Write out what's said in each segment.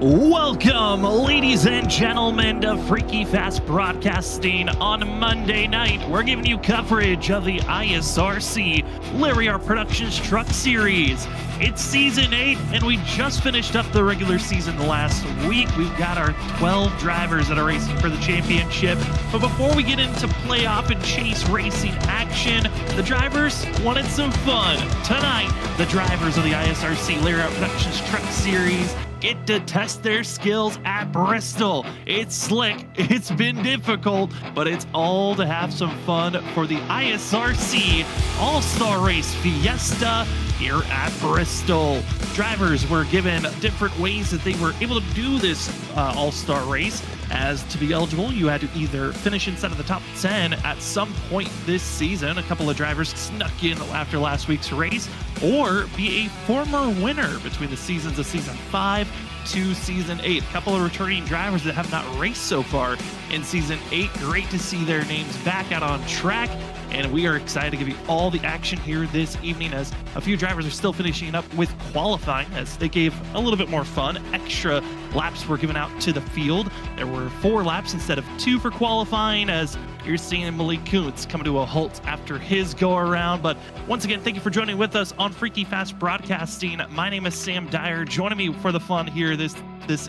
Welcome, ladies and gentlemen, to Freaky Fast Broadcasting. On Monday night, we're giving you coverage of the ISRC Larry R Productions Truck Series. It's Season 8, and we just finished up the regular season last week. We've got our 12 drivers that are racing for the championship. But before we get into playoff and chase racing action, the drivers wanted some fun. Tonight, the drivers of the ISRC Larry R Productions Truck Series get to test their skills at Bristol. It's slick, it's been difficult, but it's all to have some fun for the ISRC All-Star Race Fiesta here at Bristol. Drivers were given different ways that they were able to do this All-Star Race. As to be eligible, you had to either finish inside of the top 10 at some point this season. A couple of drivers snuck in after last week's race, or be a former winner between the seasons of Season 5 to Season 8. A couple of returning drivers that have not raced so far in Season 8. Great to see their names back out on track. And we are excited to give you all the action here this evening, as a few drivers are still finishing up with qualifying, as they gave a little bit more fun. Extra laps were given out to the field. There were 4 laps instead of 2 for qualifying, as you're seeing Malik Kuntz come to a halt after his go around. But once again, thank you for joining with us on Freaky Fast Broadcasting. My name is Sam Dyer. Joining me for the fun here this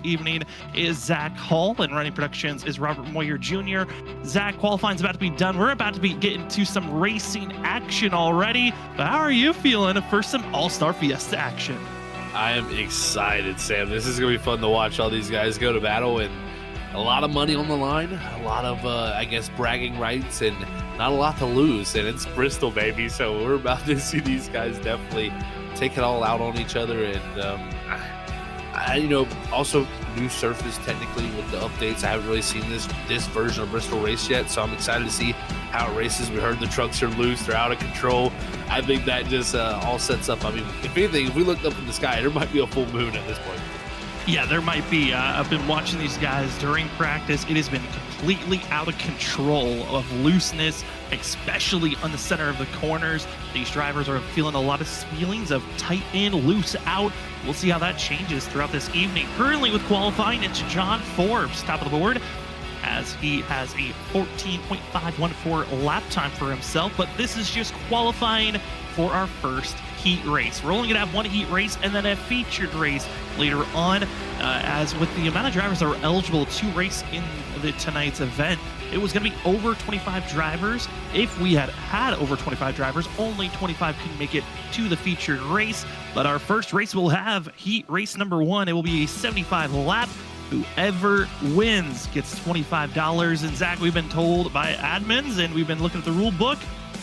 evening is Zach Hall, and running productions is Robert Moyer Jr. Zach, qualifying's about to be done. We're about to be getting to some racing action already, but how are you feeling for some All-Star Fiesta action? I am excited, Sam. This is going to be fun to watch all these guys go to battle, and a lot of money on the line, a lot of, I guess, bragging rights, and not a lot to lose, and it's Bristol, baby, so we're about to see these guys definitely take it all out on each other. And also new surface technically with the updates. I haven't really seen this version of Bristol race yet, so I'm excited to see how it races. We heard the trucks are loose, they're out of control. I think that just all sets up. I mean, if anything, if we looked up in the sky, there might be a full moon at this point. Yeah, there might be. I've been watching these guys during practice. It has been completely out of control of looseness, especially on the center of the corners. These drivers are feeling a lot of feelings of tight in, loose out. We'll see how that changes throughout this evening. Currently with qualifying, it's John Forbes, top of the board, as he has a 14.514 lap time for himself. But this is just qualifying for our first heat race. We're only going to have one heat race and then a featured race later on, as with the amount of drivers that were eligible to race in tonight's event, it was going to be over 25 drivers. If we had over 25 drivers, only 25 can make it to the featured race. But our first race will have heat race number 1. It will be a 75 lap. Whoever wins gets $25. And Zach, we've been told by admins, and we've been looking at the rule book,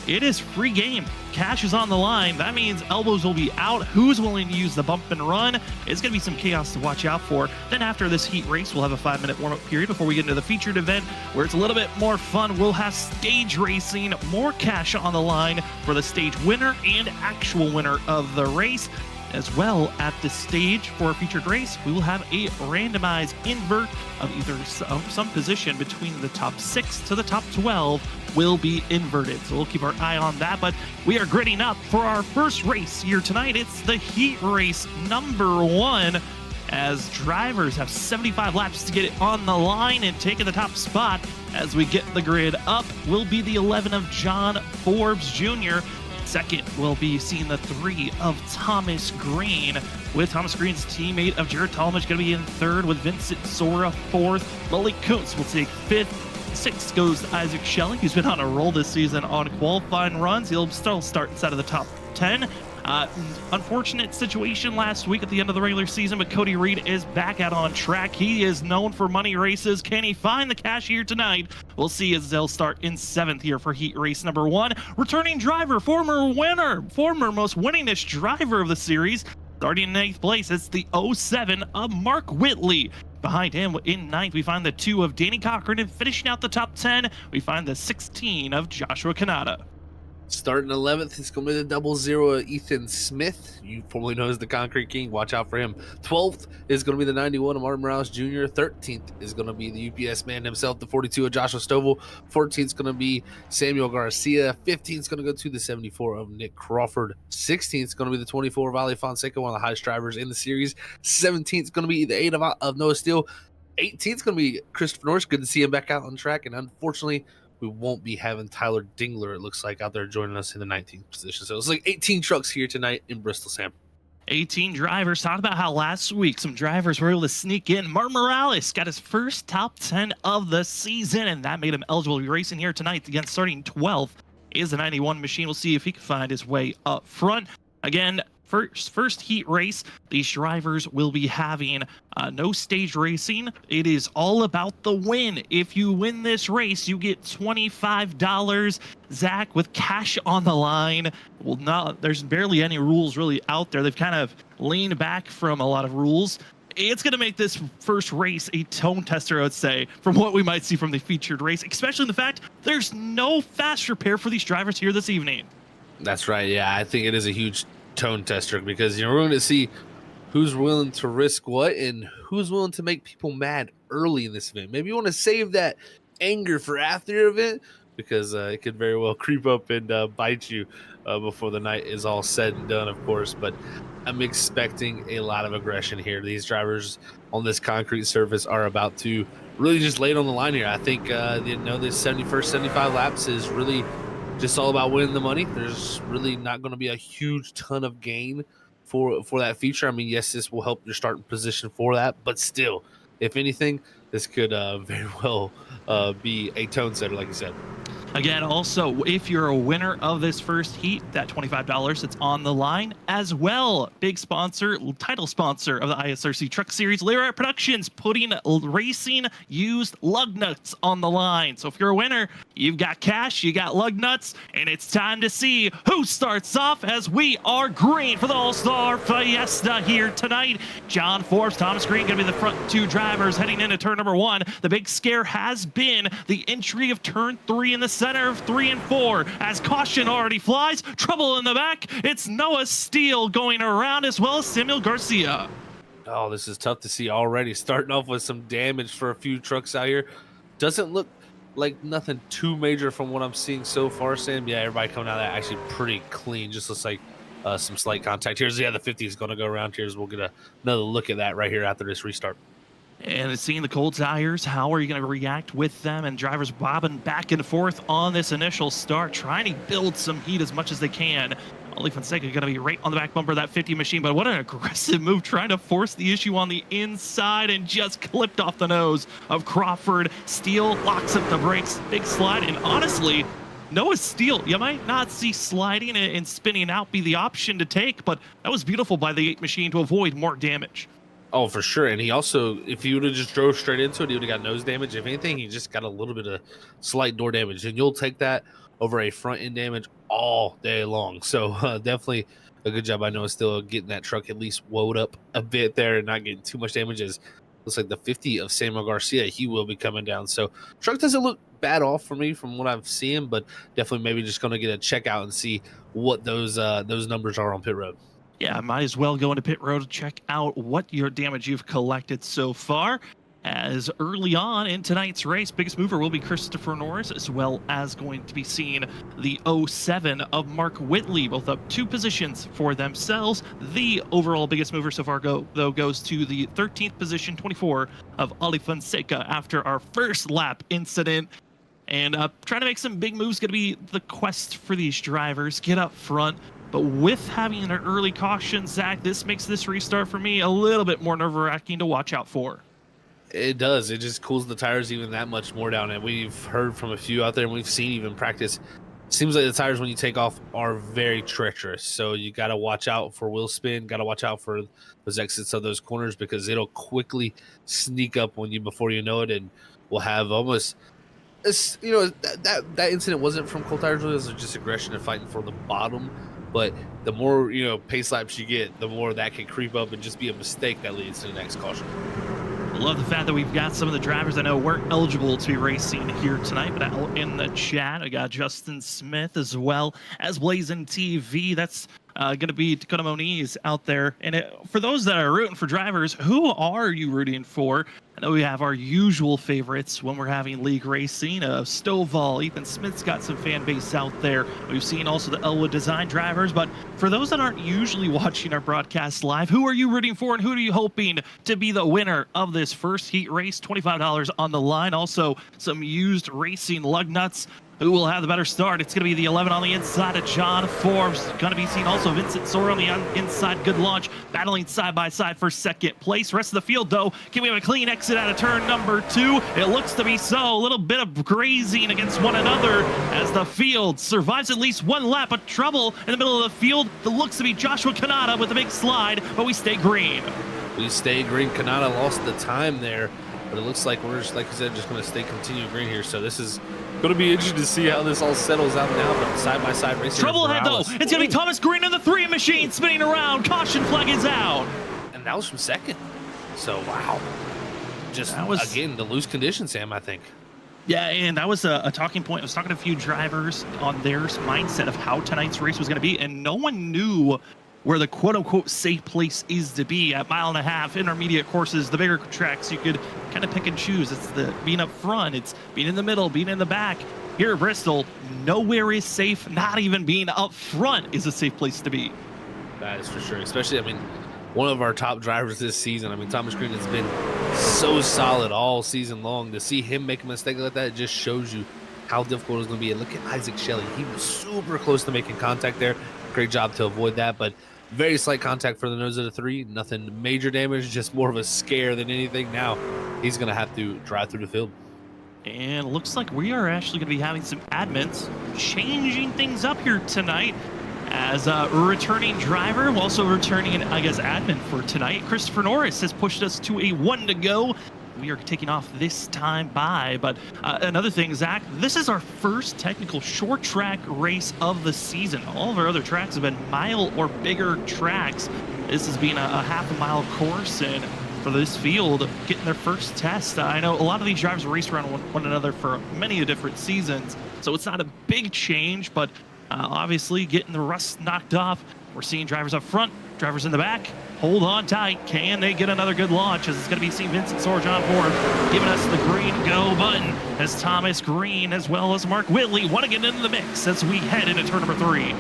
it is free game. Cash is on the line. That means elbows will be out. Who's willing to use the bump and run? It's going to be some chaos to watch out for. Then after this heat race, we'll have a 5-minute warm-up period before we get into the featured event, where it's a little bit more fun. We'll have stage racing, more cash on the line for the stage winner and actual winner of the race. As well, at the stage for a featured race, we will have a randomized invert of either some position between the top 6 to the top 12 will be inverted. So we'll keep our eye on that. But we are gritting up for our first race here tonight. It's the heat race number 1, as drivers have 75 laps to get it on the line, and taking the top spot as we get the grid up will be the 11 of John Forbes Jr. Second, we'll be seeing the 3 of Thomas Green, with Thomas Green's teammate of Jared Talmadge going to be in 3rd, with Vincent Sora 4th. Malik Kuntz will take 5th. 6th goes to Isaac Shelley, who's been on a roll this season on qualifying runs. He'll still start inside of the top 10. Unfortunate situation last week at the end of the regular season, but Cody Reed is back out on track. He is known for money races. Can he find the cash here tonight? We'll see as they'll start in 7th here for heat race number 1. Returning driver, former winner, former most winningest driver of the series. Starting in 8th place, it's the 07 of Mark Whitley. Behind him in 9th, we find the 2 of Danny Cochran, and finishing out the top 10, we find the 16 of Joshua Kanata. Starting 11th, it's going to be the 00 Ethan Smith, you formerly known as the Concrete King. Watch out for him. 12th is going to be the 91 of Martin Morales Jr. 13th is going to be the UPS man himself, the 42 of Joshua Stovall. 14th is going to be Samuel Garcia. 15th is going to go to the 74 of Nick Crawford. 16th is going to be the 24 of Ali Fonseca, one of the highest drivers in the series. 17th is going to be the 8 of Noah Steele. 18th is going to be Christopher Norris. Good to see him back out on track, and unfortunately, we won't be having Tyler Dingler, it looks like, out there joining us in the 19th position. So it's like 18 trucks here tonight in Bristol, Sam. 18 drivers. Talked about how last week some drivers were able to sneak in. Martin Morales got his first top 10 of the season, and that made him eligible to be racing here tonight. Again, starting 12th is the 91 machine. We'll see if he can find his way up front. Again, first heat race, these drivers will be having no stage racing. It is all about the win. If you win this race, you get $25, Zach, with cash on the line. Well, there's barely any rules really out there. They've kind of leaned back from a lot of rules. It's going to make this first race a tone tester, I would say, from what we might see from the featured race, especially in the fact there's no fast repair for these drivers here this evening. That's right. Yeah, I think it is a huge tone tester because we're going to see who's willing to risk what and who's willing to make people mad early in this event. Maybe you want to save that anger for after your event because it could very well creep up and bite you before the night is all said and done, of course. But I'm expecting a lot of aggression here. These drivers on this concrete surface are about to really just lay it on the line here. I think this 71st 75 laps is really just all about winning the money. There's really not going to be a huge ton of gain for that feature. I mean, yes, this will help your starting position for that, but still, if anything, this could very well be a tone setter, like you said. Again, also, if you're a winner of this first heat, that $25 that's on the line as well. Big sponsor, title sponsor of the ISRC Truck Series, Lyra Productions, putting racing used lug nuts on the line. So if you're a winner, you've got cash, you got lug nuts, and it's time to see who starts off as we are green for the All-Star Fiesta here tonight. John Forbes, Thomas Green going to be the front 2 drivers heading into turn number 1. The big scare has been the entry of turn 3 in the center of 3 and 4 as caution already flies. Trouble in the back. It's Noah Steele going around as well as Samuel Garcia. Oh, this is tough to see already. Starting off with some damage for a few trucks out here. Doesn't look like nothing too major from what I'm seeing so far, Sam. Yeah, everybody coming out of that actually pretty clean. Just looks like some slight contact here. Yeah, the 50 is going to go around here. We'll get another look at that right here after this restart. And seeing the cold tires, how are you going to react with them? And drivers bobbing back and forth on this initial start, trying to build some heat as much as they can. Ali Fonseca going to be right on the back bumper of that 50 machine, but what an aggressive move, trying to force the issue on the inside and just clipped off the nose of Crawford. Steele locks up the brakes, big slide, and honestly, Noah Steele, you might not see sliding and spinning out be the option to take, but that was beautiful by the 8 machine to avoid more damage. Oh, for sure. And he also, if he would have just drove straight into it, he would have got nose damage. If anything, he just got a little bit of slight door damage. And you'll take that over a front end damage all day long. So definitely a good job. I know still getting that truck at least woed up a bit there and not getting too much damage. As looks like the 50 of Samuel Garcia, he will be coming down. So truck doesn't look bad off for me from what I've seen, but definitely maybe just going to get a check out and see what those numbers are on pit road. Yeah, might as well go into pit road to check out what your damage you've collected so far. As early on in tonight's race, biggest mover will be Christopher Norris, as well as going to be seeing the 07 of Mark Whitley, both up 2 positions for themselves. The overall biggest mover so far goes to the 13th position, 24 of Ali Fonseca after our first lap incident. And trying to make some big moves going to be the quest for these drivers. Get up front. But with having an early caution, Zach, this makes this restart for me a little bit more nerve-wracking to watch out for. It does. It just cools the tires even that much more down. And we've heard from a few out there, and we've seen even practice seems like the tires when you take off are very treacherous. So you got to watch out for wheel spin, got to watch out for those exits of those corners because it'll quickly sneak up on you before you know it, and we'll have almost that incident wasn't from cold tires, it was just aggression and fighting for the bottom. But the more pace laps you get, the more that can creep up and just be a mistake that leads to the next caution. I love the fact that we've got some of the drivers I know weren't eligible to be racing here tonight, but out in the chat, I got Justin Smith as well as Blazing TV. That's going to be Dakota Moniz out there. And for those that are rooting for drivers, who are you rooting for? I know we have our usual favorites when we're having league racing. Stovall, Ethan Smith's got some fan base out there. We've seen also the Elwood Design drivers. But for those that aren't usually watching our broadcast live, who are you rooting for and who are you hoping to be the winner of this first heat race? $25 on the line. Also, some used racing lug nuts. Who will have the better start? It's going to be the 11 on the inside of John Forbes. Going to be seen also Vincent Sora on the inside. Good launch, battling side by side for second place. Rest of the field, though, can we have a clean exit out of turn number 2? It looks to be so. A little bit of grazing against one another as the field survives at least one lap of trouble in the middle of the field. It looks to be Joshua Kanata with a big slide, but we stay green. We stay green. Kanata lost the time there, but it looks like we're just, like I said, just going to stay continue green here. So this is going to be interesting to see how this all settles out now, but side-by-side racing. Trouble ahead, though. It's going to be Thomas Green in the 3 machine spinning around. Caution flag is out. And that was from second. So, wow. Just, again, the loose condition, Sam, I think. Yeah, and that was a talking point. I was talking to a few drivers on their mindset of how tonight's race was going to be, and no one knew where the quote-unquote safe place is to be at 1.5 miles, intermediate courses, the bigger tracks. You could kind of pick and choose. It's the being up front, it's being in the middle, being in the back. Here at Bristol, nowhere is safe. Not even being up front is a safe place to be. That is for sure. Especially, I mean, one of our top drivers this season. I mean, Thomas Green has been so solid all season long. To see him make a mistake like that, it just shows you how difficult it's going to be. And look at Isaac Shelley. He was super close to making contact there. Great job to avoid that, but very slight contact for the nose of the 3. Nothing major damage, just more of a scare than anything. Now he's going to have to drive through the field. And it looks like we are actually going to be having some admins changing things up here tonight. As a returning driver, also returning, I guess, admin for tonight, Christopher Norris has pushed us to a 1 to go. We are taking off this time by. But another thing, Zach, this is our first technical short track race of the season. All of our other tracks have been mile or bigger tracks. This has been a half-a-mile course, and for this field, getting their first test. I know a lot of these drivers race around one another for many different seasons, so it's not a big change, but obviously getting the rust knocked off. We're seeing drivers up front, drivers in the back. Hold on tight. Can they get another good launch? As it's going to be seeing Vincent Sora, John Ford giving us the green go button as Thomas Green as well as Mark Whitley want to get into the mix as we head into turn number 3.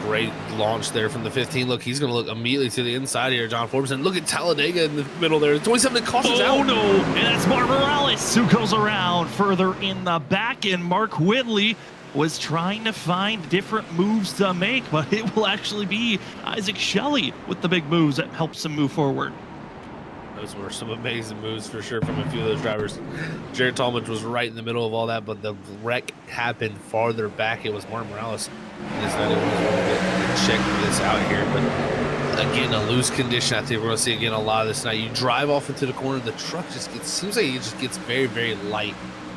Great launch there from the 15. Look, he's going to look immediately to the inside here, John Forbes. And look at Talladega in the middle there. 27 cautions out. Oh, no. And that's Mark Morales who goes around further in the back. And Mark Whitley was trying to find different moves to make, but it will actually be Isaac Shelley with the big moves that helps him move forward. Those were some amazing moves for sure from a few of those drivers. Jared Talmadge was right in the middle of all that, but the wreck happened farther back. It was Martin Morales. Check this out here, but again, a loose condition. I think we're going to see again a lot of this tonight. You drive off into the corner, the truck just gets, seems like it just gets very, very light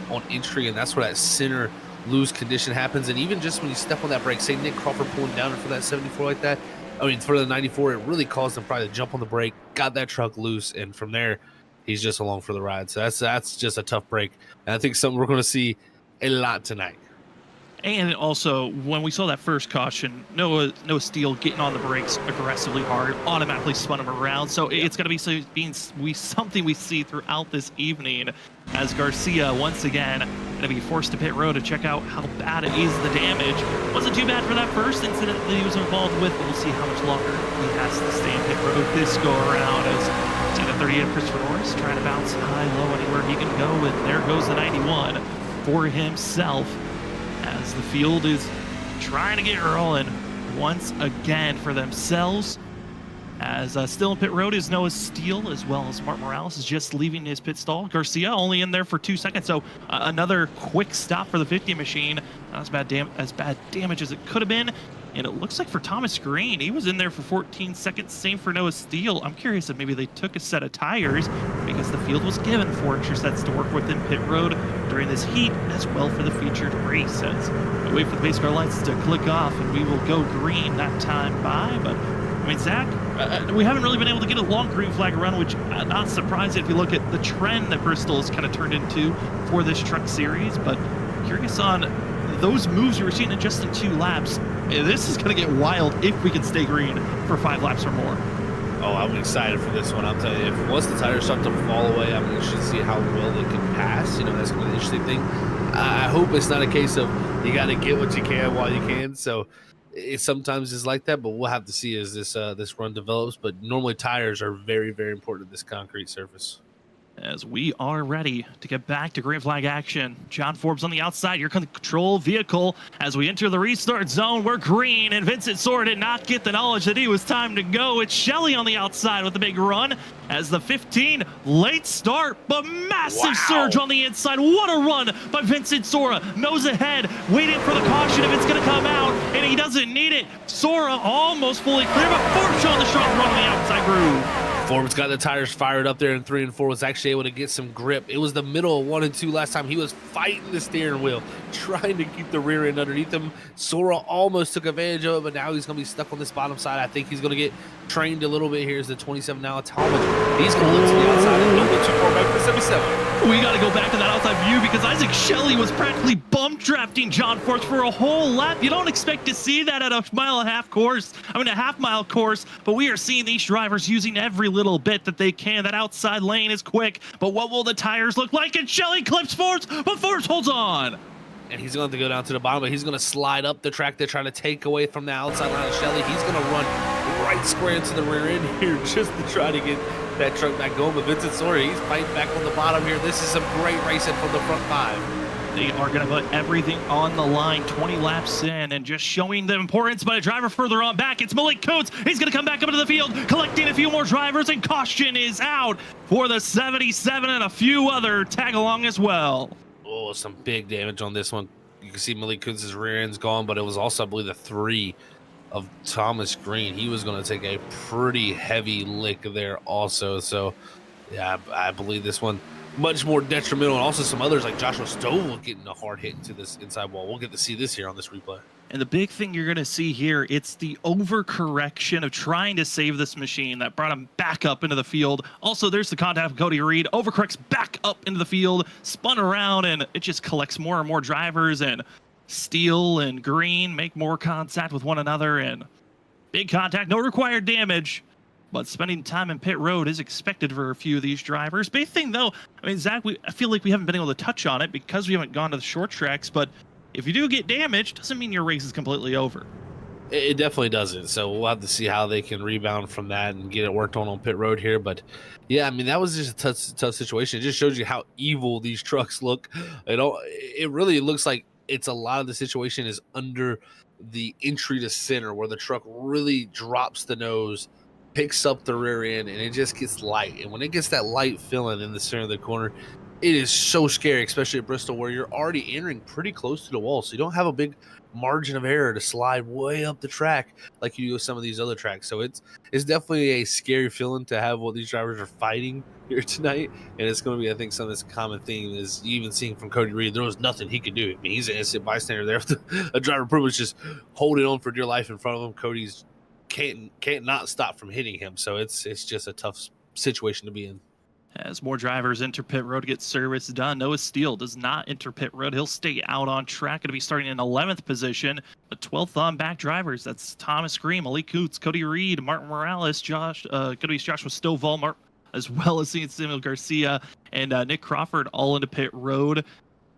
on entry, and that's where that center loose condition happens. And even just when you step on that brake, say Nick Crawford pulling down for that 74 like that, I mean, for the 94, it really caused him probably to jump on the brake, got that truck loose, and from there, he's just along for the ride. So that's just a tough break. And I think something we're going to see a lot tonight. And also, when we saw that first caution, Noah Steele getting on the brakes aggressively hard, automatically spun him around. So it's going to be something we see throughout this evening as Garcia, once again, going to be forced to pit road to check out how bad it is, the damage. Wasn't too bad for that first incident that he was involved with, but we'll see how much longer he has to stay in pit road this go around as see the 38 Christopher Norris trying to bounce high, low, anywhere he can go. And there goes the 91 for himself, as the field is trying to get rolling once again for themselves. As still in pit road is Noah Steele, as well as Mark Morales is just leaving his pit stall. Garcia only in there for 2 seconds, so another quick stop for the 50 machine. Not as bad damage as it could have been. And it looks like for Thomas Green, he was in there for 14 seconds. Same for Noah Steele. I'm curious if maybe they took a set of tires because the field was given 4 extra sets to work with in pit road during this heat, as well for the featured race. As we wait for the pace car lights to click off, and we will go green that time by. But I mean, Zach, we haven't really been able to get a long green flag run, which not surprising if you look at the trend that Bristol has kind of turned into for this truck series. But curious on those moves you were seeing just in 2 laps. This is going to get wild if we can stay green for 5 laps or more. Oh, I'm excited for this one. I'll tell you, if once the tires start to fall away, I'm interested to see how well they can pass. You know, that's going to be the interesting thing. I hope it's not a case of you got to get what you can while you can. So it sometimes is like that, but we'll have to see as this run develops. But normally tires are very, very important to this concrete surface. As we are ready to get back to green flag action. John Forbes on the outside, your control vehicle. As we enter the restart zone, we're green, and Vincent Sora did not get the knowledge that he was time to go. It's Shelley on the outside with the big run. As the 15, late start, but massive surge on the inside. What a run by Vincent Sora. Nose ahead, waiting for the caution if it's going to come out, and he doesn't need it. Sora almost fully clear, but Forbes showing the strong run on the outside groove. Forbes got the tires fired up there in 3 and 4, was actually able to get some grip. It was the middle of 1 and 2 last time. He was fighting the steering wheel, trying to keep the rear end underneath him. Sora almost took advantage of it, but now he's going to be stuck on this bottom side. I think he's going to get trained a little bit here as the 27 now. Talmadge, he's going to look to the outside and don't go too far back to the 77. We got to go back to that outside view because Isaac Shelley was practically bump drafting John Forbes for a whole lap. You don't expect to see that at a half-mile course, but we are seeing these drivers using every little bit that they can. That outside lane is quick, but what will the tires look like? And Shelley clips Forbes, but Forbes holds on. And he's going to go down to the bottom, but he's going to slide up the track. They're trying to take away from the outside line of Shelley. He's going to run right square into the rear end here just to try to get that truck back going. But Vincent Sora, he's fighting back on the bottom here. This is some great racing from the front 5. They are going to put everything on the line 20 laps in, and just showing the importance by a driver further on back. It's Malik Coates. He's going to come back up into the field, collecting a few more drivers, and caution is out for the 77 and a few other tag along as well. Oh, some big damage on this one. You can see Malik Coates' rear end's gone, but it was also, I believe, the 3 of Thomas Green. He was going to take a pretty heavy lick there also. So, yeah, I believe this one much more detrimental, and also some others like Joshua Stovall getting a hard hit into this inside wall. We'll get to see this here on this replay. And the big thing you're going to see here, it's the overcorrection of trying to save this machine that brought him back up into the field. Also, there's the contact with Cody Reed. Overcorrects back up into the field, spun around, and it just collects more and more drivers. And Steele and Green make more contact with one another. And big contact, no required damage. But spending time in pit road is expected for a few of these drivers. Big thing, though, I mean, Zach, I feel like we haven't been able to touch on it because we haven't gone to the short tracks. But if you do get damaged, doesn't mean your race is completely over. It definitely doesn't. So we'll have to see how they can rebound from that and get it worked on pit road here. But yeah, I mean, that was just a tough situation. It just shows you how evil these trucks look. It really looks like it's a lot of the situation is under the entry to center where the truck really drops the nose, picks up the rear end, and it just gets light. And when it gets that light filling in the center of the corner, it is so scary, especially at Bristol, where you're already entering pretty close to the wall. So you don't have a big margin of error to slide way up the track like you do with some of these other tracks. So it's definitely a scary feeling to have what these drivers are fighting here tonight. And it's going to be, I think, some of this common theme is you even seeing from Cody Reed, there was nothing he could do. I mean, he's an innocent bystander there. A driver pretty much just holding on for dear life in front of him. Cody's can't not stop from hitting him. So it's just a tough situation to be in. As more drivers enter pit road to get service done, Noah Steele does not enter pit road. He'll stay out on track. Going to be starting in 11th position. The 12th on back drivers, that's Thomas Green, Malik Coots, Cody Reed, Martin Morales, going to be Joshua Stovall, as well as Samuel Garcia and Nick Crawford all into pit road. It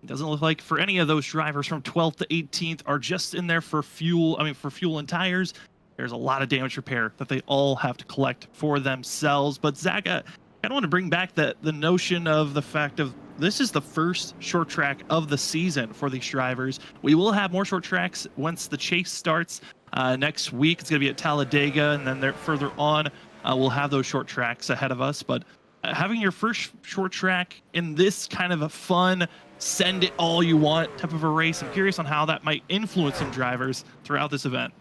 doesn't look like for any of those drivers from 12th to 18th are just in there for fuel and tires. There's a lot of damage repair that they all have to collect for themselves. But Zach, I don't want to bring back the notion of the fact of this is the first short track of the season for these drivers. We will have more short tracks once the chase starts next week. It's going to be at Talladega, and then they're further on we'll have those short tracks ahead of us. But having your first short track in this kind of a fun, send it all you want type of a race, I'm curious on how that might influence some drivers throughout this event.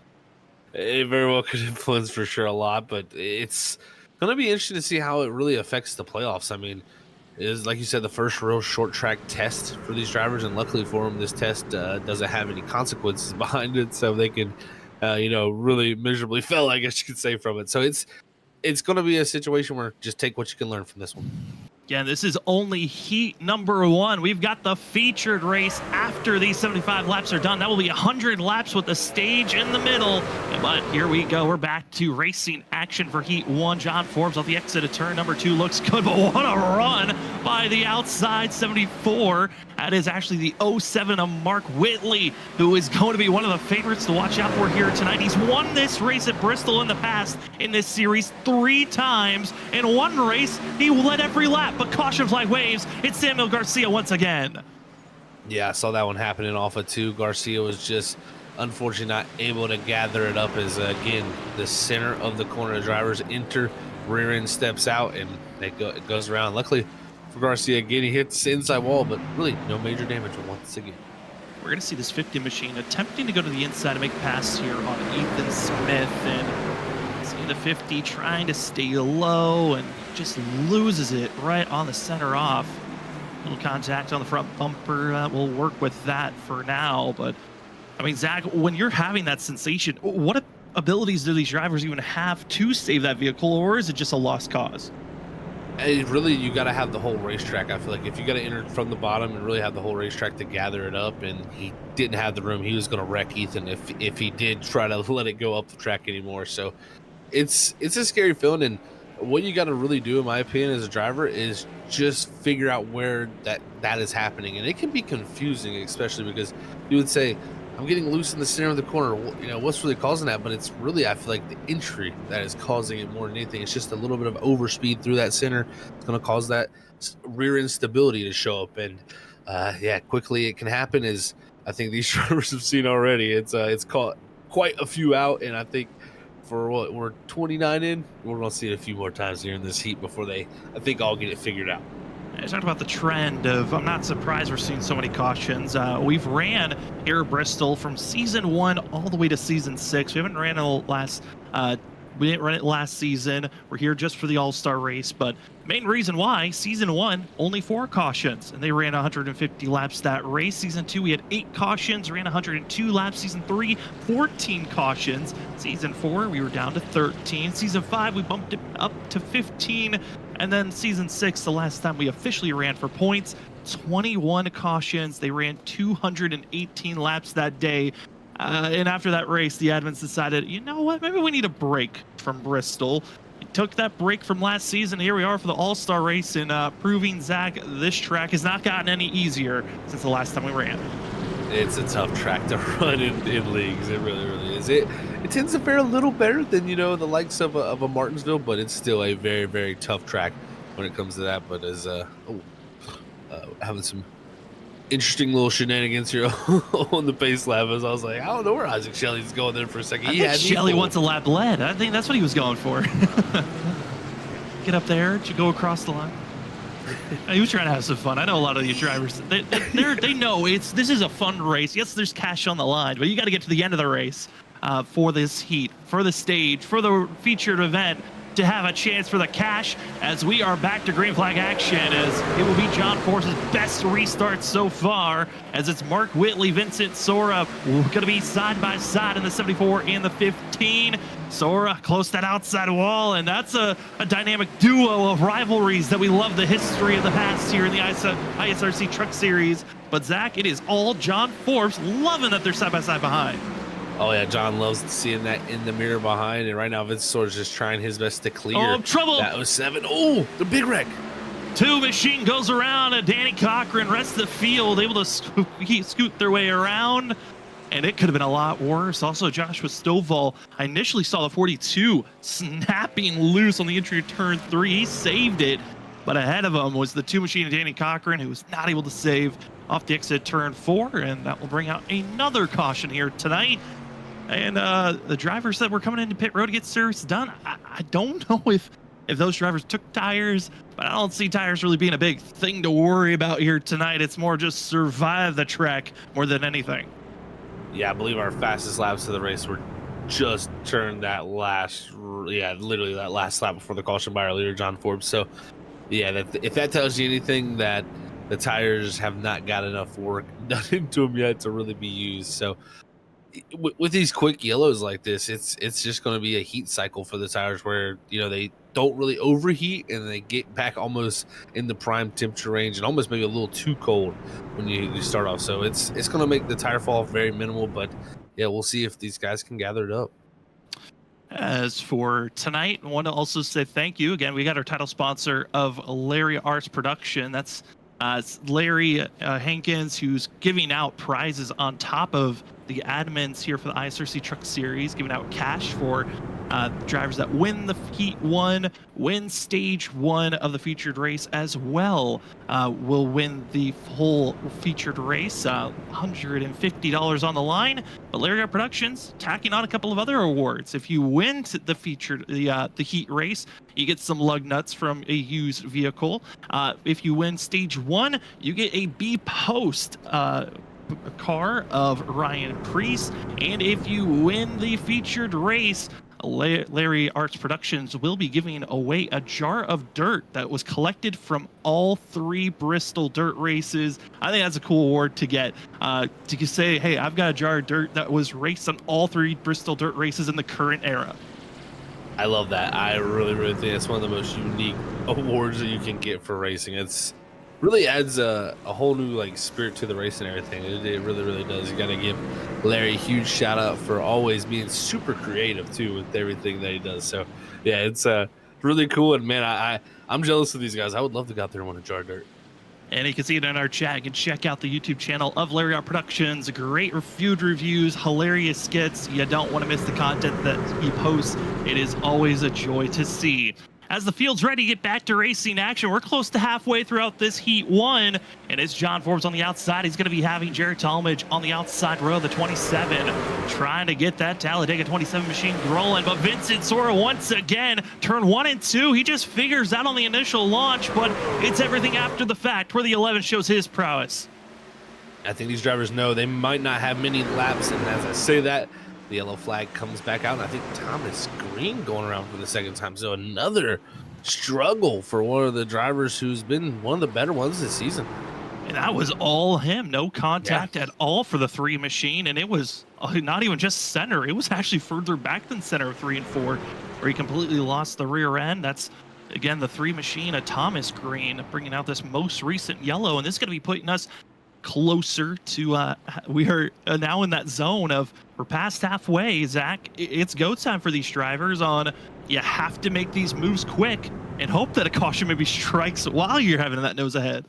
It very well could influence for sure a lot, but it's going to be interesting to see how it really affects the playoffs. I mean, it is, like you said, the first real short track test for these drivers, and luckily for them, this test doesn't have any consequences behind it, so they can, really miserably fail, I guess you could say, from it. So it's going to be a situation where just take what you can learn from this one. Again, this is only heat number 1. We've got the featured race after these 75 laps are done. That will be 100 laps with the stage in the middle. But here we go. We're back to racing action for heat 1. John Forbes off the exit of turn number 2 looks good, but what a run by the outside 74. That is actually the 07 of Mark Whitley, who is going to be one of the favorites to watch out for here tonight. He's won this race at Bristol in the past in this series 3 times. In one race, he led every lap, but caution flag waves. It's Samuel Garcia once again. Yeah, I saw that one happening off of 2. Garcia was just unfortunately not able to gather it up as, again, the center of the corner of drivers enter, rear end steps out, and it goes around. Luckily for Garcia, again, he hits the inside wall, but really no major damage once again. We're going to see this 50 machine attempting to go to the inside and make a pass here on Ethan Smith, and see the 50 trying to stay low and just loses it right on the center off. Little contact on the front bumper. We'll work with that for now. But I mean, Zach, when you're having that sensation, what abilities do these drivers even have to save that vehicle, or is it just a lost cause? Really, you got to have the whole racetrack. I feel like if you got to enter from the bottom and really have the whole racetrack to gather it up, and he didn't have the room, he was going to wreck Ethan if he did try to let it go up the track anymore. So it's a scary feeling, and what you got to really do, in my opinion, as a driver, is just figure out where that is happening. And it can be confusing, especially because you would say, I'm getting loose in the center of the corner. What's really causing that? But it's really, I feel like, the entry that is causing it more than anything. It's just a little bit of overspeed through that center. It's going to cause that rear instability to show up. And quickly it can happen, as I think these drivers have seen already. It's caught quite a few out, and I think for what we're 29 in, we're going to see it a few more times here in this heat before they, I think, all get it figured out. I talked about the trend of, I'm not surprised we're seeing so many cautions. We've ran here at Bristol from season 1 all the way to season 6. We haven't ran we didn't run it last season. We're here just for the All-Star race, but main reason why, season 1, only 4 cautions, and they ran 150 laps that race. Season 2, we had 8 cautions, ran 102 laps. Season 3, 14 cautions. Season 4, we were down to 13. Season 5, we bumped it up to 15. And then season 6, the last time we officially ran for points, 21 cautions. They ran 218 laps that day. And after that race, the admins decided, you know what, maybe we need a break from Bristol. We took that break from last season. Here we are for the All-Star race, and proving, Zach, this track has not gotten any easier since the last time we ran. It's a tough track to run in leagues. It really, really is. It tends to fare a little better than, the likes of a Martinsville, but it's still a very, very tough track when it comes to that. But as having some interesting little shenanigans here on the pace lap, as I was like, I don't know where Isaac Shelley's going there for a second. I think Shelley wants a lap lead. I think that's what he was going for. Get up there to go across the line. He was trying to have some fun. I know a lot of these drivers, they know this is a fun race. Yes, there's cash on the line, but you got to get to the end of the race for this heat, for the stage, for the featured event, to have a chance for the cash, as we are back to green flag action, as it will be John Force's best restart so far, as it's Mark Whitley, Vincent Sora going to be side by side in the 74 and the 15. Sora close that outside wall, and that's a dynamic duo of rivalries that we love the history of the past here in the ISRC Truck Series. But Zach, it is all John Forbes, loving that they're side by side behind. Oh yeah, John loves seeing that in the mirror behind, and right now Vince Sora's just trying his best to clear. Oh, trouble! That was 7. Oh, the big wreck. 2 machine goes around, and Danny Cochran, rest of the field able to scoot their way around, and it could have been a lot worse. Also, Joshua Stovall, I initially saw the 42 snapping loose on the entry of turn 3. He saved it, but ahead of him was the 2 machine of Danny Cochran, who was not able to save off the exit turn 4, and that will bring out another caution here tonight, And the drivers that were coming into pit road to get service done, I don't know if those drivers took tires, but I don't see tires really being a big thing to worry about here tonight. It's more just survive the track more than anything. Yeah, I believe our fastest laps of the race were just turned that literally that last lap before the caution by our leader, John Forbes. So, yeah, if that tells you anything, that the tires have not got enough work done into them yet to really be used. So, with these quick yellows like this, it's just going to be a heat cycle for the tires where, they don't really overheat and they get back almost in the prime temperature range and almost maybe a little too cold when you start off. So it's going to make the tire fall very minimal, but yeah, we'll see if these guys can gather it up. As for tonight, I want to also say thank you. Again, we got our title sponsor of Larry Arts Production. That's Larry Hankins, who's giving out prizes on top of the admins here for the ISRC Truck Series, giving out cash for drivers that win the Heat 1, win Stage 1 of the featured race as well. Will win the full featured race, $150 on the line. But Larry Art Productions tacking on a couple of other awards. If you win the featured the Heat race, you get some lug nuts from a used vehicle. If you win Stage 1, you get a B-Post car of Ryan Priest. And if you win the featured race, Larry Arts Productions will be giving away a jar of dirt that was collected from all 3 Bristol dirt races. I think that's a cool award to get. To say, hey, I've got a jar of dirt that was raced on all 3 Bristol dirt races in the current era. I love that. I really, really think it's one of the most unique awards that you can get for racing. It's really adds a whole new spirit to the race and everything. It really, really does. You got to give Larry a huge shout out for always being super creative too with everything that he does. So yeah, it's really cool. And man, I'm jealous of these guys. I would love to go out there and win a jar of dirt. And you can see it in our chat. You can check out the YouTube channel of Larry Art Productions. Great food reviews, hilarious skits. You don't want to miss the content that he posts. It is always a joy to see. As the field's ready to get back to racing action, we're close to halfway throughout this Heat 1, and it's John Forbes on the outside. He's going to be having Jared Talmadge on the outside row of the 27, trying to get that Talladega 27 machine rolling. But Vincent Sora once again, turn 1 and 2. He just figures out on the initial launch, but it's everything after the fact where the 11 shows his prowess. I think these drivers know they might not have many laps, and as I say that, the yellow flag comes back out, and I think Thomas Green going around for the second time. So another struggle for one of the drivers who's been one of the better ones this season. And that was all him. No contact at all for the 3 machine, and it was not even just center. It was actually further back than center of 3 and 4, where he completely lost the rear end. That's, again, the 3 machine of Thomas Green bringing out this most recent yellow, and this is going to be putting us closer to we are now in that zone of we're past halfway. Zach, it's go time for these drivers. You have to make these moves quick and hope that a caution maybe strikes while you're having that nose ahead.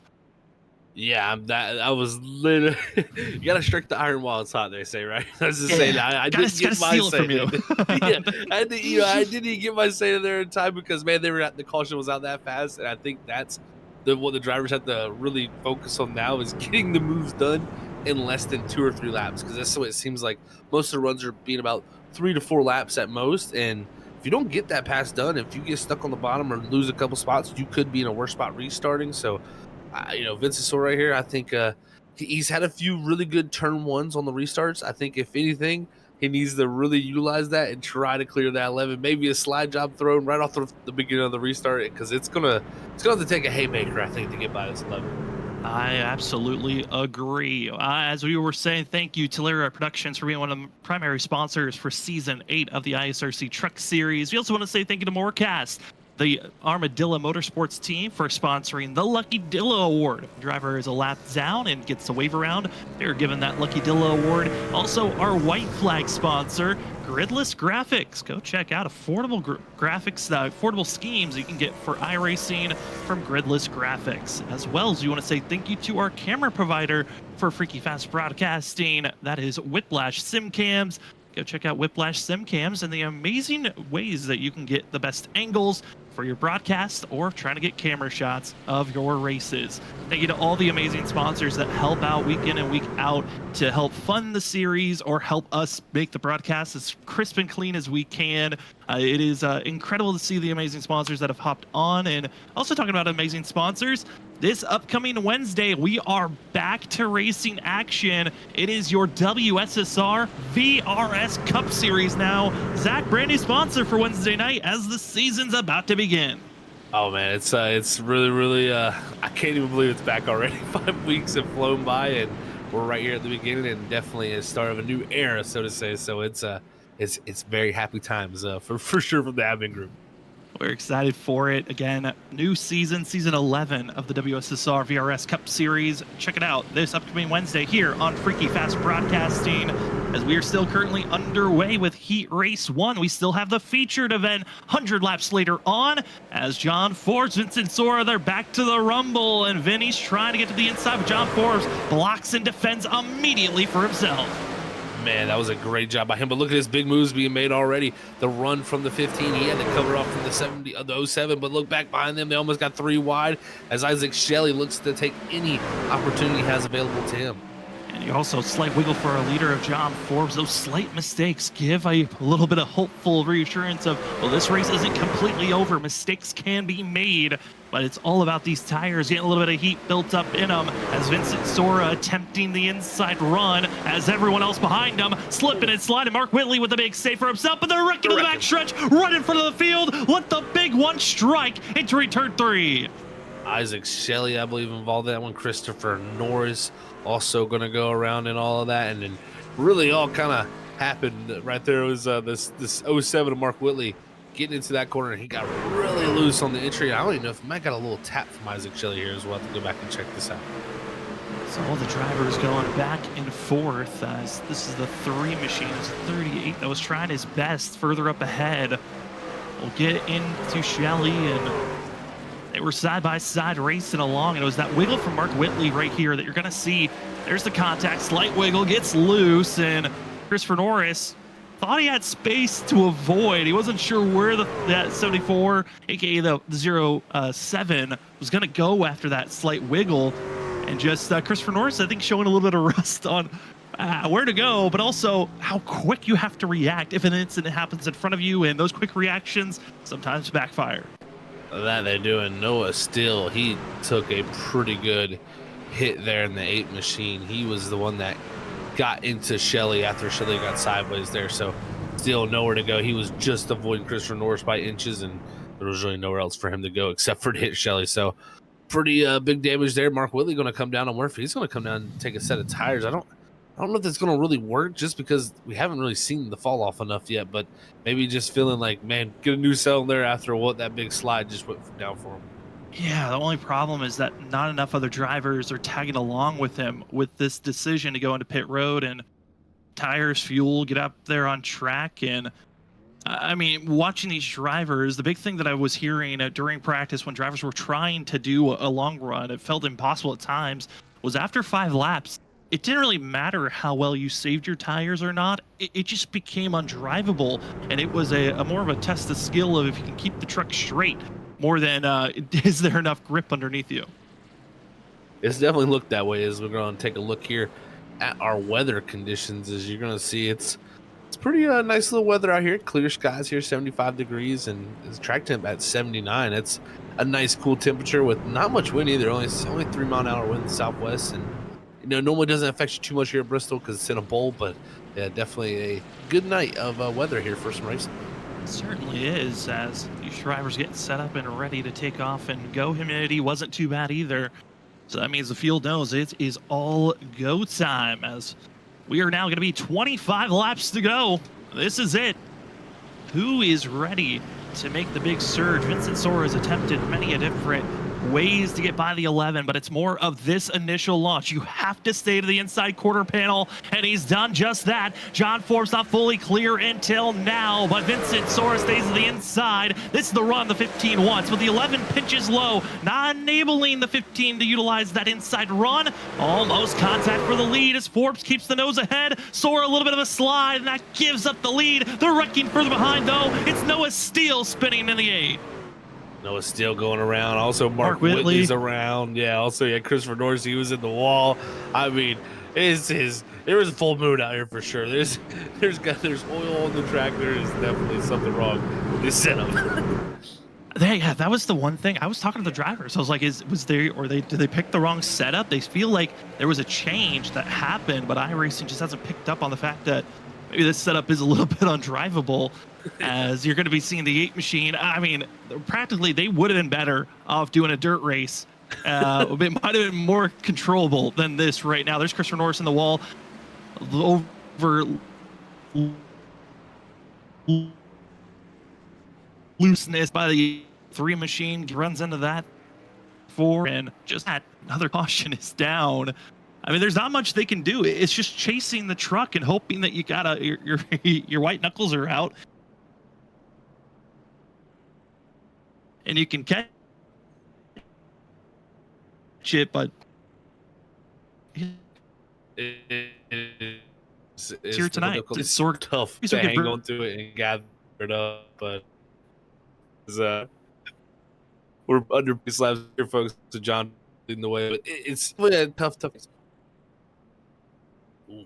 Yeah, I was literally you gotta strike the iron while it's hot, they say, right? I was just saying I didn't get my say from you. Yeah, I didn't get my say there in time because man, the caution was out that fast, and I think that's what the drivers have to really focus on now is getting the moves done in less than 2 or 3 laps, because that's what it seems like most of the runs are being about 3 to 4 laps at most. And if you don't get that pass done, if you get stuck on the bottom or lose a couple spots, you could be in a worse spot restarting. So Vincent Sore right here, I think he's had a few really good turn 1s on the restarts. I think if anything, he needs to really utilize that and try to clear that 11. Maybe a slide job thrown right off the beginning of the restart, because it's gonna have to take a haymaker, I think, to get by this 11. I absolutely agree. As we were saying, thank you to Larry Art Productions for being one of the primary sponsors for Season 8 of the ISRC Truck Series. We also want to say thank you to Morecast, the Armadillo Motorsports team, for sponsoring the Lucky Dillo Award. If the driver is a lap down and gets a wave around, they're given that Lucky Dillo Award. Also, our white flag sponsor, Gridless Graphics. Go check out affordable graphics, affordable schemes you can get for iRacing from Gridless Graphics. As well as we want to say thank you to our camera provider for Freaky Fast Broadcasting. That is Whiplash SimCams. Go check out Whiplash SimCams and the amazing ways that you can get the best angles for your broadcast or trying to get camera shots of your races. Thank you to all the amazing sponsors that help out week in and week out to help fund the series or help us make the broadcast as crisp and clean as we can. It is incredible to see the amazing sponsors that have hopped on. And also talking about amazing sponsors, this upcoming Wednesday, we are back to racing action. It is your WSSR VRS Cup Series now. Zach, brand new sponsor for Wednesday night as the season's about to begin. Oh man, it's really I can't even believe it's back already. 5 weeks have flown by, and we're right here at the beginning, and definitely a start of a new era, so to say. So it's very happy times for sure from the admin group. We're excited for it. Again, new season 11 of the WSSR VRS Cup Series. Check it out this upcoming Wednesday here on Freaky Fast Broadcasting. As we are still currently underway with Heat Race 1, we still have the featured event 100 laps later on. As John Forbes, Vincent Sora, they're back to the rumble, and Vinny's trying to get to the inside, but John Forbes blocks and defends immediately for himself. Man, that was a great job by him. But look at his big moves being made already. The run from the 15, he had to cover off from the 07, but look back behind them. They almost got 3 wide as Isaac Shelley looks to take any opportunity he has available to him. And you also slight wiggle for a leader of John Forbes. Those slight mistakes give a little bit of hopeful reassurance of, well, this race isn't completely over. Mistakes can be made, but it's all about these tires getting a little bit of heat built up in them as Vincent Sora attempting the inside run as everyone else behind him slipping and sliding. Mark Whitley with a big save for himself, but they're wrecking to the back stretch right in front of the field. Let the big one strike into turn 3. Isaac Shelley, I believe, involved in that one. Christopher Norris also going to go around and all of that, and then really all kind of happened right there. It was this 07 of Mark Whitley getting into that corner, and he got really loose on the entry. I don't even know if he might got a little tap from Isaac Shelley here as well. To go back and check this out. So all the drivers going back and forth as this is the 3 machine. It's 38 that was trying his best further up ahead. We'll get into Shelley, and they were side by side racing along, and it was that wiggle from Mark Whitley right here that you're going to see. There's the contact, slight wiggle, gets loose, and Christopher Norris thought he had space to avoid. He wasn't sure where that 74, aka the 07, was going to go after that slight wiggle. And just Christopher Norris, I think, showing a little bit of rust on where to go, but also how quick you have to react if an incident happens in front of you, and those quick reactions sometimes backfire. That they do, and Noah Steele, he took a pretty good hit there in the 8 machine. He was the one that got into Shelley after Shelley got sideways there, so Steele nowhere to go. He was just avoiding Christopher Norris by inches, and there was really nowhere else for him to go except for to hit Shelley. So pretty big damage there. Mark Whitley going to come down on Murphy. He's going to come down and take a set of tires. I don't know if that's going to really work, just because we haven't really seen the fall off enough yet, but maybe just feeling like, man, get a new cell there after what that big slide just went down for him. Yeah, the only problem is that not enough other drivers are tagging along with him with this decision to go into pit road and tires, fuel, get up there on track. And I mean, watching these drivers, the big thing that I was hearing during practice when drivers were trying to do a long run, it felt impossible at times, was after 5 laps, it didn't really matter how well you saved your tires or not. It just became undrivable, and it was a more of a test of skill of if you can keep the truck straight more than is there enough grip underneath you. It's definitely looked that way. As we're going to take a look here at our weather conditions, as you're going to see, it's pretty nice little weather out here. Clear skies here, 75 degrees, and it's track temp at 79. It's a nice cool temperature with not much wind either. Only 3-mile-an-hour wind southwest, and normally doesn't affect you too much here at Bristol because it's in a bowl, but yeah, definitely a good night of weather here for some racing. It certainly is, as these drivers get set up and ready to take off and go. Humidity wasn't too bad either, so that means the field knows it is all go time, as we are now going to be 25 laps to go. This is it. Who is ready to make the big surge? Vincent Sora has attempted many a different ways to get by the 11, but it's more of this initial launch. You have to stay to the inside quarter panel, and he's done just that. John Forbes not fully clear until now, but Vincent Sora stays to the inside. This is the run the 15 wants, with the 11 pinches low, not enabling the 15 to utilize that inside run. Almost contact for the lead as Forbes keeps the nose ahead. Sora a little bit of a slide, and that gives up the lead. They're wrecking further behind, though. It's Noah Steele spinning in the 8. Noah Steele going around. Also, Mark Mark Whitley's around. Yeah. Also, yeah, Christopher Norris. He was in the wall. I mean, there was a full moon out here for sure. There's oil on the track. There is definitely something wrong with this setup. Yeah, that was the one thing. I was talking to the drivers. I was like, did they pick the wrong setup? They feel like there was a change that happened, but iRacing just hasn't picked up on the fact that maybe this setup is a little bit undrivable. As you're going to be seeing the 8 machine. I mean, practically they would have been better off doing a dirt race. It might have been more controllable than this right now. There's Christopher Norris in the wall. Over looseness by the 3 machine, runs into that 4, and just that another caution is down. I mean, there's not much they can do. It's just chasing the truck and hoping that you got your white knuckles are out. And you can catch it, but it's here tonight. It's sort of tough to hang on to it and gather it up, but we're under slabs here, folks. So John leading the way, but it's a tough. Ooh.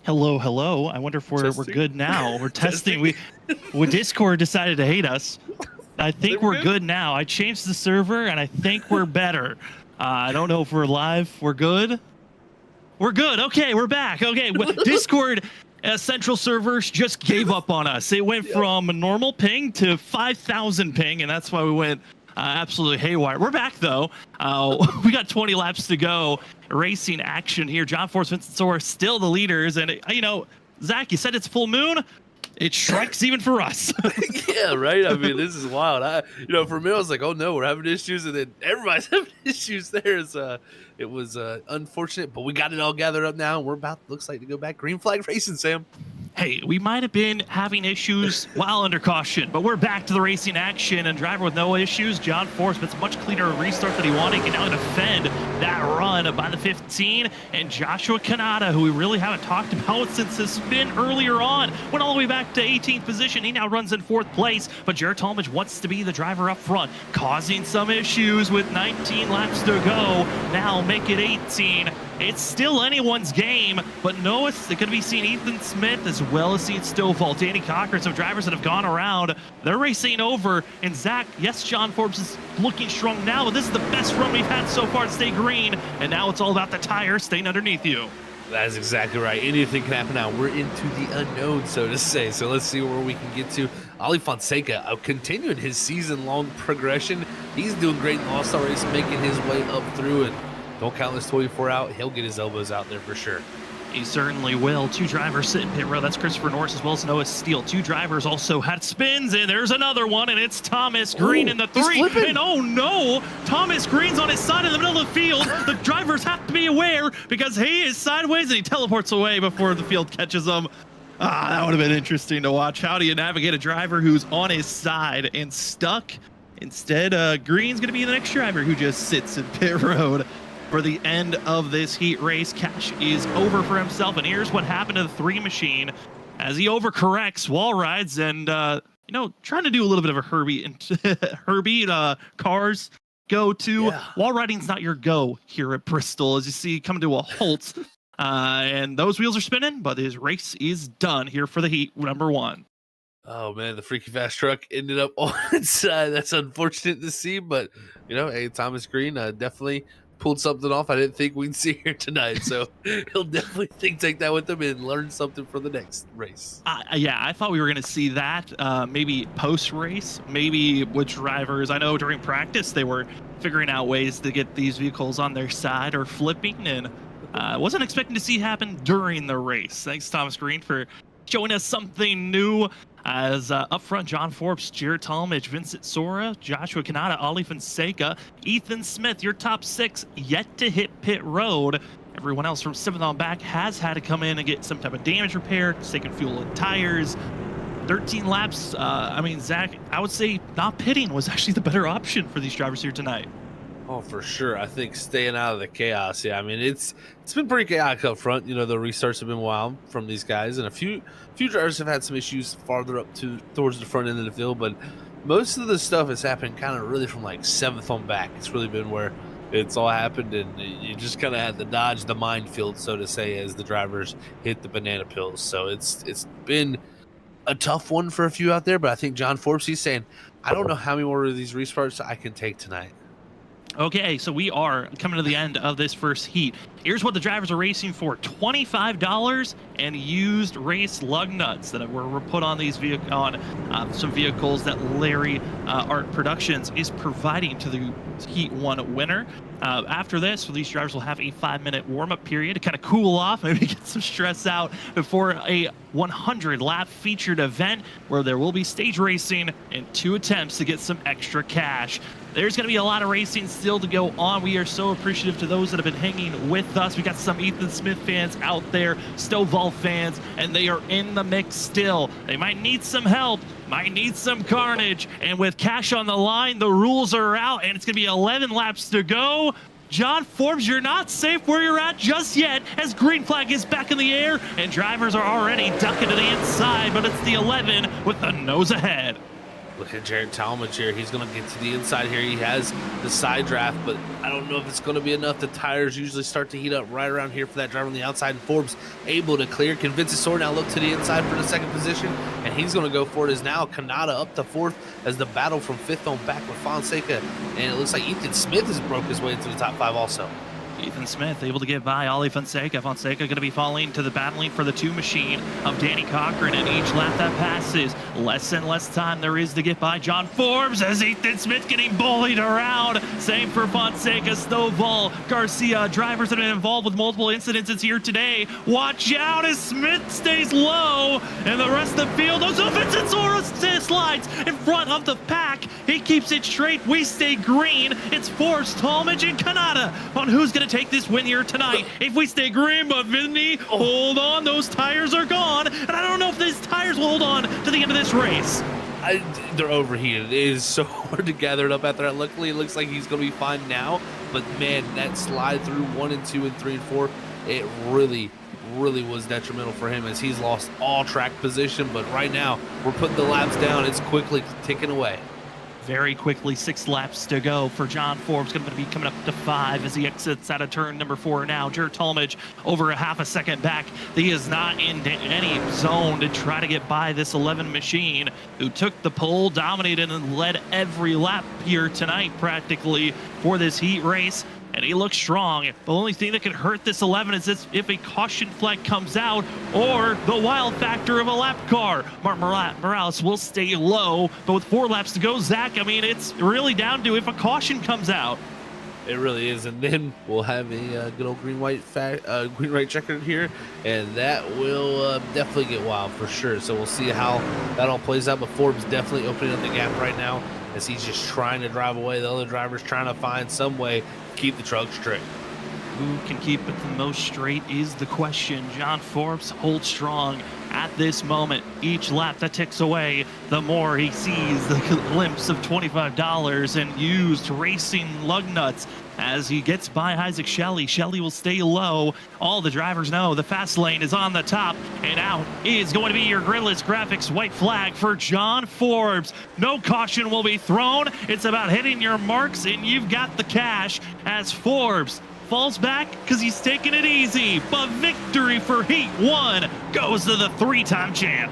Hello. I wonder if we're good now. We're testing. Discord decided to hate us. I think we're good now. I changed the server, and I think we're better. I don't know if we're live. We're good. We're good. Okay, we're back. Okay, Discord central servers just gave up on us. It went from a normal ping to 5,000 ping, and that's why we went absolutely haywire. We're back, though. We got 20 laps to go. Racing action here. John Force, Vincent Soar still the leaders. And, Zach, you said it's full moon. It strikes even for us. Yeah, right? I mean, this is wild. For me, I was like, oh, no, we're having issues. And then everybody's having issues there. It was unfortunate, but we got it all gathered up now. And we're looks like, to go back green flag racing, Sam. Hey, we might have been having issues while under caution, but we're back to the racing action, and driver with no issues. John Force, but it's a much cleaner restart that he wanted. He can now defend that run by the 15, and Joshua Kanata, who we really haven't talked about since his spin earlier on, went all the way back to 18th position. He now runs in 4th place, but Jared Talmadge wants to be the driver up front, causing some issues with 19 laps to go. Now make it 18. It's still anyone's game, but Noah's going to be seeing Ethan Smith as well as seeing Stovall, Danny Cochran, some drivers that have gone around. They're racing over. And Zach, yes, John Forbes is looking strong now, but this is the best run we've had so far to stay green. And now it's all about the tire staying underneath you. That is exactly right. Anything can happen now. We're into the unknown, so to say. So let's see where we can get to. Ali Fonseca continuing his season-long progression. He's doing great in the All-Star race, making his way up through it. Don't count this 24 out. He'll get his elbows out there for sure. He certainly will. 2 drivers sit in pit row. That's Christopher Norris as well as Noah Steele. 2 drivers also had spins, and there's another one, and it's Thomas Green in the 3. And oh no, Thomas Green's on his side in the middle of the field. The drivers have to be aware because he is sideways and he teleports away before the field catches him. That would have been interesting to watch. How do you navigate a driver who's on his side and stuck? Instead, Green's going to be the next driver who just sits in pit road. For the end of this heat race, Cash is over for himself, and here's what happened to the 3 machine as he overcorrects, wall rides, and trying to do a little bit of a Herbie cars go to. Yeah. Wall riding's not your go here at Bristol, as you see coming to a halt, and those wheels are spinning, but his race is done here for the heat number 1. Oh man, the freaky fast truck ended up on its side. That's unfortunate to see, but hey, Thomas Green definitely pulled something off I didn't think we'd see here tonight. So he'll definitely take that with him and learn something for the next race. Yeah, I thought we were going to see that maybe post-race, maybe with drivers. I know during practice they were figuring out ways to get these vehicles on their side or flipping, and wasn't expecting to see happen during the race. Thanks, Thomas Green, for showing us something new. As up front, John Forbes, Jared Talmadge, Vincent Sora, Joshua Kanata, Ali Fonseca, Ethan Smith, your top 6 yet to hit pit road. Everyone else from 7th on back has had to come in and get some type of damage repair, taking fuel and tires. 13 laps. I mean, Zach, I would say not pitting was actually the better option for these drivers here tonight. Oh, for sure. I think staying out of the chaos. Yeah, I mean, it's been pretty chaotic up front. You know, the restarts have been wild from these guys, and a few drivers have had some issues farther up towards the front end of the field. But most of the stuff has happened kind of really from like 7th on back. It's really been where it's all happened, and you just kind of had to dodge the minefield, so to say, as the drivers hit the banana pills. So it's been a tough one for a few out there. But I think John Forbes, he's saying, I don't know how many more of these restarts I can take tonight. Okay, so we are coming to the end of this first heat. Here's what the drivers are racing for: $25 and used race lug nuts that were put on these some vehicles that Larry Art Productions is providing to the Heat 1 winner. After this, these drivers will have a 5-minute warm-up period to kind of cool off, maybe get some stress out before a 100-lap featured event where there will be stage racing and 2 attempts to get some extra cash. There's going to be a lot of racing still to go on. We are so appreciative to those that have been hanging with us. We got some Ethan Smith fans out there, Stovall fans, and they are in the mix still. They might need some help, might need some carnage, and with cash on the line, the rules are out, and it's going to be 11 laps to go. John Forbes, you're not safe where you're at just yet, as green flag is back in the air, and drivers are already ducking to the inside, but it's the 11 with the nose ahead. Look at Jared Talmadge here. He's going to get to the inside here. He has the side draft, but I don't know if it's going to be enough. The tires usually start to heat up right around here for that driver on the outside. And Forbes able to clear. Convinces Sor now look to the inside for the 2nd position, and he's going to go for it. Is now Kanata up to 4th as the battle from 5th on back with Fonseca. And it looks like Ethan Smith has broke his way into the top 5 also. Ethan Smith able to get by Ali Fonseca. Fonseca going to be falling to the battling for the 2 machine of Danny Cochran, and each lap that passes, less and less time there is to get by John Forbes as Ethan Smith getting bullied around. Same for Fonseca, Stovall, Garcia. Drivers that have been involved with multiple incidences here today. Watch out as Smith stays low, and the rest of the field. Oh, Vincent Sora slides in front of the pack. He keeps it straight. We stay green. It's Forbes, Talmadge, and Kanata on who's going to take this win here tonight. If we stay green, but Vinny, hold on, those tires are gone, and I don't know if these tires will hold on to the end of this race. They're overheated. It is so hard to gather it up after that. Luckily, it looks like he's going to be fine now, but man, that slide through 1 and 2 and 3 and 4, it really was detrimental for him as he's lost all track position. But right now, we're putting the laps down. It's quickly ticking away. Very quickly, 6 laps to go for John Forbes. Going to be coming up to 5 as he exits out of turn number 4 now. Jared Talmadge over a half a second back. He is not in any zone to try to get by this 11 machine who took the pole, dominated, and led every lap here tonight practically for this heat race. And he looks strong. The only thing that could hurt this 11 is if a caution flag comes out or the wild factor of a lap car. Mark Morales will stay low, but with 4 laps to go, Zach, I mean, it's really down to if a caution comes out. It really is, and then we'll have a good old green-white checker here, and that will definitely get wild for sure. So we'll see how that all plays out, but Forbes definitely opening up the gap right now as he's just trying to drive away. The other driver's trying to find some way to keep the truck straight. Who can keep it the most straight is the question. John Forbes holds strong at this moment. Each lap that ticks away, the more he sees the glimpse of $25 and used racing lug nuts as he gets by Isaac Shelley. Shelley will stay low. All the drivers know the fast lane is on the top, and out is going to be your gridless graphics white flag for John Forbes. No caution will be thrown. It's about hitting your marks, and you've got the cash as Forbes falls back because he's taking it easy. But victory for Heat 1 goes to the 3-time champ.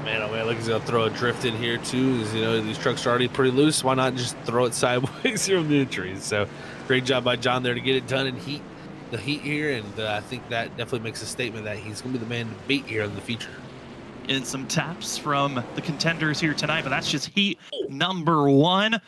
Man, oh man, look, he's going to throw a drift in here too. You know, these trucks are already pretty loose. Why not just throw it sideways from the trees? So great job by John there to get it done in the heat here, and I think that definitely makes a statement that he's going to be the man to beat here in the feature. And some taps from the contenders here tonight, but that's just heat number 1.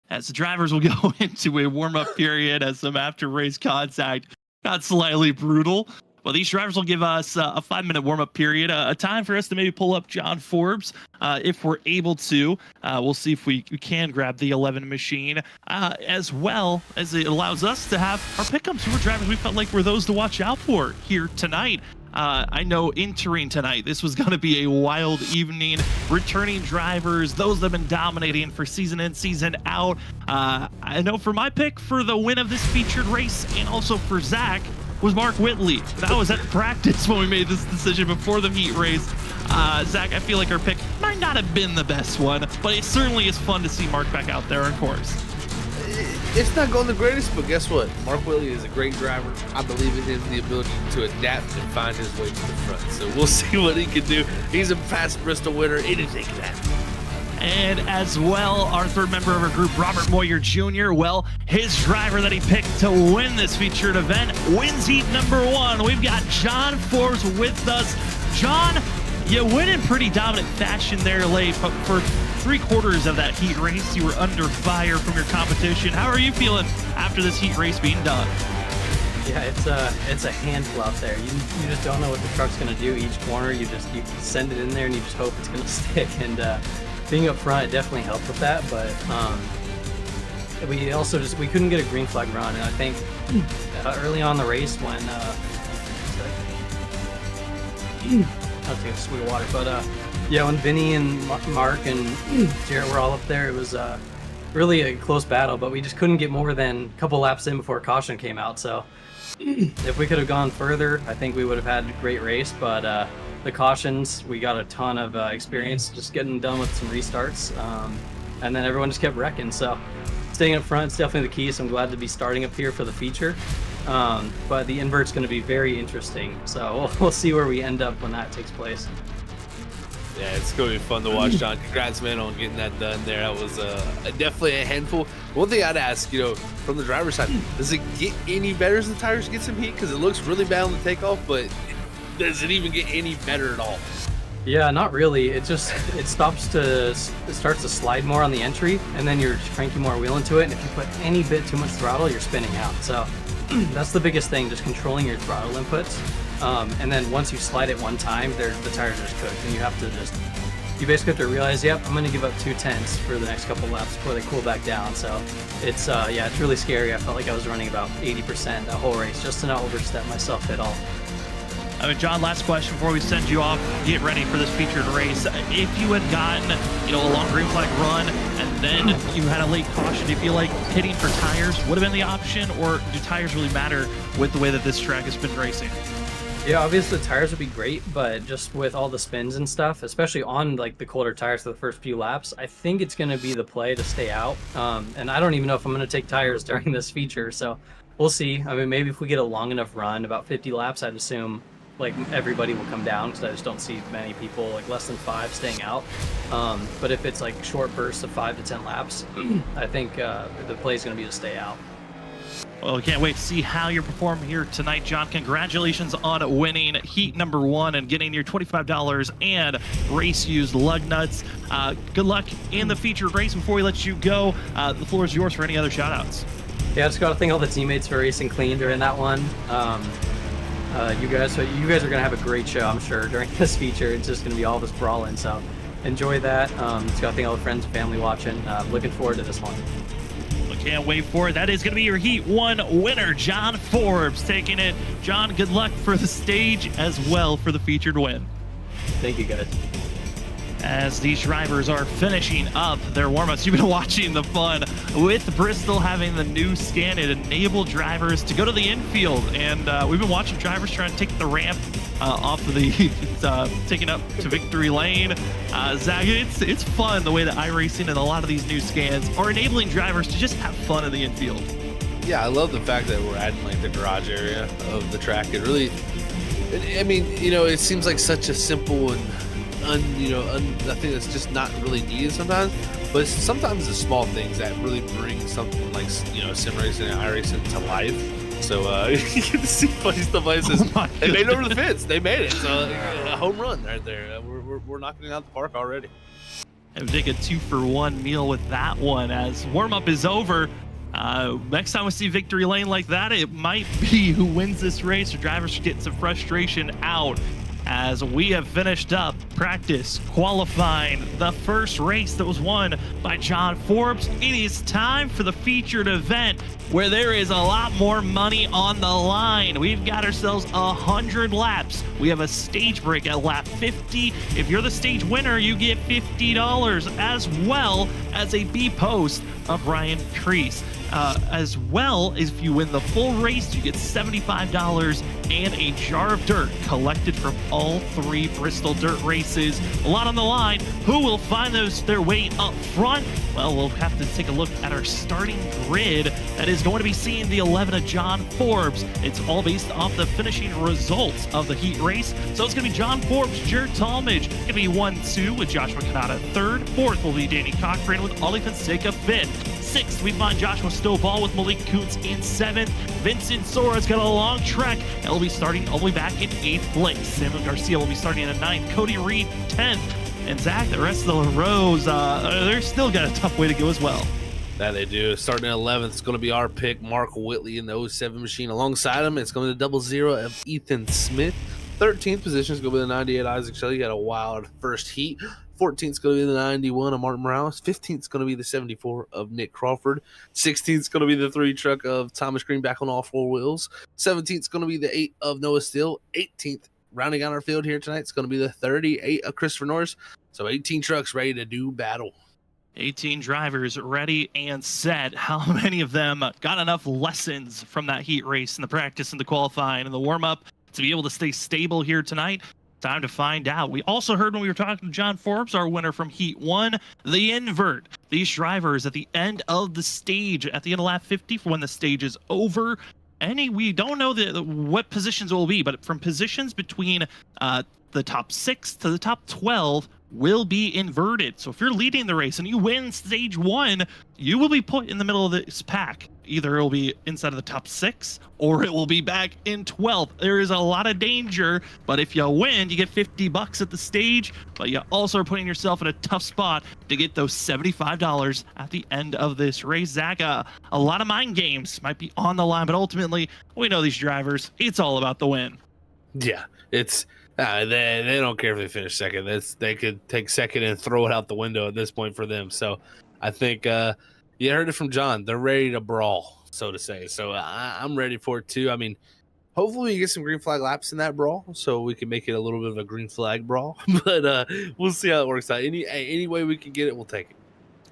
As the drivers will go into a warm-up period as some after-race contact got slightly brutal. Well, these drivers will give us a 5-minute warm-up period, a time for us to maybe pull up John Forbes if we're able to. We'll see if we can grab the 11 machine, as well as it allows us to have our pickups. Who are drivers we felt like were those to watch out for here tonight. I know entering tonight, this was going to be a wild evening. Returning drivers, those that have been dominating for season in, season out. I know for my pick for the win of this featured race, and also for Zach, was Mark Whitley. That was at practice when we made this decision before the heat race. Zach, I feel like our pick might not have been the best one, but it certainly is fun to see Mark back out there, of course. It's not going the greatest, but guess what? Mark Whitley is a great driver. I believe in him, the ability to adapt and find his way to the front. So we'll see what he can do. He's a past Bristol winner. Anything can happen. And as well, our third member of our group, Robert Moyer Jr., well, his driver that he picked to win this featured event wins heat number 1. We've got John Forbes with us. John, you win in pretty dominant fashion there late, but for 3/4 of that heat race, you were under fire from your competition. How are you feeling after this heat race being done? Yeah, it's a handful out there. You just don't know what the truck's gonna do each corner. You send it in there and you just hope it's gonna stick. And being up front, it definitely helped with that. But we also we couldn't get a green flag run, and I think early on in the race when I'll take a swig of water, but yeah, when Vinny and Mark and Jarrett were all up there, it was really a close battle, but we just couldn't get more than a couple laps in before caution came out. So if we could have gone further, I think we would have had a great race, but the cautions, we got a ton of experience just getting done with some restarts, and then everyone just kept wrecking. So staying up front is definitely the key, so I'm glad to be starting up here for the feature. But the invert's going to be very interesting, so we'll see where we end up when that takes place. Yeah, it's going to be fun to watch, John. Congrats, man, on getting that done there. That was definitely a handful. One thing I'd ask, from the driver's side, does it get any better as the tires get some heat? Because it looks really bad on the takeoff, but does it even get any better at all? Yeah, not really. It starts to slide more on the entry, and then you're cranking more wheel into it, and if you put any bit too much throttle, you're spinning out. So that's the biggest thing, just controlling your throttle inputs. And then once you slide it one time, the tires are just cooked, and you basically have to realize, yep, I'm going to give up 2/10 for the next couple laps before they cool back down. So it's it's really scary. I felt like I was running about 80% that whole race just to not overstep myself at all. John, last question before we send you off. Get ready for this featured race. If you had gotten, a long green flag run and then you had a late caution, do you feel like hitting for tires would have been the option, or do tires really matter with the way that this track has been racing? Yeah, obviously the tires would be great, but just with all the spins and stuff, especially on like the colder tires for the first few laps, I think it's going to be the play to stay out. And I don't even know if I'm going to take tires during this feature, so we'll see. I mean, maybe if we get a long enough run, about 50 laps, I'd assume like everybody will come down, because I just don't see many people like less than 5 staying out. But if it's like short bursts of 5 to 10 laps, I think the play is going to be to stay out. Well, we can't wait to see how you perform here tonight, John. Congratulations on winning heat number 1 and getting your $25 and race-used lug nuts. Good luck in the featured race. Before we let you go, the floor is yours for any other shout-outs. Yeah, I just got to thank all the teammates for racing clean during that one. You guys are going to have a great show, I'm sure, during this feature. It's just going to be all this brawling, so enjoy that. Just got to thank all the friends and family watching. Looking forward to this one. Can't wait for it. That is going to be your Heat 1 winner, John Forbes, taking it. John, good luck for the stage as well for the featured win. Thank you, guys. As these drivers are finishing up their warm-ups, you've been watching the fun with Bristol having the new scan. It enabled drivers to go to the infield, and we've been watching drivers trying to take the ramp off of the taking up to victory lane. Zach, it's fun the way that iRacing and a lot of these new scans are enabling drivers to just have fun in the infield. Yeah, I love the fact that we're adding like the garage area of the track. It really, I mean, it seems like such a simple and I think that's just not really needed sometimes. But it's sometimes the small things that really bring something like sim racing and iRacing to life. So you get to see funny stuff like this. They made it over the fence. They made it. So a home run right there. We're knocking it out the park already. And take a 2-for-1 meal with that one as warm-up is over. Next time we see victory lane like that, it might be who wins this race, or drivers should get some frustration out. As we have finished up practice qualifying the first race that was won by John Forbes, it is time for the featured event where there is a lot more money on the line. We've got ourselves 100 laps. We have a stage break at lap 50. If you're the stage winner, you get $50, as well as a B post of Ryan Kreese. As well as if you win the full race, you get $75 and a jar of dirt collected from all 3 Bristol dirt races. A lot on the line. Who will find their way up front? Well, we'll have to take a look at our starting grid that is going to be seeing the 11 of John Forbes. It's all based off the finishing results of the heat race. So it's going to be John Forbes, Jared Talmadge. Going to be 1-2 with Joshua Kanata 3rd. 4th will be Danny Cochran with Ollie Fonseca 5th. 6th, we find Joshua Stovall with Malik Kuntz in 7th. Vincent Sora's got a long trek and will be starting all the way back in 8th place. Samuel Garcia will be starting in 9th. Cody Reed 10th. And Zach, the rest of the rows, they're still got a tough way to go as well. That they do. Starting at 11th, it's going to be our pick, Mark Whitley in the 07 machine. Alongside him, it's going to be the 00 of Ethan Smith. 13th position is going to be the 98 Isaac Shelley. He had a wild first heat. 14th is going to be the 91 of Martin Morales. 15th is going to be the 74 of Nick Crawford. 16th is going to be the 3 truck of Thomas Green back on all 4 wheels. 17th is going to be the 8 of Noah Steele. 18th, rounding out our field here tonight, it's going to be the 38 of Christopher Norris. So 18 trucks ready to do battle. 18 drivers ready and set. How many of them got enough lessons from that heat race and the practice and the qualifying and the warm-up to be able to stay stable here tonight? Time to find out. We also heard when we were talking to John Forbes, our winner from Heat 1, the invert. These drivers at the end of the stage, at the end of lap 50, for when the stage is over, we don't know what positions it will be, but from positions between the top 6 to the top 12 will be inverted. So if you're leading the race and you win stage 1, you will be put in the middle of this pack. Either it will be inside of the top 6 or it will be back in 12th. There is a lot of danger, but if you win, you get $50 at the stage, but you also are putting yourself in a tough spot to get those $75 at the end of this race. Zach, a lot of mind games might be on the line, but ultimately, we know these drivers, it's all about the win. Yeah, it's they don't care if they finish second. They could take second and throw it out the window at this point for them. So I think you heard it from John. They're ready to brawl, so to say. So I'm ready for it too. I mean, hopefully we get some green flag laps in that brawl so we can make it a little bit of a green flag brawl. But we'll see how it works out. Any way we can get it, we'll take it.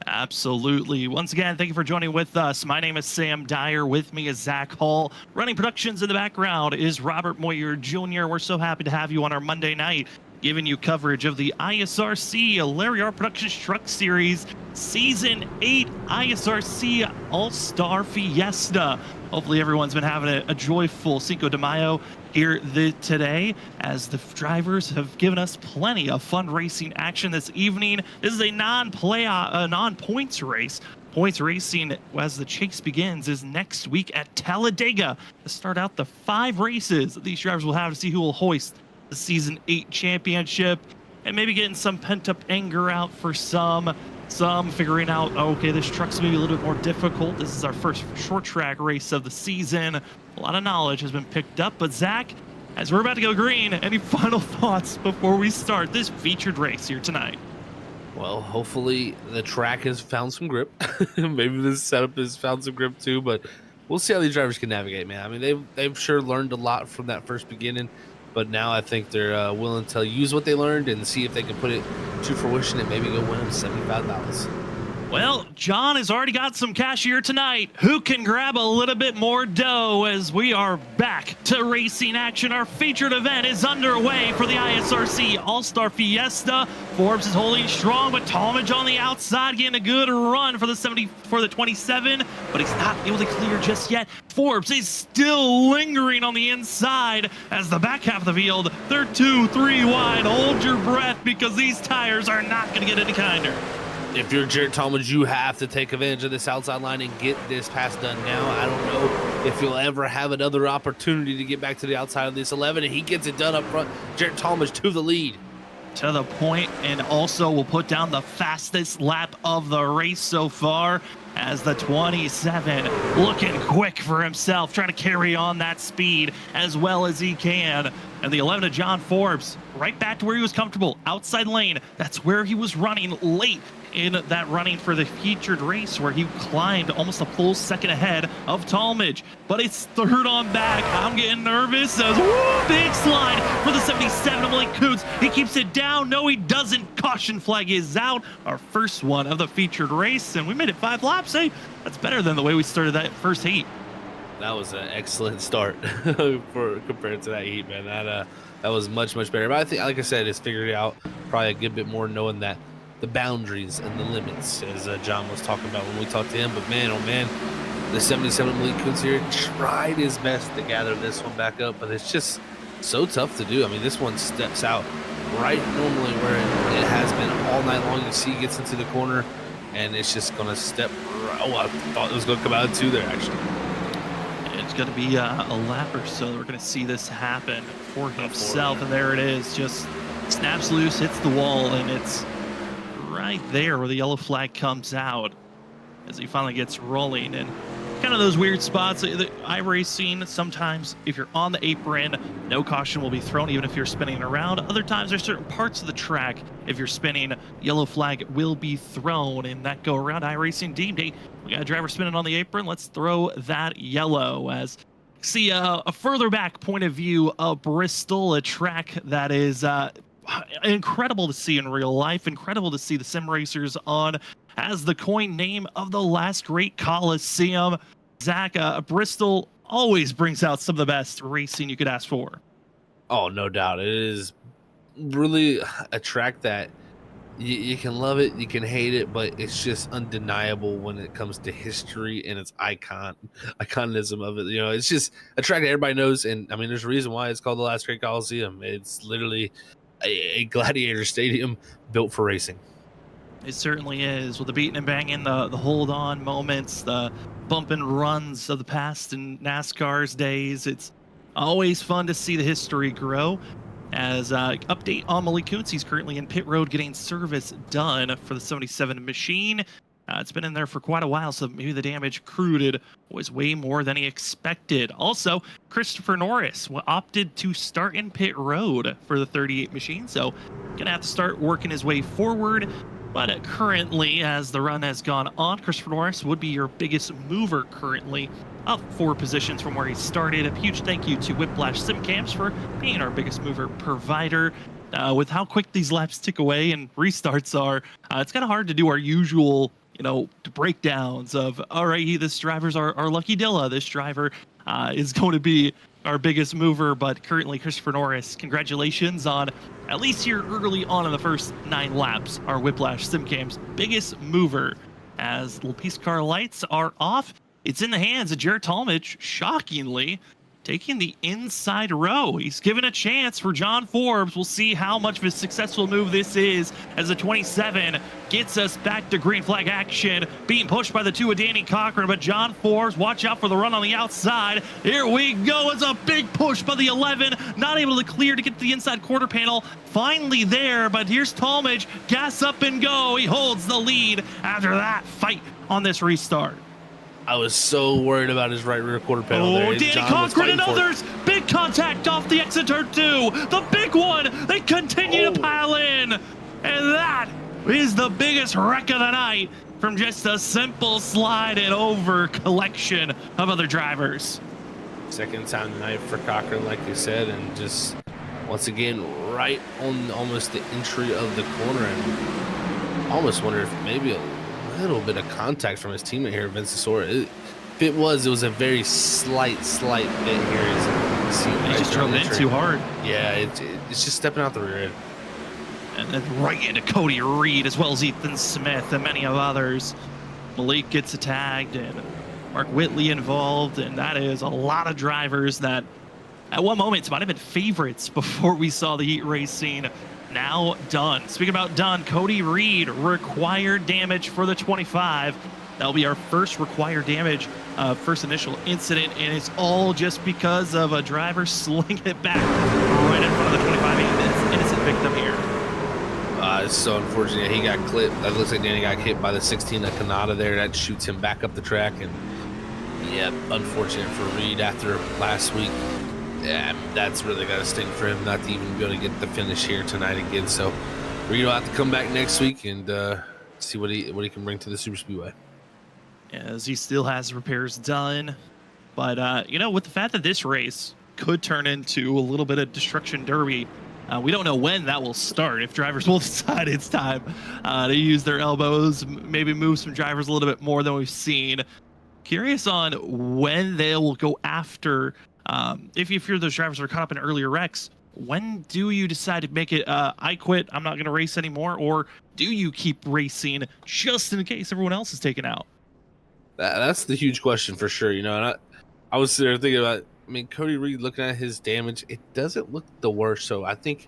Absolutely. Once again, thank you for joining with us. My name is Sam Dyer. With me is Zach Hall. Running productions in the background is Robert Moyer Jr. We're so happy to have you on our Monday night, giving you coverage of the ISRC Larry R Productions Truck Series Season 8 ISRC All-Star Fiesta. Hopefully everyone's been having a joyful Cinco de Mayo here today, as the drivers have given us plenty of fun racing action this evening. This is a non-points race. Points racing, as the chase begins, is next week at Talladega to start out the 5 races that these drivers will have to see who will hoist the Season 8 championship, and maybe getting some pent-up anger out for some figuring out, okay, this truck's maybe a little bit more difficult. This is our first short track race of the season. A lot of knowledge has been picked up, but Zach, as we're about to go green, any final thoughts before we start this featured race here tonight? Well, hopefully the track has found some grip. Maybe this setup has found some grip too, but we'll see how these drivers can navigate, man. I mean, they've sure learned a lot from that first beginning, but now I think they're willing to use what they learned and see if they can put it to fruition and maybe go win them $75. Well, John has already got some cash here tonight. Who can grab a little bit more dough as we are back to racing action? Our featured event is underway for the ISRC All-Star Fiesta. Forbes is holding strong, but Talmadge on the outside getting a good run for the 27, but he's not able to clear just yet. Forbes is still lingering on the inside as the back half of the field, they're 2-3 wide. Hold your breath because these tires are not going to get any kinder. If you're Jared Talmadge, you have to take advantage of this outside line and get this pass done now. I don't know if you'll ever have another opportunity to get back to the outside of this 11, and he gets it done up front. Jared Talmadge to the lead. To the point, and also will put down the fastest lap of the race so far as the 27 looking quick for himself, trying to carry on that speed as well as he can. And the 11 of John Forbes right back to where he was comfortable, outside lane. That's where he was running late in that running for the featured race, where he climbed almost a full second ahead of Talmadge. But it's third on back. I'm getting nervous as big slide for the 77 of Blake Coots. He keeps it down. No, he doesn't. Caution flag is out. Our first one of the featured race, and we made it 5 laps. Hey, that's better than the way we started that first heat. That was an excellent start for compared to that heat, man. That was much better. But I think, like I said, it's figured it out probably a good bit more, knowing that the boundaries and the limits, as John was talking about when we talked to him. But man, oh man, the 77 Malik Kuntz here tried his best to gather this one back up, but it's just so tough to do. I mean, this one steps out right normally where it has been all night long. You see, he gets into the corner, and it's just going to step. Oh, I thought it was going to come out of 2 there, actually. It's going to be a lap or so. We're going to see this happen for himself, and there it is. Just snaps loose, hits the wall, and it's right there where the yellow flag comes out as he finally gets rolling. And kind of those weird spots. iRacing, sometimes if you're on the apron, no caution will be thrown even if you're spinning around. Other times there's certain parts of the track, if you're spinning, yellow flag will be thrown. And that go around iRacing deemed, hey, we got a driver spinning on the apron, let's throw that yellow. As see a further back point of view of Bristol, a track that is incredible to see in real life, incredible to see the sim racers on, as the coin name of the last great Coliseum. Zach, Bristol always brings out some of the best racing you could ask for. Oh, no doubt. It is really a track that you can love it, you can hate it, but it's just undeniable when it comes to history and its iconism of it. You know, it's just a track that everybody knows, and I mean, there's a reason why it's called the last great Coliseum. It's literally a gladiator stadium built for racing. It certainly is, with the beating and banging, the hold on moments, the bump and runs of the past in NASCAR's days. It's always fun to see the history grow. As update on Malik Kuntz, he's currently in pit road getting service done for the 77 machine. It's been in there for quite a while, so maybe the damage accrued was way more than he expected. Also, Christopher Norris opted to start in pit road for the 38 machine, so gonna have to start working his way forward. But currently, as the run has gone on, Christopher Norris would be your biggest mover currently, up 4 positions from where he started. A huge thank you to Whiplash Simcams for being our biggest mover provider. With how quick these laps tick away and restarts are, it's kind of hard to do our usual, breakdowns of, all right, this driver's our Lucky Dilla. This driver is going to be our biggest mover, but currently Christopher Norris, congratulations on at least here early on in the first 9 laps, our Whiplash Simcams biggest mover. As the piece car lights are off, it's in the hands of Jared Talmadge, shockingly, taking the inside row. He's given a chance for John Forbes. We'll see how much of a successful move this is as the 27 gets us back to green flag action, being pushed by the 2 of Danny Cochran, but John Forbes, watch out for the run on the outside. Here we go. It's a big push by the 11, not able to clear to get to the inside quarter panel. Finally there, but here's Talmadge, gas up and go. He holds the lead after that fight on this restart. I was so worried about his right rear quarter panel there. Danny Cochran and others. Big contact off the exit turn 2. The big one. They continue to pile in. And that is the biggest wreck of the night from just a simple slide and over collection of other drivers. Second time tonight for Cochran, like you said, and just once again right on almost the entry of the corner. And I almost wonder if maybe little bit of contact from his teammate here, Vincesora. If it was a very slight bit here. As you can see, He just drove it in too hard. Yeah, it's just stepping out the rear end. And then right into Cody Reed, as well as Ethan Smith and many of others. Malik gets tagged and Mark Whitley involved, and that is a lot of drivers that at one moment might have been favorites before we saw the heat race scene. Now done. Speaking about done, Cody Reed, required damage for the 25. That'll be our first required damage, first initial incident, and it's all just because of a driver slinging it back right in front of the 25 innocent victim here. It's so unfortunate. He got clipped. That looks like Danny got hit by the 16 of Kanata there. That shoots him back up the track. And yeah, unfortunate for Reed after last week. Yeah, that's really got to sting for him not to even be able to get the finish here tonight again. So Reed will have to come back next week and see what he can bring to the Super Speedway. As he still has repairs done. But, you know, with the fact that this race could turn into a little bit of destruction derby, we don't know when that will start. If drivers will decide it's time to use their elbows, maybe move some drivers a little bit more than we've seen. Curious on when they will go after, if you fear those drivers are caught up in earlier wrecks, when do you decide to make it, I quit, I'm not going to race anymore, or do you keep racing just in case everyone else is taken out? That's the huge question for sure, you know. And I was there thinking about, I mean, Cody Reed, looking at his damage, it doesn't look the worst. So I think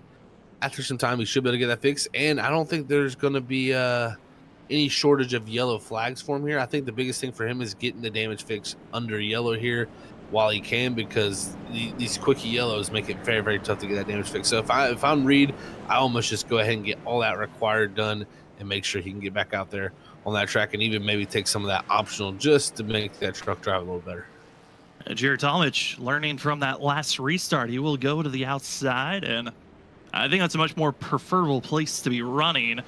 after some time, we should be able to get that fixed. And I don't think there's going to be any shortage of yellow flags for him here. I think the biggest thing for him is getting the damage fixed under yellow here while he can, because these quickie yellows make it very, very tough to get that damage fixed. So if I'm Reed, I almost just go ahead and get all that required done and make sure he can get back out there on that track and even maybe take some of that optional just to make that truck drive a little better. Jared Talmadge learning from that last restart. He will go to the outside, and I think that's a much more preferable place to be running.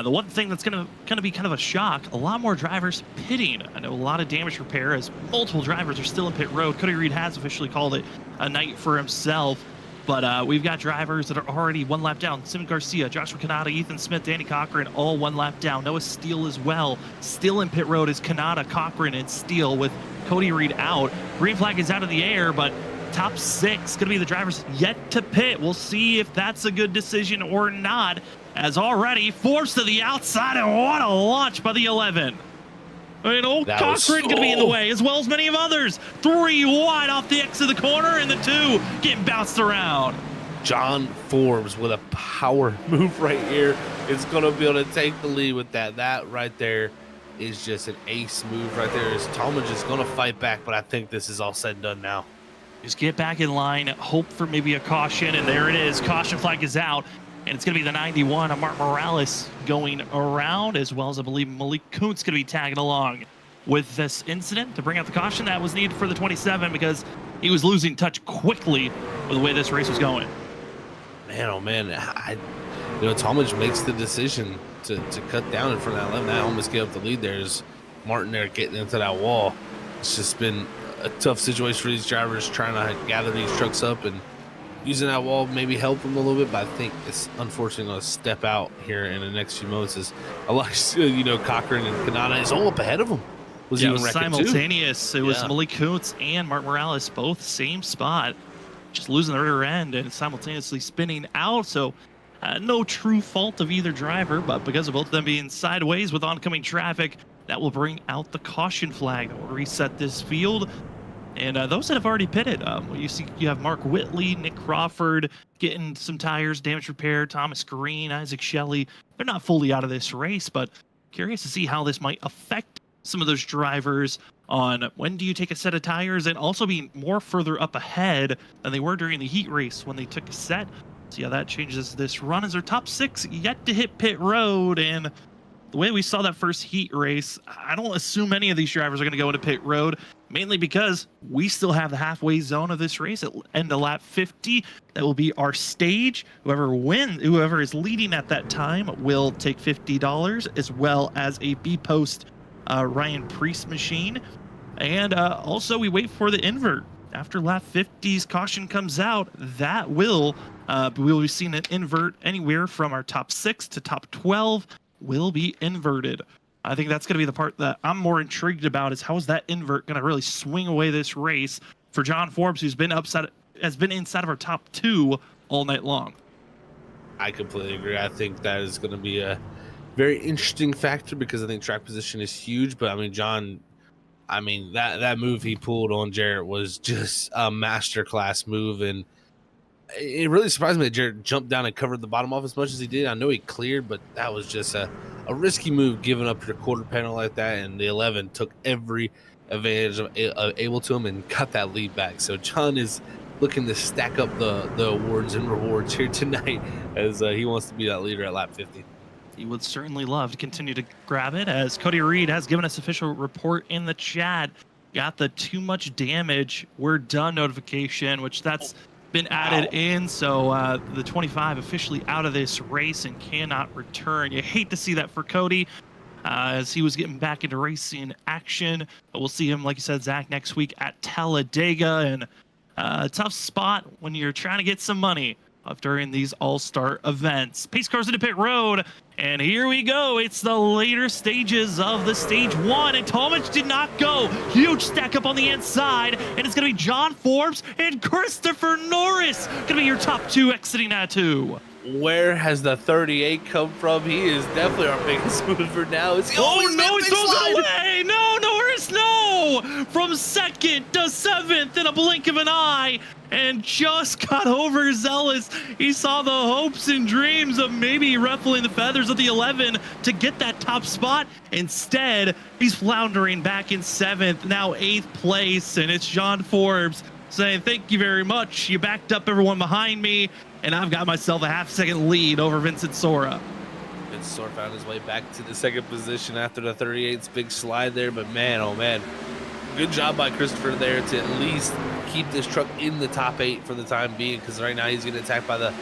The one thing that's going to be kind of a shock, a lot more drivers pitting. I know a lot of damage repair as multiple drivers are still in pit road. Cody Reed has officially called it a night for himself, but we've got drivers that are already one lap down. Simon Garcia, Joshua Kanata, Ethan Smith, Danny Cochran, all one lap down. Noah Steele as well. Still in pit road is Kanata, Cochran, and Steele with Cody Reed out. Green flag is out of the air, but top six going to be the drivers yet to pit. We'll see if that's a good decision or not, as already forced to the outside, and what a launch by the 11. And old Cochran going to be in the way, as well as many of others. 3 wide off the exit of the corner, and the 2 getting bounced around. John Forbes with a power move right here is going to be able to take the lead with that. That right there is just an ace move right there. As Talmadge is going to fight back, but I think this is all said and done now. Just get back in line, hope for maybe a caution, and there it is. Caution flag is out, and it's going to be the 91 of Mark Morales going around, as well as I believe Malik Kuntz going to be tagging along with this incident to bring out the caution that was needed for the 27 because he was losing touch quickly with the way this race was going. Man, oh man, Talmadge makes the decision to cut down in front of that 11. That almost gave up the lead. There's Martin there getting into that wall. It's just been a tough situation for these drivers trying to gather these trucks up, and using that wall maybe help them a little bit, but I think it's unfortunately going to step out here in the next few moments. As Cochran and Kanata is all up ahead of them. It was simultaneous. Too. It was Malik Kuntz and Mark Morales, both same spot, just losing the rear end and simultaneously spinning out. So no true fault of either driver, but because of both of them being sideways with oncoming traffic, that will bring out the caution flag. That will reset this field. And those that have already pitted, you have Mark Whitley, Nick Crawford getting some tires, damage repair, Thomas Green, Isaac Shelley. They're not fully out of this race, but curious to see how this might affect some of those drivers on when do you take a set of tires, and also being more further up ahead than they were during the heat race when they took a set. See how that changes this run, as their top 6 yet to hit pit road. And the way we saw that first heat race, I don't assume any of these drivers are going to go into pit road, mainly because we still have the halfway zone of this race at end of lap 50. That will be our stage. Whoever is leading at that time will take $50, as well as a B-post Ryan Priest machine. And also we wait for the invert. After lap 50's caution comes out, that we'll be seeing an invert anywhere from our top 6 to top 12 will be inverted. I think that's going to be the part that I'm more intrigued about, is how is that invert going to really swing away this race for John Forbes, who's been inside of our top 2 all night long. I completely agree. I think that is going to be a very interesting factor, because I think track position is huge. But I mean, John, that move he pulled on Jarrett was just a masterclass move, and it really surprised me that Jarrett jumped down and covered the bottom off as much as he did. I know he cleared, but that was just a risky move, giving up your quarter panel like that, and the 11 took every advantage able to him and got that lead back. So John is looking to stack up the awards and rewards here tonight, as he wants to be that leader at lap 50. He would certainly love to continue to grab it, as Cody Reed has given us official report in the chat. Got the too much damage, we're done notification, which that's been added in. So the 25 officially out of this race and cannot return. You hate to see that for Cody, as he was getting back into racing action. But we'll see him, like you said, Zach, next week at Talladega. And a tough spot when you're trying to get some money during these all-star events. Pace cars into pit road, and here we go. It's the later stages of the stage 1, and Talmadge did not go. Huge stack up on the inside, and it's going to be John Forbes and Christopher Norris going to be your top 2 exiting at 2. Where has the 38 come from? He is definitely our biggest mover now. Is he no, he throws it away. No, Norris, no. From 2nd to 7th in a blink of an eye, and just got overzealous. He saw the hopes and dreams of maybe ruffling the feathers of the 11 to get that top spot. Instead, he's floundering back in 7th, now 8th place, and it's John Forbes saying, thank you very much. You backed up everyone behind me, and I've got myself a half-second lead over Vincent Sora. Vincent Sora found his way back to the 2nd position after the 38's big slide there, but man, oh man, good job by Christopher there to at least keep this truck in the top 8 for the time being, because right now he's getting attacked by the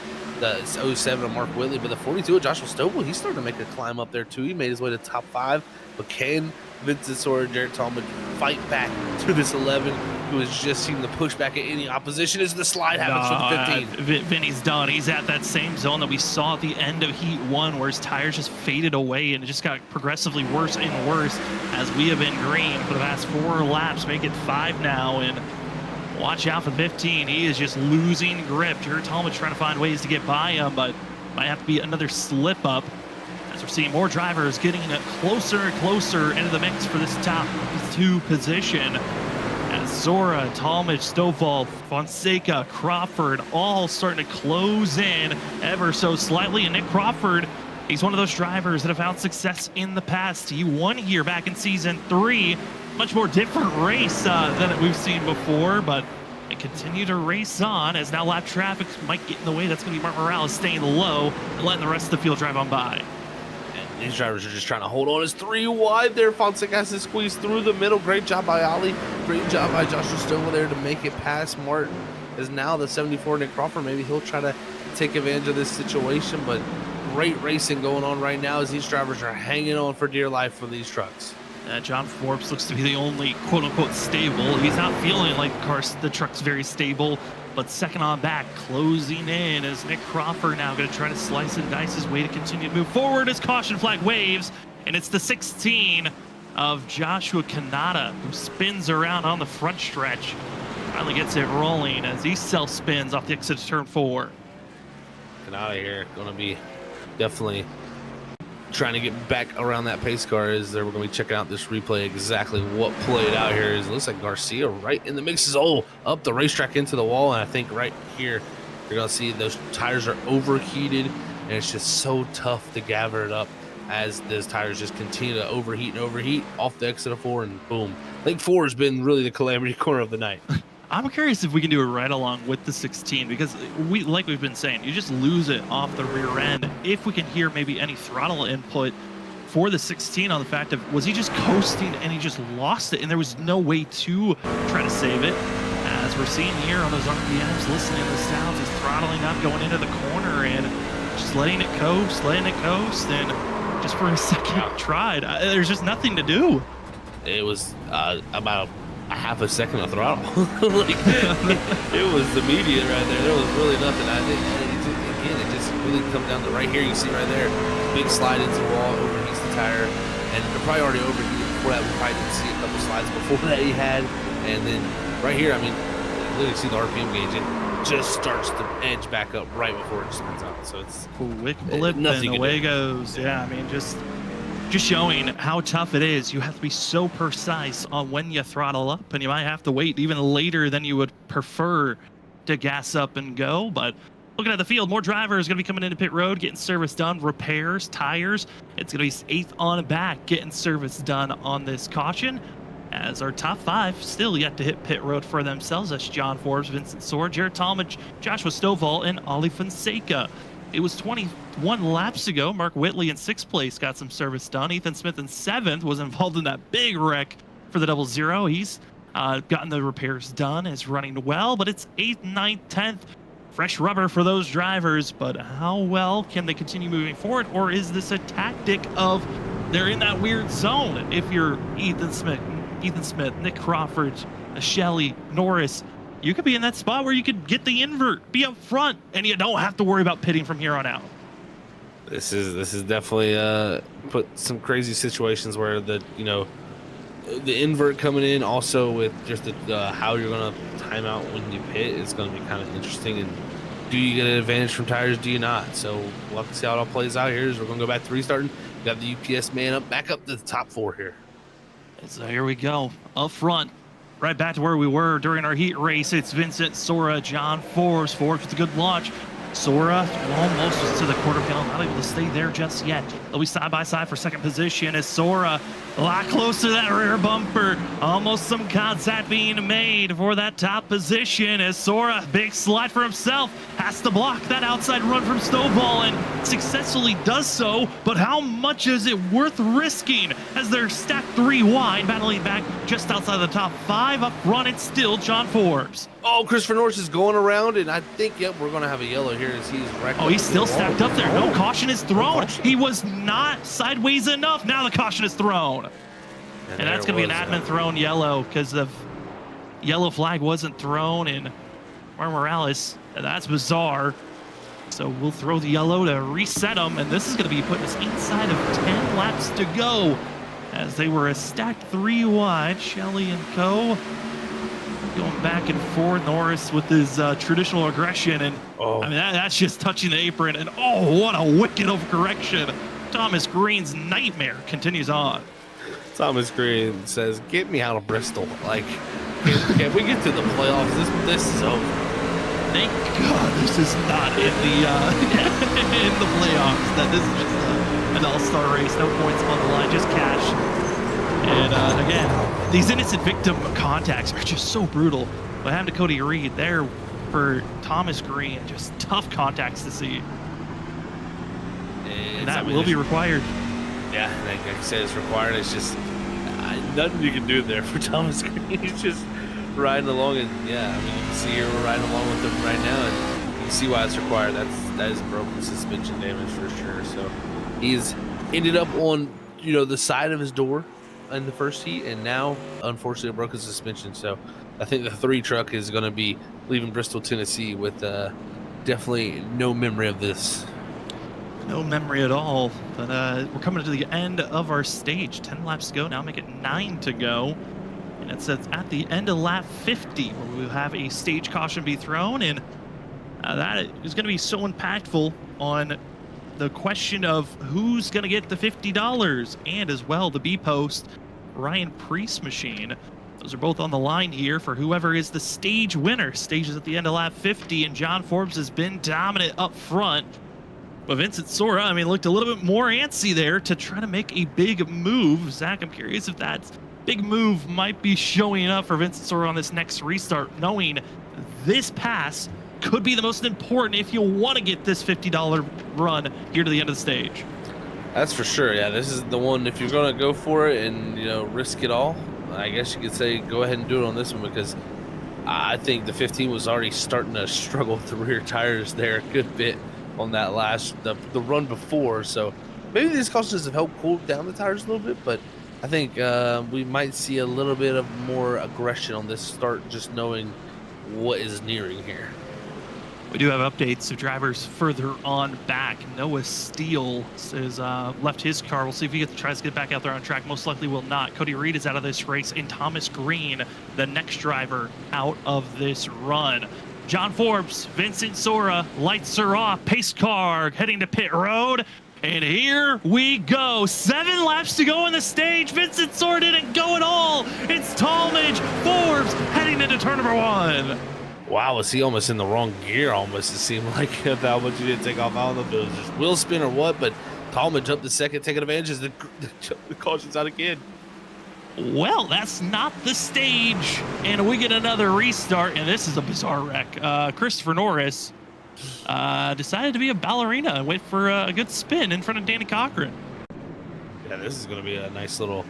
07 of Mark Whitley, but the 42 of Joshua Stovall, he's starting to make a climb up there too. He made his way to top 5, but can Vincent Sora and Jarrett Talmadge fight back to this 11, who has just seen the pushback at any opposition as the slide happens for the 15? Vinny's done. He's at that same zone that we saw at the end of Heat 1, where his tires just faded away, and it just got progressively worse and worse as we have been green for the past 4 laps, make it 5 now, and watch out for 15. He is just losing grip. Jarrett Talmadge trying to find ways to get by him, but might have to be another slip up, as we're seeing more drivers getting closer and closer into the mix for this top 2 position. As Zora, Talmadge, Stovall, Fonseca, Crawford all starting to close in ever so slightly. And Nick Crawford, he's one of those drivers that have found success in the past. He won here back in season 3. Much more different race than we've seen before, but they continue to race on, as now lap traffic might get in the way. That's going to be Mark Morales staying low and letting the rest of the field drive on by. These drivers are just trying to hold on. It's 3 wide there. Fonseca has to squeeze through the middle. Great job by Ali. Great job by Joshua Stovall there to make it past Martin. Is now the 74 Nick Crawford. Maybe he'll try to take advantage of this situation, but great racing going on right now as these drivers are hanging on for dear life for these trucks. John Forbes looks to be the only quote-unquote stable. He's not feeling like the truck's very stable, but second on back, closing in, as Nick Crawford now going to try to slice and dice his way to continue to move forward as caution flag waves, and it's the 16 of Joshua Kanata, who spins around on the front stretch, finally gets it rolling as he self-spins off the exit of turn 4. Kanata here going to be definitely trying to get back around that pace car, as we're going to be checking out this replay exactly what played out here. It looks like Garcia right in the mix, up the racetrack into the wall, and I think right here you're going to see those tires are overheated, and it's just so tough to gather it up as those tires just continue to overheat off the exit of 4, and boom. I think 4 has been really the calamity corner of the night. I'm curious if we can do it right along with the 16, because like we've been saying, you just lose it off the rear end. If we can hear maybe any throttle input for the 16 on the fact of, was he just coasting and he just lost it and there was no way to try to save it? As we're seeing here on those RPMs, listening to the sounds, he's throttling up, going into the corner and just letting it coast, and just for a second tried. There's just nothing to do. It was about a half a second of throttle. It was immediate right there. There was really nothing. It just really comes down to right here. You see right there, big slide into the wall, overheats the tire, and they're probably already overheated before that. We probably didn't see a couple slides before that he had, and then right here, I mean, you literally see the RPM gauge. It just starts to edge back up right before it spins out. So it's quick blip and away goes. Yeah, I mean, just showing how tough it is. You have to be so precise on when you throttle up, and you might have to wait even later than you would prefer to gas up and go. But looking at the field, more drivers going to be coming into pit road, getting service done, repairs, tires. It's going to be 8th on back, getting service done on this caution. As our top 5 still yet to hit pit road for themselves. That's John Forbes, Vincent Sora, Jared Talmadge, Joshua Stovall, and Ollie Fonseca. It was 21 laps ago. Mark Whitley in 6th place got some service done. Ethan Smith in 7th was involved in that big wreck for the 00. He's gotten the repairs done, is running well, but it's 8th, 9th, 10th. Fresh rubber for those drivers, but how well can they continue moving forward? Or is this a tactic of they're in that weird zone? If you're Ethan Smith, Nick Crawford, Shelley, Norris, you could be in that spot where you could get the invert, be up front, and you don't have to worry about pitting from here on out. This is definitely put some crazy situations where the invert coming in, also with just the how you're gonna time out when you pit, is gonna be kind of interesting. And do you get an advantage from tires? Do you not? So we'll have to see how it all plays out here. As we're gonna go back to restarting. We got the UPS man back up to the top 4 here. So here we go, up front. Right back to where we were during our heat race. It's Vincent Sora, John Forbes. Forbes with a good launch. Sora almost to the quarter panel, not able to stay there just yet. They'll be side by side for 2nd position as Sora a lot closer to that rear bumper. Almost some contact being made for that top position as Sora, big slide for himself, has to block that outside run from Stovall and successfully does so. But how much is it worth risking as they're stacked 3 wide, battling back just outside the top 5? Up front, it's still John Forbes. Oh, Christopher Norris is going around, and I think, yep, we're going to have a yellow here as he's wrecked. Oh, he's still stacked up there. No caution is thrown. He was not sideways enough. Now the caution is thrown. And that's going to be an admin thrown yellow because the yellow flag wasn't thrown in Morales. That's bizarre. So we'll throw the yellow to reset them, and this is going to be putting us inside of 10 laps to go as they were a stacked 3 wide. Shelley and co. going back and forth. Norris with his traditional aggression, and I mean that's just touching the apron. And oh, what a wicked overcorrection! Thomas Green's nightmare continues on. Thomas Green says, "Get me out of Bristol! Like, can we get to the playoffs? This is over." Thank God this is not in the in the playoffs. That this is just an all-star race. No points on the line, just cash. And again, these innocent victim contacts are just so brutal. What happened to Cody Reed there for Thomas Green? Just tough contacts to see. And that will be required. Yeah, like I said, it's required. It's just nothing you can do there for Thomas Green. He's just riding along, and yeah, I mean, you can see here we're riding along with him right now, and you can see why it's required. That is broken suspension damage for sure. So he's ended up on the side of his door in the first heat, and now unfortunately broke his suspension. So I think the 3 truck is going to be leaving Bristol, Tennessee with definitely no memory of this. No memory at all. But we're coming to the end of our stage. 10 laps to go now, make it 9 to go. And it says at the end of lap 50 where we'll have a stage caution be thrown, and that is going to be so impactful on the question of who's going to get the $50 and as well the B post Ryan Priest machine. Those are both on the line here for whoever is the stage winner. Stage is at the end of lap 50, and John Forbes has been dominant up front. But Vincent Sora, I mean, looked a little bit more antsy there to try to make a big move. Zach, I'm curious if that big move might be showing up for Vincent Sora on this next restart, knowing this pass could be the most important if you want to get this $50 run here to the end of the stage. That's for sure. Yeah, this is the one. If you're going to go for it and risk it all, I guess you could say go ahead and do it on this one, because I think the 15 was already starting to struggle with the rear tires there a good bit on that last the run before. So maybe these cautions have helped cool down the tires a little bit, but I think we might see a little bit of more aggression on this start, just knowing what is nearing here. We do have updates of drivers further on back. Noah Steele has left his car. We'll see if he tries to get back out there on track. Most likely will not. Cody Reed is out of this race, and Thomas Green, the next driver, out of this run. John Forbes, Vincent Sora, lights are off. Pace car heading to pit road. And here we go. 7 laps to go on the stage. Vincent Sora didn't go at all. It's Talmadge, Forbes heading into turn number 1. Wow, was he almost in the wrong gear almost, it seemed like, how much he didn't take off. I don't know if it was just wheel spin or what, but Talmadge jumped to second, taking advantage as the caution's out again. Well, that's not the stage, and we get another restart, and this is a bizarre wreck. Christopher Norris decided to be a ballerina and wait for a good spin in front of Danny Cochran. Yeah, this is going to be a nice little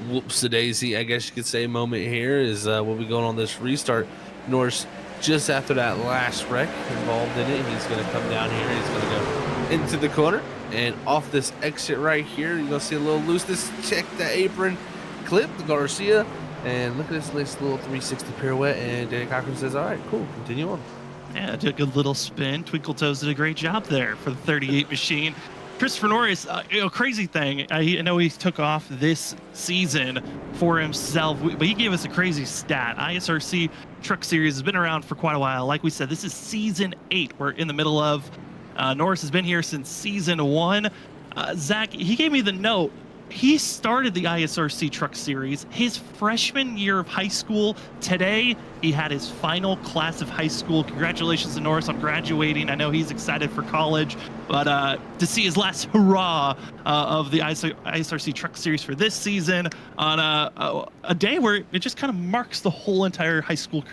whoops-a-daisy, I guess you could say, moment here is we'll be going on this restart. Norris, just after that last wreck involved in it, he's going to come down here. He's going to go into the corner and off this exit right here. You're going to see a little looseness. Check the apron clip, the Garcia, and look at this nice little 360 pirouette. And Danny Cochran says, all right, cool, continue on. Yeah, did a good little spin. Twinkle Toes did a great job there for the 38 machine. Christopher Norris, crazy thing. I know he took off this season for himself, but he gave us a crazy stat. ISRC Truck Series has been around for quite a while. Like we said, this is season 8 we're in the middle of. Norris has been here since season 1. Zach, he gave me the note. He started the ISRC Truck Series his freshman year of high school. Today, he had his final class of high school. Congratulations to Norris on graduating. I know he's excited for college, but to see his last hurrah of the ISRC Truck Series for this season on a day where it just kind of marks the whole entire high school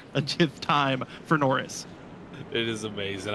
time for Norris. It is amazing.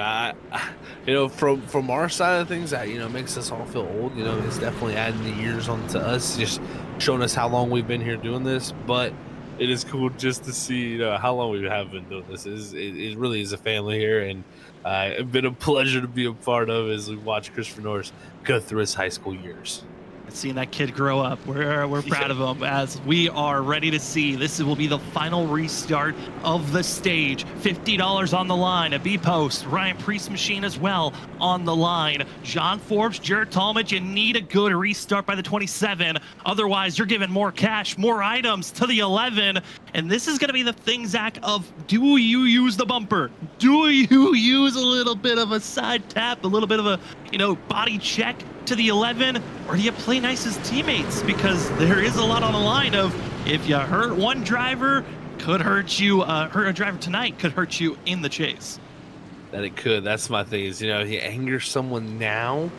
From our side of things, that makes us all feel old. It's definitely adding the years onto us, just showing us how long we've been here doing this. But it is cool just to see how long we have been doing this. It really is a family here, and it's been a pleasure to be a part of as we watch Christopher Norris go through his high school years. Seeing that kid grow up, we're proud of him as we are ready to see. This will be the final restart of the stage. $50 on the line, a B-post, Ryan Priest machine as well on the line. John Forbes, Jared Talmadge, you need a good restart by the 27. Otherwise, you're giving more cash, more items to the 11. And this is going to be the thing, Zach, of do you use the bumper? Do you use a little bit of a side tap, a little bit of a, body check to the 11, or do you play nice as teammates? Because there is a lot on the line of if you hurt one driver, could hurt you, hurt a driver tonight, could hurt you in the chase. That it could. That's my thing is, if you anger someone now,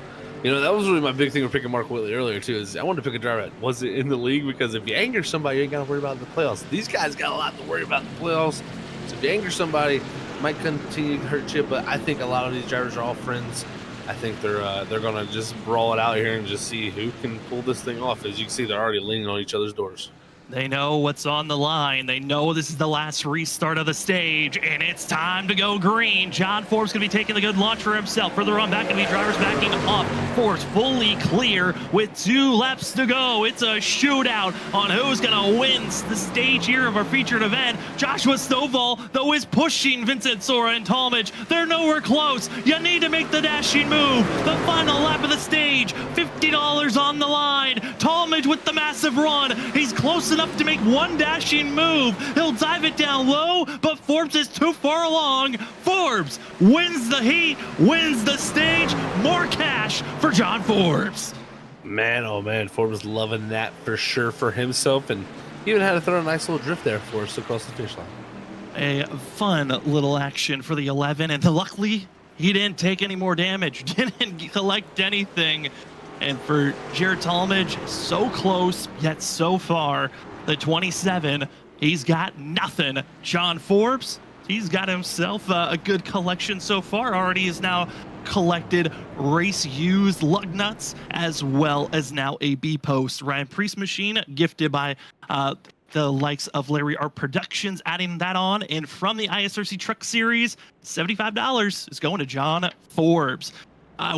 that was really my big thing with picking Mark Whitley earlier too, is I wanted to pick a driver that wasn't in the league, because if you anger somebody, you ain't got to worry about the playoffs. These guys got a lot to worry about in the playoffs. So if you anger somebody, it might continue to hurt you, but I think a lot of these drivers are all friends. I think they're gonna just brawl it out here and just see who can pull this thing off. As you can see, they're already leaning on each other's doors. They know what's on the line. They know this is the last restart of the stage, and it's time to go green. John Forbes going to be taking the good launch for himself. Further on back, going to be drivers backing up. Forbes fully clear with 2 laps to go. It's a shootout on who's going to win the stage here of our featured event. Joshua Stovall, though, is pushing Vincent Sora and Talmadge. They're nowhere close. You need to make the dashing move. The final lap of the stage, $50 on the line. Talmadge with the massive run. He's close enough to make one dashing move. He'll dive it down low, but Forbes is too far along. Forbes wins the heat, wins the stage. More cash for John Forbes. Man, oh man, Forbes loving that for sure for himself, and he even had to throw a nice little drift there for us across the finish line. A fun little action for the 11, and luckily he didn't take any more damage, didn't collect anything. And for Jared Talmadge, so close yet so far. The 27, he's got nothing. John Forbes, he's got himself a good collection so far. Already has now collected race used lug nuts, as well as now a B-post. Ryan Priest machine gifted by the likes of Larry Art Productions, adding that on. And from the ISRC Truck Series, $75 is going to John Forbes.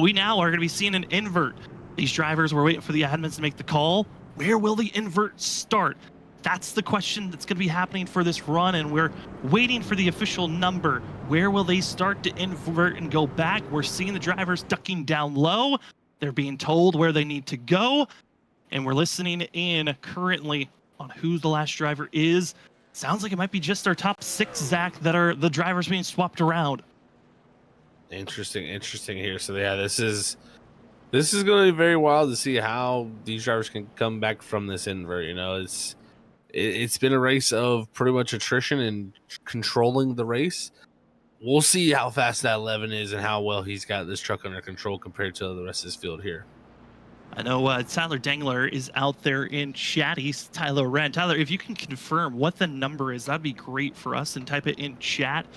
We now are going to be seeing an invert. These drivers were waiting for the admins to make the call. Where will the invert start? That's the question that's going to be happening for this run, and we're waiting for the official number. Where will they start to invert and go back? We're seeing the drivers ducking down low. They're being told where they need to go. And we're listening in currently on who the last driver is. Sounds like it might be just our top 6, Zach, that are the drivers being swapped around. Interesting here. So yeah, this is going to be very wild to see how these drivers can come back from this invert. You know, it's been a race of pretty much attrition and controlling the race. We'll see how fast that 11 is and how well he's got this truck under control compared to the rest of his field here. I know Tyler Dangler is out there in chat. He's Tyler Wren. Tyler, if you can confirm what the number is, that'd be great for us, and type it in chat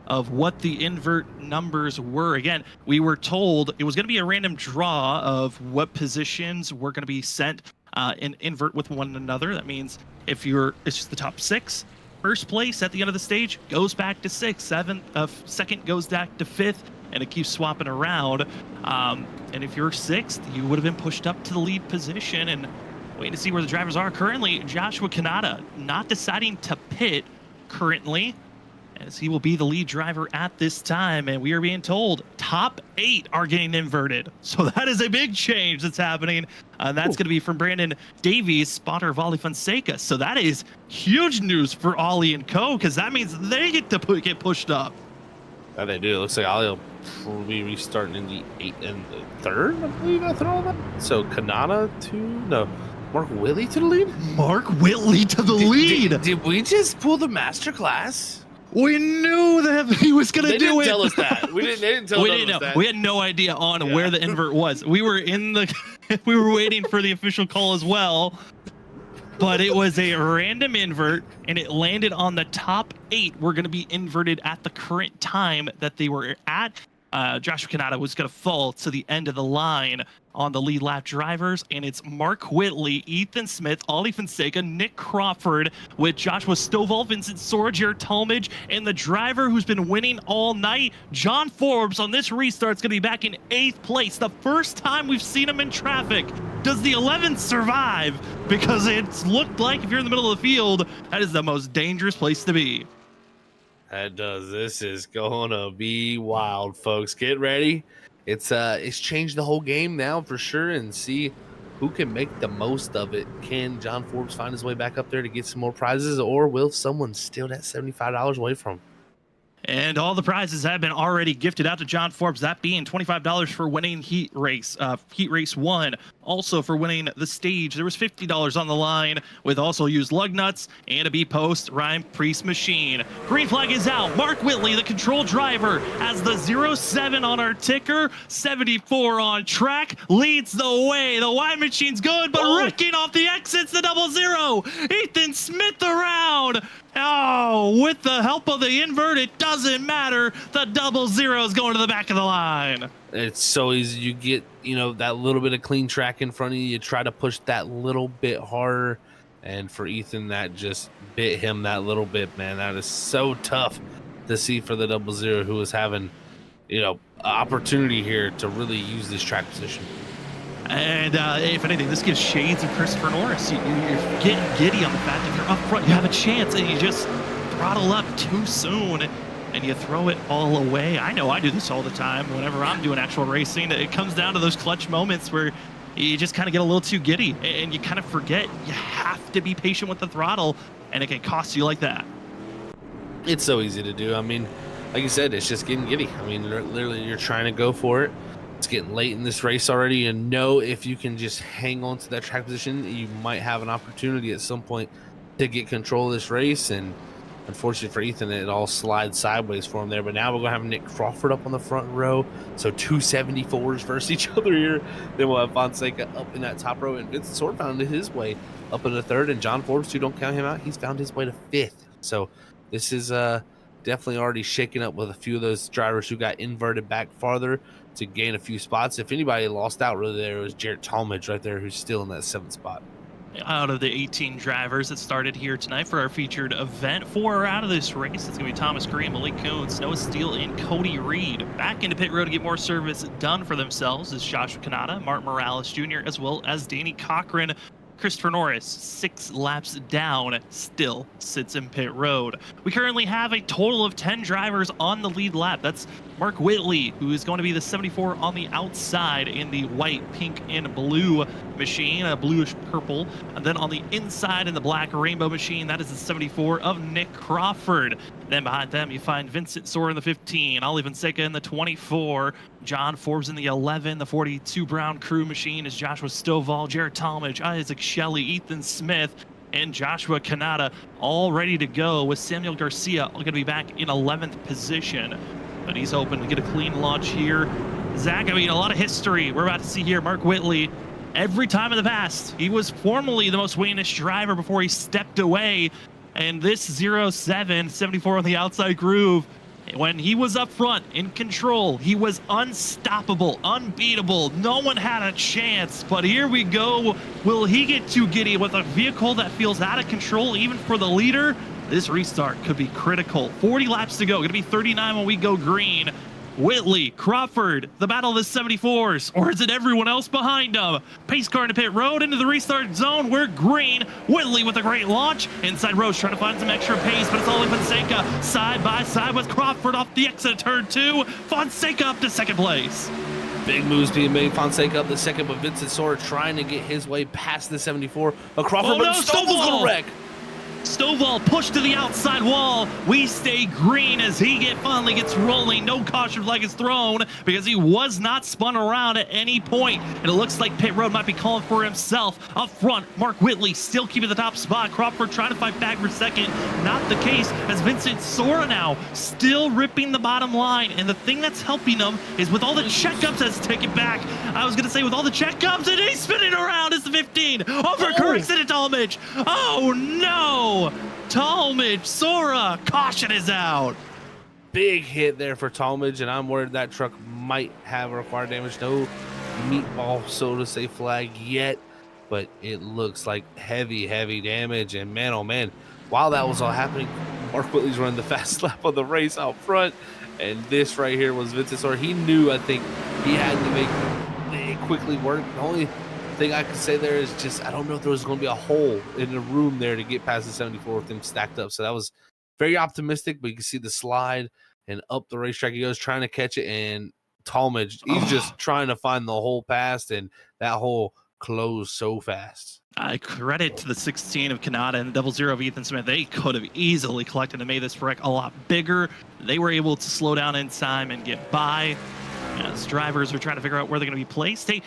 of what the invert numbers were. Again, we were told it was going to be a random draw of what positions were going to be sent in invert with one another. That means if it's just the top 6, first place at the end of the stage goes back to 6th, 7th, second goes back to 5th, and it keeps swapping around. And if you're 6th, you would have been pushed up to the lead position. And waiting to see where the drivers are currently. Joshua Kanata not deciding to pit currently, as he will be the lead driver at this time. And we are being told top 8 are getting inverted. So that is a big change that's happening. That's going to be from Brandon Davies, spotter of Ollie Fonseca. So that is huge news for Ollie and Co, because that means they get to get pushed up. That they do. It looks like Ollie will probably be restarting in the 8th and the 3rd, I believe, after all that. So Kanata Mark Whitley to the lead? Mark Whitley to the lead. Did we just pull the master class? We knew that he was going to do it. They didn't tell us that. They didn't tell us that. We had no idea on where the invert was. We were we were waiting for the official call as well. But it was a random invert, and it landed on the top 8. We're going to be inverted at the current time that they were at. Joshua Kanata was going to fall to the end of the line on the lead lap drivers, and it's Mark Whitley, Ethan Smith, Ollie Fonseca, Nick Crawford, with Joshua Stovall, Vincent Sora, Jared Talmadge, and the driver who's been winning all night, John Forbes, on this restart is going to be back in 8th place. The first time we've seen him in traffic. Does the 11th survive? Because it's looked like if you're in the middle of the field, that is the most dangerous place to be. That does. This is gonna be wild, folks. Get ready. It's changed the whole game now for sure, and see who can make the most of it. Can John Forbes find his way back up there to get some more prizes, or will someone steal that $75 away from him? And all the prizes have been already gifted out to John Forbes, that being $25 for winning Heat Race 1. Also for winning the stage, there was $50 on the line, with also used lug nuts and a B-post Rhyme Priest machine. Green flag is out. Mark Whitley, the control driver, has the 07 on our ticker, 74 on track, leads the way. The Y machine's good, but wrecking off the exits, the 00. Ethan Smith around. Oh, with the help of the invert, it doesn't matter. The 00 is going to the back of the line. It's so easy. You get, that little bit of clean track in front of you. You try to push that little bit harder. And for Ethan, that just bit him that little bit, man. That is so tough to see for the 00, who is having, opportunity here to really use this track position. And if anything, this gives shades of Christopher Norris. You're getting giddy on the fact that you're up front, you have a chance, and you just throttle up too soon, and you throw it all away. I know I do this all the time whenever I'm doing actual racing. It comes down to those clutch moments where you just kind of get a little too giddy, and you kind of forget you have to be patient with the throttle, and it can cost you like that. It's so easy to do. I mean, like you said, it's just getting giddy. I mean, literally, you're trying to go for it. It's getting late in this race already, and if you can just hang on to that track position, you might have an opportunity at some point to get control of this race. And unfortunately for Ethan, it all slides sideways for him there. But now we're going to have Nick Crawford up on the front row. So 274s versus each other here. Then we'll have Fonseca up in that top row, and Vincent Sword found his way up in the 3rd. And John Forbes, too, don't count him out, he's found his way to 5th. So this is definitely already shaken up with a few of those drivers who got inverted back farther to gain a few spots. If anybody lost out really there, it was Jared Talmadge right there, who's still in that 7th spot. Out of the 18 drivers that started here tonight for our featured event, 4 are out of this race. It's going to be Thomas Green, Malik Coons, Noah Steele, and Cody Reed. Back into pit road to get more service done for themselves is Joshua Kanata, Martin Morales Jr., as well as Danny Cochran. Christopher Norris, 6 laps down, still sits in pit road. We currently have a total of 10 drivers on the lead lap. That's Mark Whitley, who is going to be the 74 on the outside in the white, pink, and blue machine, a bluish purple. And then on the inside in the black rainbow machine, that is the 74 of Nick Crawford. Then behind them, you find Vincent Soar in the 15, Ollie Fonseca in the 24, John Forbes in the 11, the 42 Brown Crew machine is Joshua Stovall, Jared Talmadge, Isaac Shelley, Ethan Smith, and Joshua Kanata all ready to go, with Samuel Garcia going to be back in 11th position. But he's hoping to get a clean launch here. Zach, I mean, a lot of history we're about to see here. Mark Whitley, every time in the past, he was formerly the most winnish driver before he stepped away. And this 07, 74 on the outside groove, when he was up front in control, he was unstoppable, unbeatable. No one had a chance. But here we go. Will he get too giddy with a vehicle that feels out of control even for the leader? This restart could be critical. 40 laps to go. Going to be 39 when we go green. Whitley, Crawford, the battle of the 74s, or is it everyone else behind them? Pace car into pit road, into the restart zone. We're green. Whitley with a great launch. Inside Rose trying to find some extra pace, but it's Ollie Fonseca side by side with Crawford off the exit of turn 2. Fonseca up to second place. Big moves being made. Fonseca up the second, but Vincent Soar trying to get his way past the 74. Crawford, but Stovall's gonna wreck. Stovall pushed to the outside wall. We stay green as he finally gets rolling. No caution flag is thrown because he was not spun around at any point. And it looks like pit road might be calling for himself. Up front, Mark Whitley still keeping the top spot. Crawford trying to fight back for second. Not the case, as Vincent Sora now still ripping the bottom line. And the thing that's helping him is with all the checkups that's taken back. I was going to say with all the checkups, and he's spinning around as the 15. Overcorrects it at Talmadge. Oh no! Talmadge, Sora, caution is out. Big hit there for Talmadge, and I'm worried that truck might have required damage. No meatball, so to say, flag yet, but it looks like heavy damage. And man, oh man, while that was all happening, Mark Whitley's running the fast lap of the race out front, and this right here was Vincent Sora. He knew, I think, he had to make it quickly work. The only thing I could say there is just I don't know if there was going to be a hole in the room there to get past the 74 with them stacked up. So that was very optimistic, but you can see the slide and up the racetrack he goes trying to catch it, and Talmadge, he's just trying to find the hole past, and that hole closed so fast. I credit to the 16 of Kanata and the 00 of Ethan Smith. They could have easily collected and made this wreck a lot bigger. They were able to slow down in time and get by. As drivers are trying to figure out where they're going to be placed. They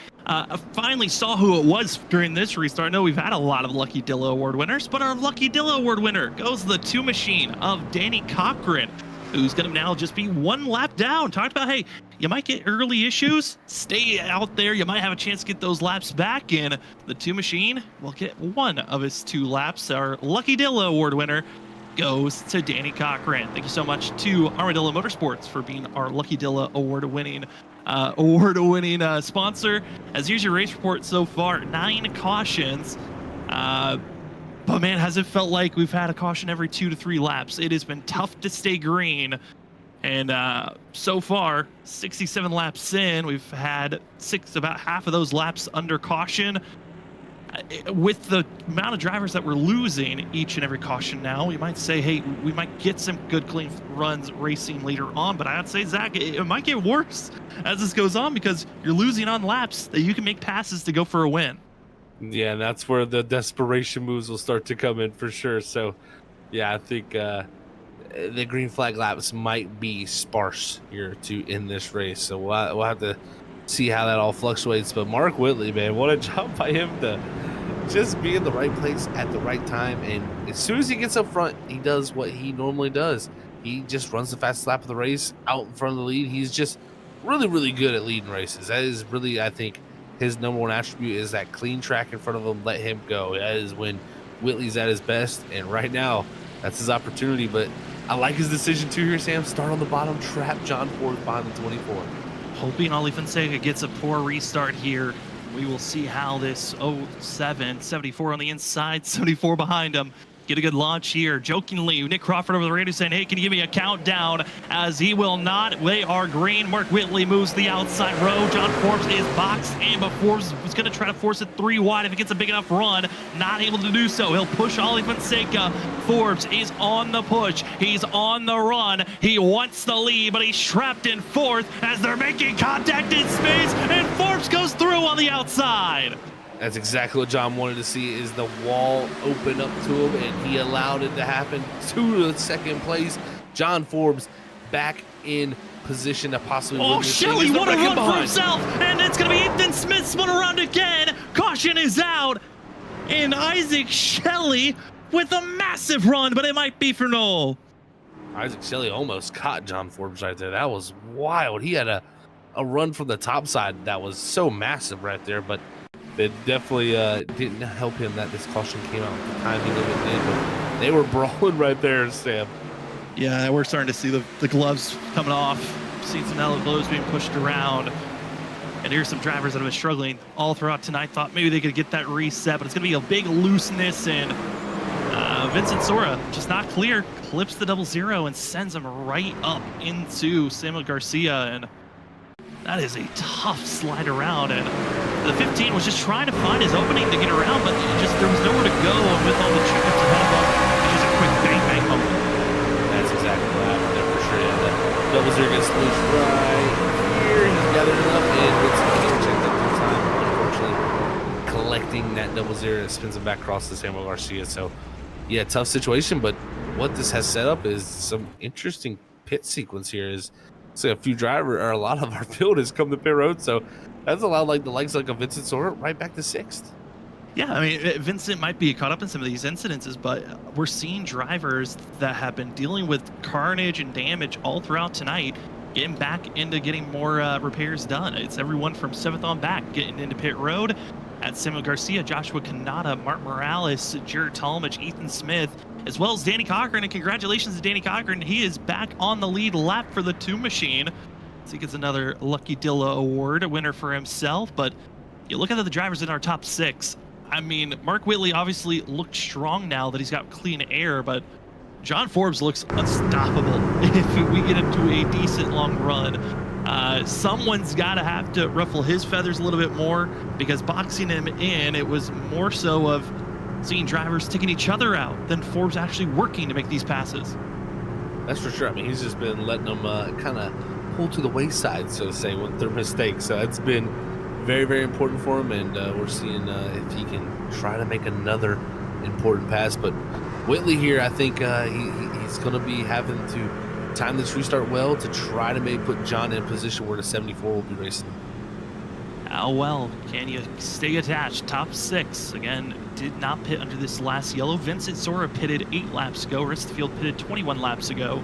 finally saw who it was during this restart. I know we've had a lot of Lucky Dillo Award winners, but our Lucky Dillo Award winner goes the 2 machine of Danny Cochran, who's going to now just be 1 lap down. Talked about, hey, you might get early issues. Stay out there. You might have a chance to get those laps back in. The 2 machine will get 1 of his 2 laps. Our Lucky Dillo Award winner goes to Danny Cochran. Thank you so much to Armadillo Motorsports for being our Lucky Dilla award-winning sponsor. As here's your race report so far: 9 cautions. But man, has it felt like we've had a caution every 2 to 3 laps. It has been tough to stay green. And so far, 67 laps in, we've had about half of those laps under caution. With the amount of drivers that we're losing each and every caution now, we might say, hey, we might get some good clean runs racing later on, but I'd say, Zach, it might get worse as this goes on because you're losing on laps that you can make passes to go for a win. Yeah, and that's where the desperation moves will start to come in for sure. So, yeah, I think the green flag laps might be sparse here in this race. So we'll have to see how that all fluctuates. But Mark Whitley, man, what a job by him to just be in the right place at the right time. And as soon as he gets up front, he does what he normally does. He just runs the fastest lap of the race out in front of the lead. He's just really good at leading races. That is really, I think, his number 1 attribute is that clean track in front of him. Let him go. That is when Whitley's at his best. And right now, that's his opportunity. But I like his decision too here, Sam. Start on the bottom, trap John Ford behind the 24. Hoping Ollie Fonseca gets a poor restart here. We will see how this 07, 74 on the inside, 74 behind him, get a good launch here. Jokingly, Nick Crawford over the radio saying, hey, can you give me a countdown? As he will not. They are green. Mark Whitley moves the outside row. John Forbes is boxed in, but Forbes was going to try to force it 3 wide if he gets a big enough run. Not able to do so. He'll push Ollie Fonseca. Forbes is on the push. He's on the run. He wants the lead, but he's trapped in 4th as they're making contact in space, and Forbes goes through on the outside. That's exactly what John wanted to see, is the wall open up to him, and he allowed it to happen to the 2nd place. John Forbes back in position to possibly win this thing. Shelley, what a run for himself, and it's going to be Ethan Smith spun around again. Caution is out, and Isaac Shelley with a massive run, but it might be for Noel. Isaac Shelley almost caught John Forbes right there. That was wild. He had a run from the top side that was so massive right there, but it definitely didn't help him that this caution came out at the timing of it did, but they were brawling right there, Sam. Yeah, we're starting to see the gloves coming off. Seen some yellow gloves being pushed around. And here's some drivers that have been struggling all throughout tonight. Thought maybe they could get that reset, but it's going to be a big looseness. And Vincent Sora, just not clear, clips the 0-0 and sends him right up into Samuel Garcia. And that is a tough slide around. And the 15 was just trying to find his opening to get around, but there was nowhere to go. And with all the chickens ahead of him, it's just a quick bang home. That's exactly what happened there for sure. Yeah, the 0-0 gets loose right here. He's gathered it up, and it's checked up in time. Unfortunately, collecting that 0-0 spins him back across to Samuel Garcia. So, yeah, tough situation. But what this has set up is some interesting pit sequence here. So a lot of our field has come to pit road, so that's allowed like the likes like a Vincent Sora right back to 6th. Yeah, I mean, Vincent might be caught up in some of these incidences, but we're seeing drivers that have been dealing with carnage and damage all throughout tonight getting back into getting more repairs done. It's everyone from 7th on back getting into pit road. At Samuel Garcia, Joshua Kanata, Mark Morales, Jared Talmadge, Ethan Smith, as well as Danny Cochran. And congratulations to Danny Cochran. He is back on the lead lap for the 2 machine. So he gets another Lucky Dilla Award, a winner for himself. But you look at the drivers in our top 6. I mean, Mark Whitley obviously looked strong now that he's got clean air, but John Forbes looks unstoppable if we get into a decent long run. Someone's got to have to ruffle his feathers a little bit more, because boxing him in, it was more so of seeing drivers taking each other out than Forbes actually working to make these passes. That's for sure. I mean, he's just been letting them kind of pull to the wayside, so to say, with their mistakes. So it's been very, very important for him, and we're seeing if he can try to make another important pass. But Whitley here, I think he's going to be having to time this restart well to try to maybe put John in a position where the 74 will be racing. How well can you stay attached? Top 6, again, did not pit under this last yellow. Vincent Sora pitted 8 laps ago. Ristfield pitted 21 laps ago.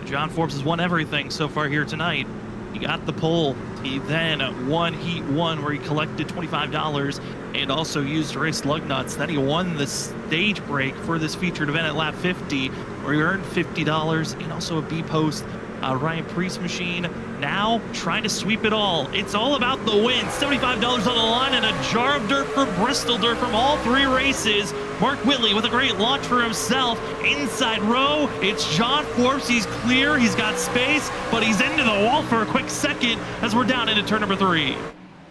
John Forbes has won everything so far here tonight. He got the pole. He then won Heat 1, where he collected $25 and also used race lug nuts. Then he won the stage break for this featured event at lap 50, where he earned $50 and also a B-post Ryan Priest machine. Now trying to sweep it all. It's all about the win. $75 on the line and a jar of dirt for Bristol dirt from all 3 races. Mark Whitley with a great launch for himself. Inside row, it's John Forbes. He's clear, he's got space, but he's into the wall for a quick second as we're down into turn number 3.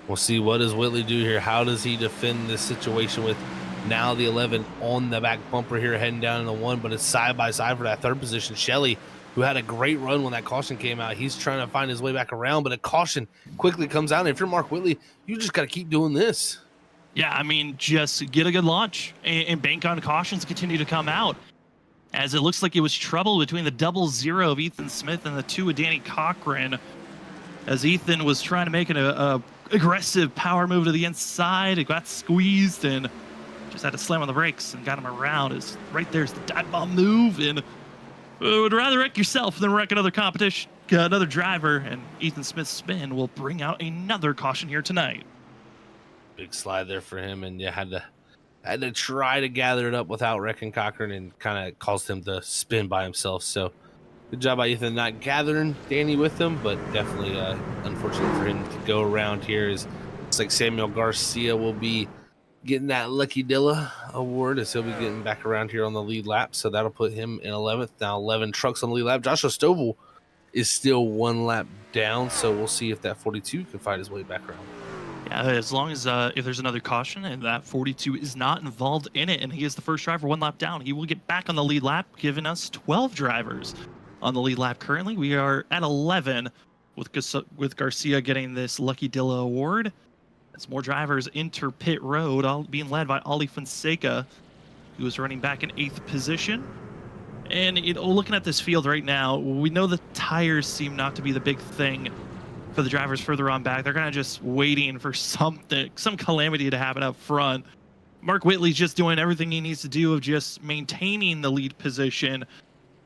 We'll see, what does Whitley do here? How does he defend this situation with now the 11 on the back bumper here, heading down in the 1, but it's side by side for that 3rd position. Shelley, who had a great run when that caution came out, he's trying to find his way back around, but a caution quickly comes out. And if you're Mark Whitley, you just got to keep doing this. Yeah, I mean, just get a good launch and bank on cautions continue to come out, as it looks like it was trouble between the 0-0 of Ethan Smith and the 2 of Danny Cochran, as Ethan was trying to make an aggressive power move to the inside. It got squeezed and just had to slam on the brakes and got him around. As right there's the dive bomb move, and would rather wreck yourself than wreck another competition, another driver. And Ethan Smith's spin will bring out another caution here tonight. Big slide there for him, and you had to try to gather it up without wrecking Cochran, and kind of caused him to spin by himself. So good job by Ethan not gathering Danny with him, but definitely unfortunate for him to go around here. Looks like Samuel Garcia will be getting that Lucky Dilla award as he'll be getting back around here on the lead lap. So that'll put him in 11th. Now 11 trucks on the lead lap. Joshua Stovall is still 1 lap down. So we'll see if that 42 can find his way back around. Yeah, as long as if there's another caution and that 42 is not involved in it and he is the first driver 1 lap down, he will get back on the lead lap, giving us 12 drivers on the lead lap currently. We are at 11 with Garcia getting this Lucky Dilla award. As more drivers enter pit road, all being led by Ali Fonseca, who is running back in 8th position. And looking at this field right now, we know the tires seem not to be the big thing for the drivers further on back. They're kind of just waiting for some calamity to happen up front. Mark Whitley's just doing everything he needs to do of just maintaining the lead position.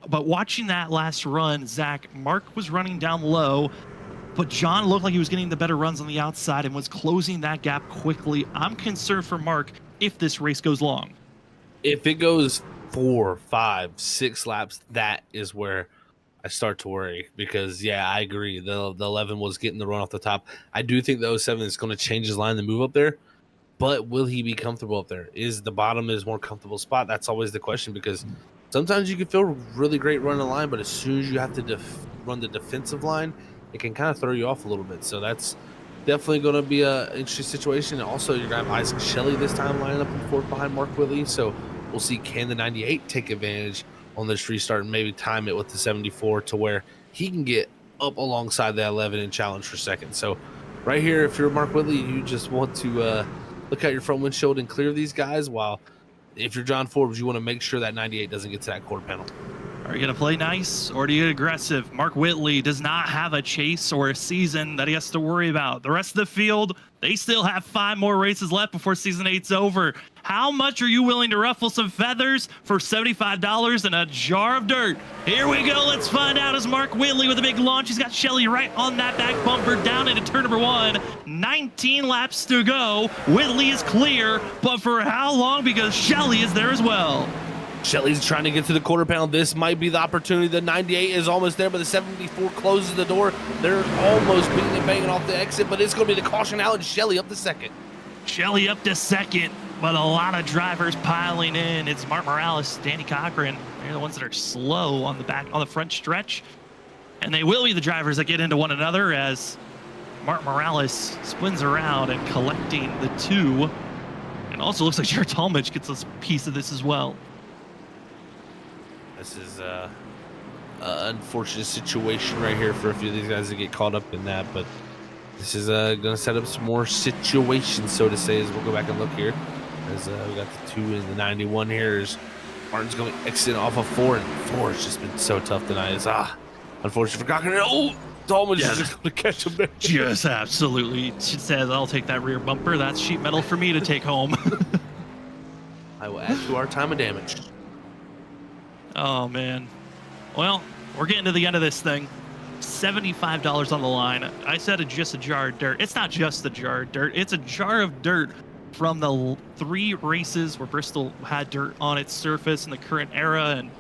But watching that last run, Zach, Mark was running down low, but John looked like he was getting the better runs on the outside and was closing that gap quickly. I'm concerned for Mark if this race goes long. If it goes 4, 5, 6 laps, that is where I start to worry, because yeah, I agree. The 11 was getting the run off the top. I do think the 07 is going to change his line to move up there, but will he be comfortable up there? Is the bottom his more comfortable spot? That's always the question, because sometimes you can feel really great running the line, but as soon as you have to run the defensive line, it can kind of throw you off a little bit. So that's definitely going to be an interesting situation. And also, you're going to have Isaac Shelley this time lining up in 4th behind Mark Whitley. So we'll see, can the 98 take advantage on this restart and maybe time it with the 74 to where he can get up alongside that 11 and challenge for second. So right here, if you're Mark Whitley, you just want to look out your front windshield and clear these guys, while if you're John Forbes, you want to make sure that 98 doesn't get to that quarter panel. Are you going to play nice or do you get aggressive? Mark Whitley does not have a chase or a season that he has to worry about. The rest of the field, they still have 5 more races left before season 8's over. How much are you willing to ruffle some feathers for $75 and a jar of dirt? Here we go. Let's find out as Mark Whitley with a big launch. He's got Shelley right on that back bumper down into turn number 1. 19 laps to go. Whitley is clear, but for how long? Because Shelley is there as well. Shelley's trying to get to the quarter panel. This might be the opportunity. The 98 is almost there, but the 74 closes the door. They're almost beating and banging off the exit, but it's going to be the caution out, and Shelley up to second. Shelley up to second, but a lot of drivers piling in. It's Mark Morales, Danny Cochran. They're the ones that are slow on the front stretch. And they will be the drivers that get into one another as Mark Morales spins around and collecting the 2. And also looks like Jared Talmadge gets a piece of this as well. This is an unfortunate situation right here for a few of these guys to get caught up in that, but this is going to set up some more situations, so to say, as we'll go back and look here. As we got the 2 and the 91 here. As Martin's going to exit off of 4, and 4 has just been so tough tonight. It's unfortunate for Cochran. Oh, Talmadge is just going to catch him there. Just absolutely. She says, I'll take that rear bumper. That's sheet metal for me to take home. I will add to our time of damage. Oh, man. Well, we're getting to the end of this thing. $75 on the line. I said it's just a jar of dirt. It's not just a jar of dirt. It's a jar of dirt from the 3 races where Bristol had dirt on its surface in the current era, and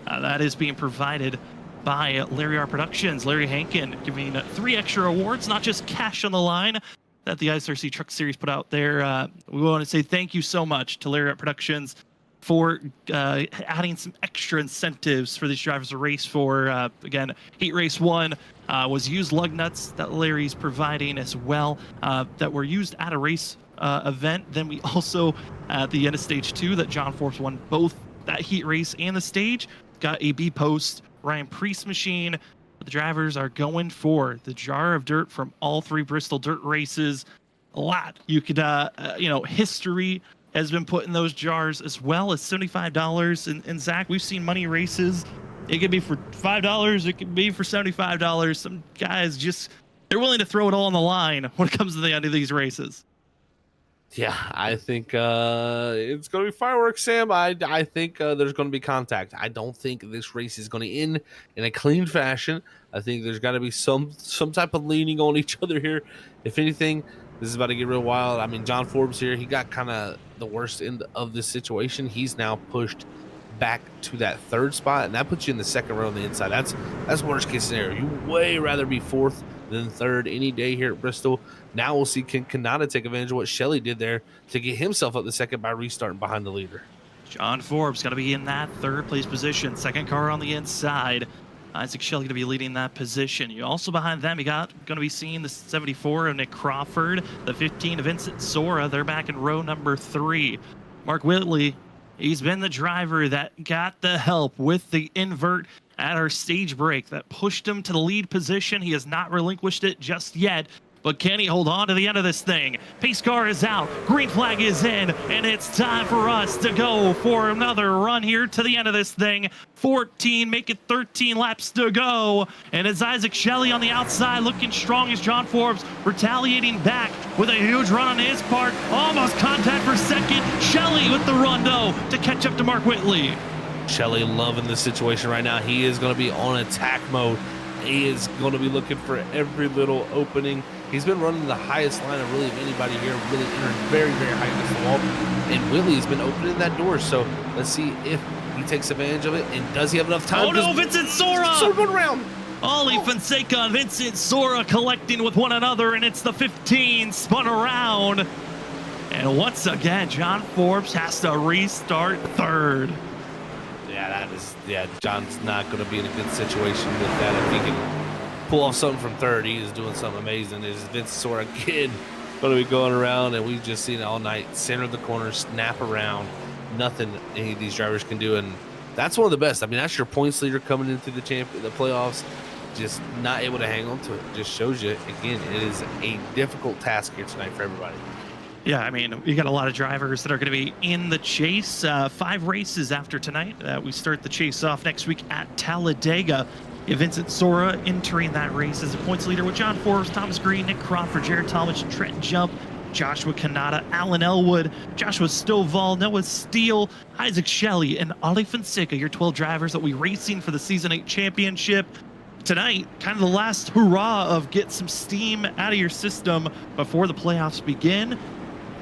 that is being provided by Larry R Productions. Larry Hankin giving 3 extra awards, not just cash on the line that the ISRC Truck Series put out there. We want to say thank you so much to Larry R Productions for adding some extra incentives for these drivers to race for. Again, Heat Race 1 was used lug nuts that Larry's providing as well that were used at a race event. Then we also, at the end of Stage 2, that John Forbes won both that heat race and the stage, got a B-Post Ryan Priest machine. The drivers are going for the jar of dirt from all 3 Bristol dirt races. A lot. You could, history has been put in those jars, as well as $75. And Zach, we've seen money races. It could be for $5. It could be for $75. Some guys they're willing to throw it all on the line when it comes to the end of these races. Yeah, I think it's going to be fireworks, Sam. I think there's going to be contact. I don't think this race is going to end in a clean fashion. I think there's got to be some type of leaning on each other here. If anything, this is about to get real wild. I mean, John Forbes here, he got kind of the worst end of this situation. He's now pushed back to that 3rd spot, and that puts you in the 2nd row on the inside. That's worst case scenario. You way rather be 4th than 3rd any day here at Bristol. Now we'll see, can Kanata take advantage of what Shelley did there to get himself up the 2nd by restarting behind the leader. John Forbes got to be in that 3rd place position. 2nd car on the inside. Isaac Shelley going to be leading that position. You also behind them, you got going to be seeing the 74 of Nick Crawford, the 15 of Vincent Sora. They're back in row number 3. Mark Whitley, he's been the driver that got the help with the invert at our stage break that pushed him to the lead position. He has not relinquished it just yet. But can he hold on to the end of this thing? Pace car is out, green flag is in, and it's time for us to go for another run here to the end of this thing. 14, make it 13 laps to go. And it's Isaac Shelley on the outside looking strong as John Forbes retaliating back with a huge run on his part. Almost contact for 2nd. Shelley with the run though to catch up to Mark Whitley. Shelley loving the situation right now. He is going to be on attack mode. He is going to be looking for every little opening. He's been running the highest line of really anybody here, really entered very, very high against the wall. And Willie's been opening that door. So let's see if he takes advantage of it. And does he have enough time? Oh no, Vincent Sora! Sora going around. Ollie Fonseca and Vincent Sora collecting with one another, and it's the 15 spun around. And once again, John Forbes has to restart 3rd. Yeah, John's not going to be in a good situation with that. If he can pull off something from 3rd, he is doing something amazing. Is Vince Sora again going to be going around, and we've just seen it all night. Center of the corner, snap around. Nothing any of these drivers can do, and that's one of the best. I mean, that's your points leader coming into the playoffs, just not able to hang on to it. Just shows you, again, it is a difficult task here tonight for everybody. Yeah, I mean, we got a lot of drivers that are going to be in the chase. 5 races after tonight. We start the chase off next week at Talladega. Vincent Sora entering that race as a points leader with John Forbes, Thomas Green, Nick Crawford, Jared Talmadge, Trent Jump, Joshua Kanata, Alan Elwood, Joshua Stovall, Noah Steele, Isaac Shelley, and Ollie Fonseca, your 12 drivers that we racing for the Season 8 championship. Tonight, kind of the last hurrah of get some steam out of your system before the playoffs begin.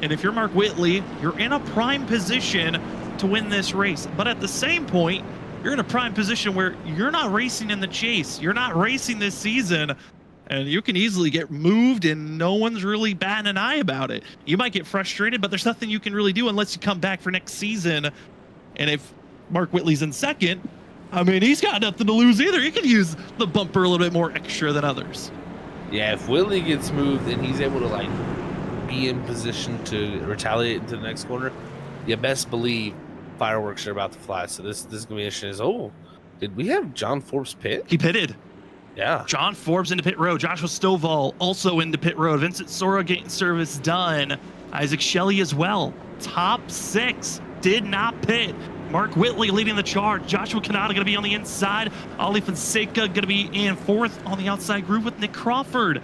And if you're Mark Whitley, you're in a prime position to win this race. But at the same point, you're in a prime position where you're not racing in the chase. You're not racing this season. And you can easily get moved and no one's really batting an eye about it. You might get frustrated, but there's nothing you can really do unless you come back for next season. And if Mark Whitley's in 2nd, I mean, he's got nothing to lose either. He can use the bumper a little bit more extra than others. Yeah, if Whitley gets moved and he's able to be in position to retaliate into the next corner, you best believe fireworks are about to fly. So this is gonna be interesting. Did we have John Forbes pit? He pitted. Yeah. John Forbes into pit road. Joshua Stovall also into pit road. Vincent Sora getting service done. Isaac Shelley as well. Top 6 did not pit. Mark Whitley leading the charge. Joshua Kanata going to be on the inside. Ollie Fonseca going to be in 4th on the outside group with Nick Crawford.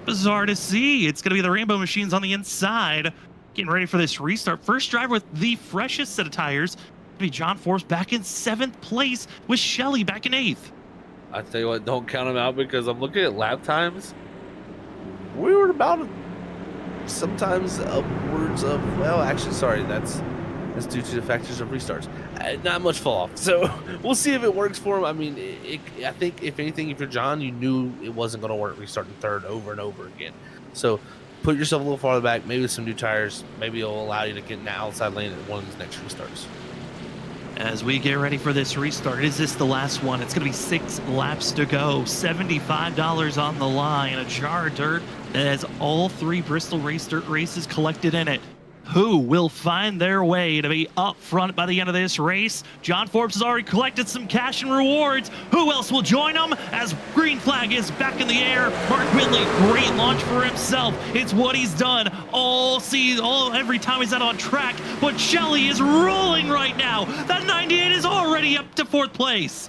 Bizarre to see. It's going to be the Rainbow Machines on the inside. Getting ready for this restart. First driver with the freshest set of tires. Going to be John Forbes back in 7th place with Shelley back in 8th. I tell you what, don't count them out because I'm looking at lap times. We were about sometimes upwards of, well, actually, sorry, that's due to the factors of restarts. Not much fall off. So we'll see if it works for him. I mean, I think if anything, if you're John, you knew it wasn't going to work restarting 3rd over and over again. So put yourself a little farther back, maybe with some new tires. Maybe it'll allow you to get in the outside lane at one of these next restarts. As we get ready for this restart, is this the last one? It's going to be 6 laps to go, $75 on the line, a jar of dirt that has all 3 Bristol race dirt races collected in it. Who will find their way to be up front by the end of this race? John Forbes has already collected some cash and rewards. Who else will join him as green flag is back in the air? Mark Whitley, great launch for himself. It's what he's done all season, every time he's out on track. But Shelley is rolling right now. That 98 is already up to 4th place.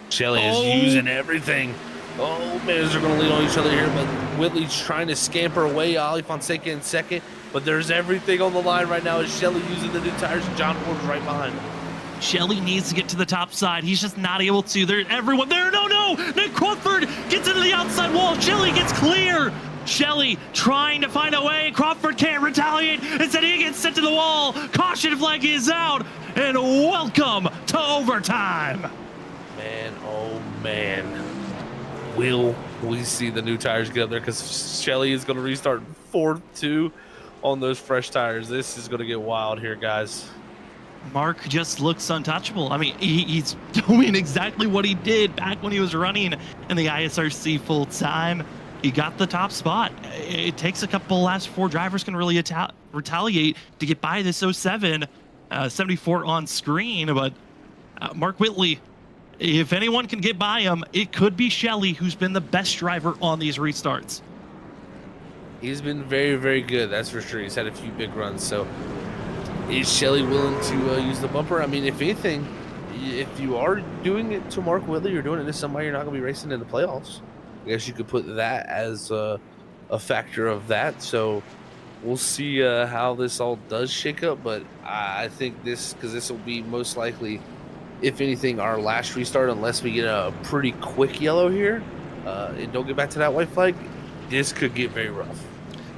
Shelley is using everything. Oh, man, they're going to lead on each other here, but Whitley's trying to scamper away. Ollie Fonseca in 2nd. But there's everything on the line right now. Is Shelley using the new tires? And John Forbes right behind him. Shelley needs to get to the top side. He's just not able to. Everyone there. No. Nick Crawford gets into the outside wall. Shelley gets clear. Shelley trying to find a way. Crawford can't retaliate. Instead, he gets sent to the wall. Caution flag is out. And welcome to overtime. Man, oh man. Will we see the new tires get up there? Because Shelley is going to restart 4-2 on those fresh tires. This is going to get wild here, guys. Mark just looks untouchable. I mean, he's doing exactly what he did back when he was running in the ISRC full time. He got the top spot. It takes a couple last 4 drivers can really retaliate to get by this 07, 74 on screen. But Mark Whitley, if anyone can get by him, it could be Shelley, who's been the best driver on these restarts. He's been very, very good. That's for sure. He's had a few big runs. So is Shelley willing to use the bumper? I mean, if anything, if you are doing it to Mark Whitley, you're doing it to somebody you're not going to be racing in the playoffs. I guess you could put that as a factor of that. So we'll see how this all does shake up. But I think this will be most likely, if anything, our last restart, unless we get a pretty quick yellow here and don't get back to that white flag, this could get very rough.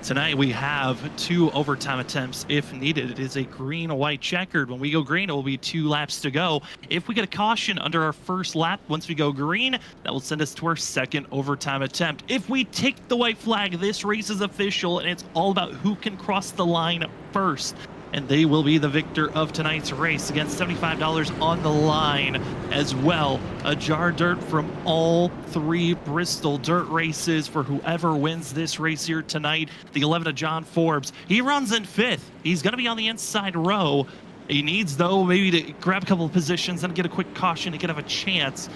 Tonight we have 2 overtime attempts if needed. It is a green-white checkered. When we go green, it will be 2 laps to go. If we get a caution under our first lap, once we go green, that will send us to our second overtime attempt. If we take the white flag, this race is official, and it's all about who can cross the line first. And they will be the victor of tonight's race. Again, $75 on the line as well. A jar of dirt from all 3 Bristol dirt races for whoever wins this race here tonight. The 11 of John Forbes. He runs in 5th. He's going to be on the inside row. He needs, though, maybe to grab a couple of positions and get a quick caution to get have a chance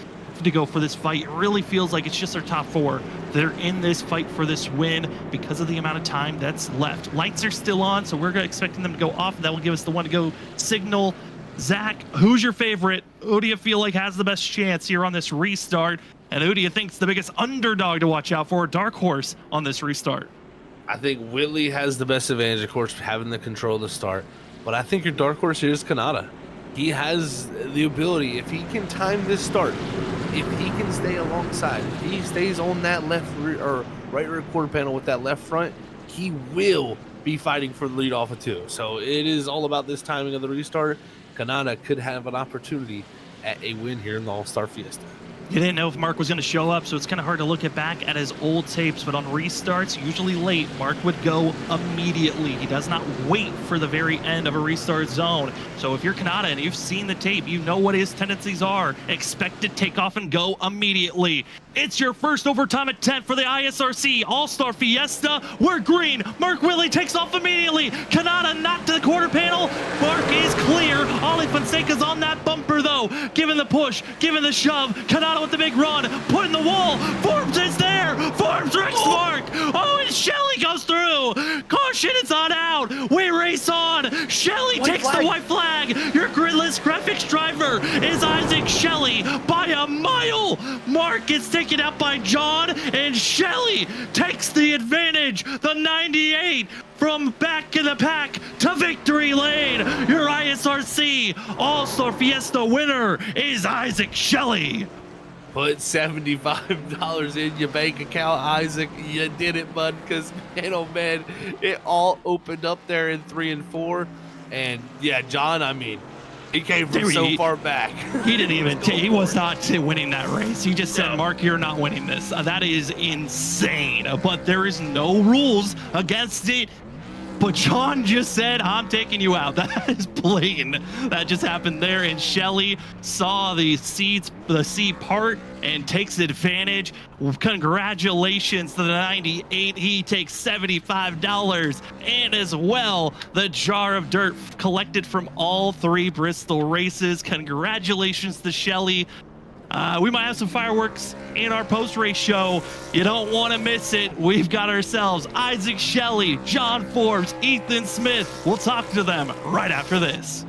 to go for this fight. It really feels like it's just their top 4. They're in this fight for this win because of the amount of time that's left. Lights are still on, so we're expecting them to go off. That will give us the 1-to-go signal. Zach, who's your favorite? Who do you feel like has the best chance here on this restart? And who do you think's the biggest underdog to watch out for, dark horse, on this restart? I think Whitley has the best advantage, of course, having the control to start. But I think your dark horse here is Kanata. He has the ability, if he can time this start, if he can stay alongside, if he stays on that left rear or right rear quarter panel with that left front, he will be fighting for the lead off of 2. So it is all about this timing of the restart. Kanata could have an opportunity at a win here in the All-Star Fiesta. You didn't know if Mark was going to show up, so it's kind of hard to look back at his old tapes, but on restarts, usually late, Mark would go immediately. He does not wait for the very end of a restart zone. So if you're Kanata and you've seen the tape, you know what his tendencies are. Expect to take off and go immediately. It's your first overtime attempt for the ISRC All-Star Fiesta. We're green. Mark Whitley takes off immediately. Kanata not to the quarter panel. Mark is clear. Ollie Fonseca's on that bumper, though. Giving the push, giving the shove. Kanata with the big run, putting the wall. Forbes is there. Forbes wrecks Mark. Oh, and Shelley goes through. Caution, it's on out. We race on. Shelley takes the white flag. Your gridless graphics driver is Isaac Shelley by a mile. Mark gets taken out by John, and Shelley takes the advantage. The 98 from back in the pack to victory lane. Your ISRC All-Star Fiesta winner is Isaac Shelley. Put $75 in your bank account, Isaac. You did it, bud, because, man, oh, man, it all opened up there in 3 and 4. And, yeah, John, I mean, he came from so far back. He didn't even, he was not winning that race. He just said, Mark, you're not winning this. That is insane. But there is no rules against it. But John just said, I'm taking you out. That is blatant. That just happened there. And Shelley saw the sea part and takes advantage. Congratulations to the 98. He takes $75. And as well, the jar of dirt collected from all 3 Bristol races. Congratulations to Shelley. We might have some fireworks in our post-race show. You don't want to miss it. We've got ourselves Isaac Shelley, John Forbes, Ethan Smith. We'll talk to them right after this.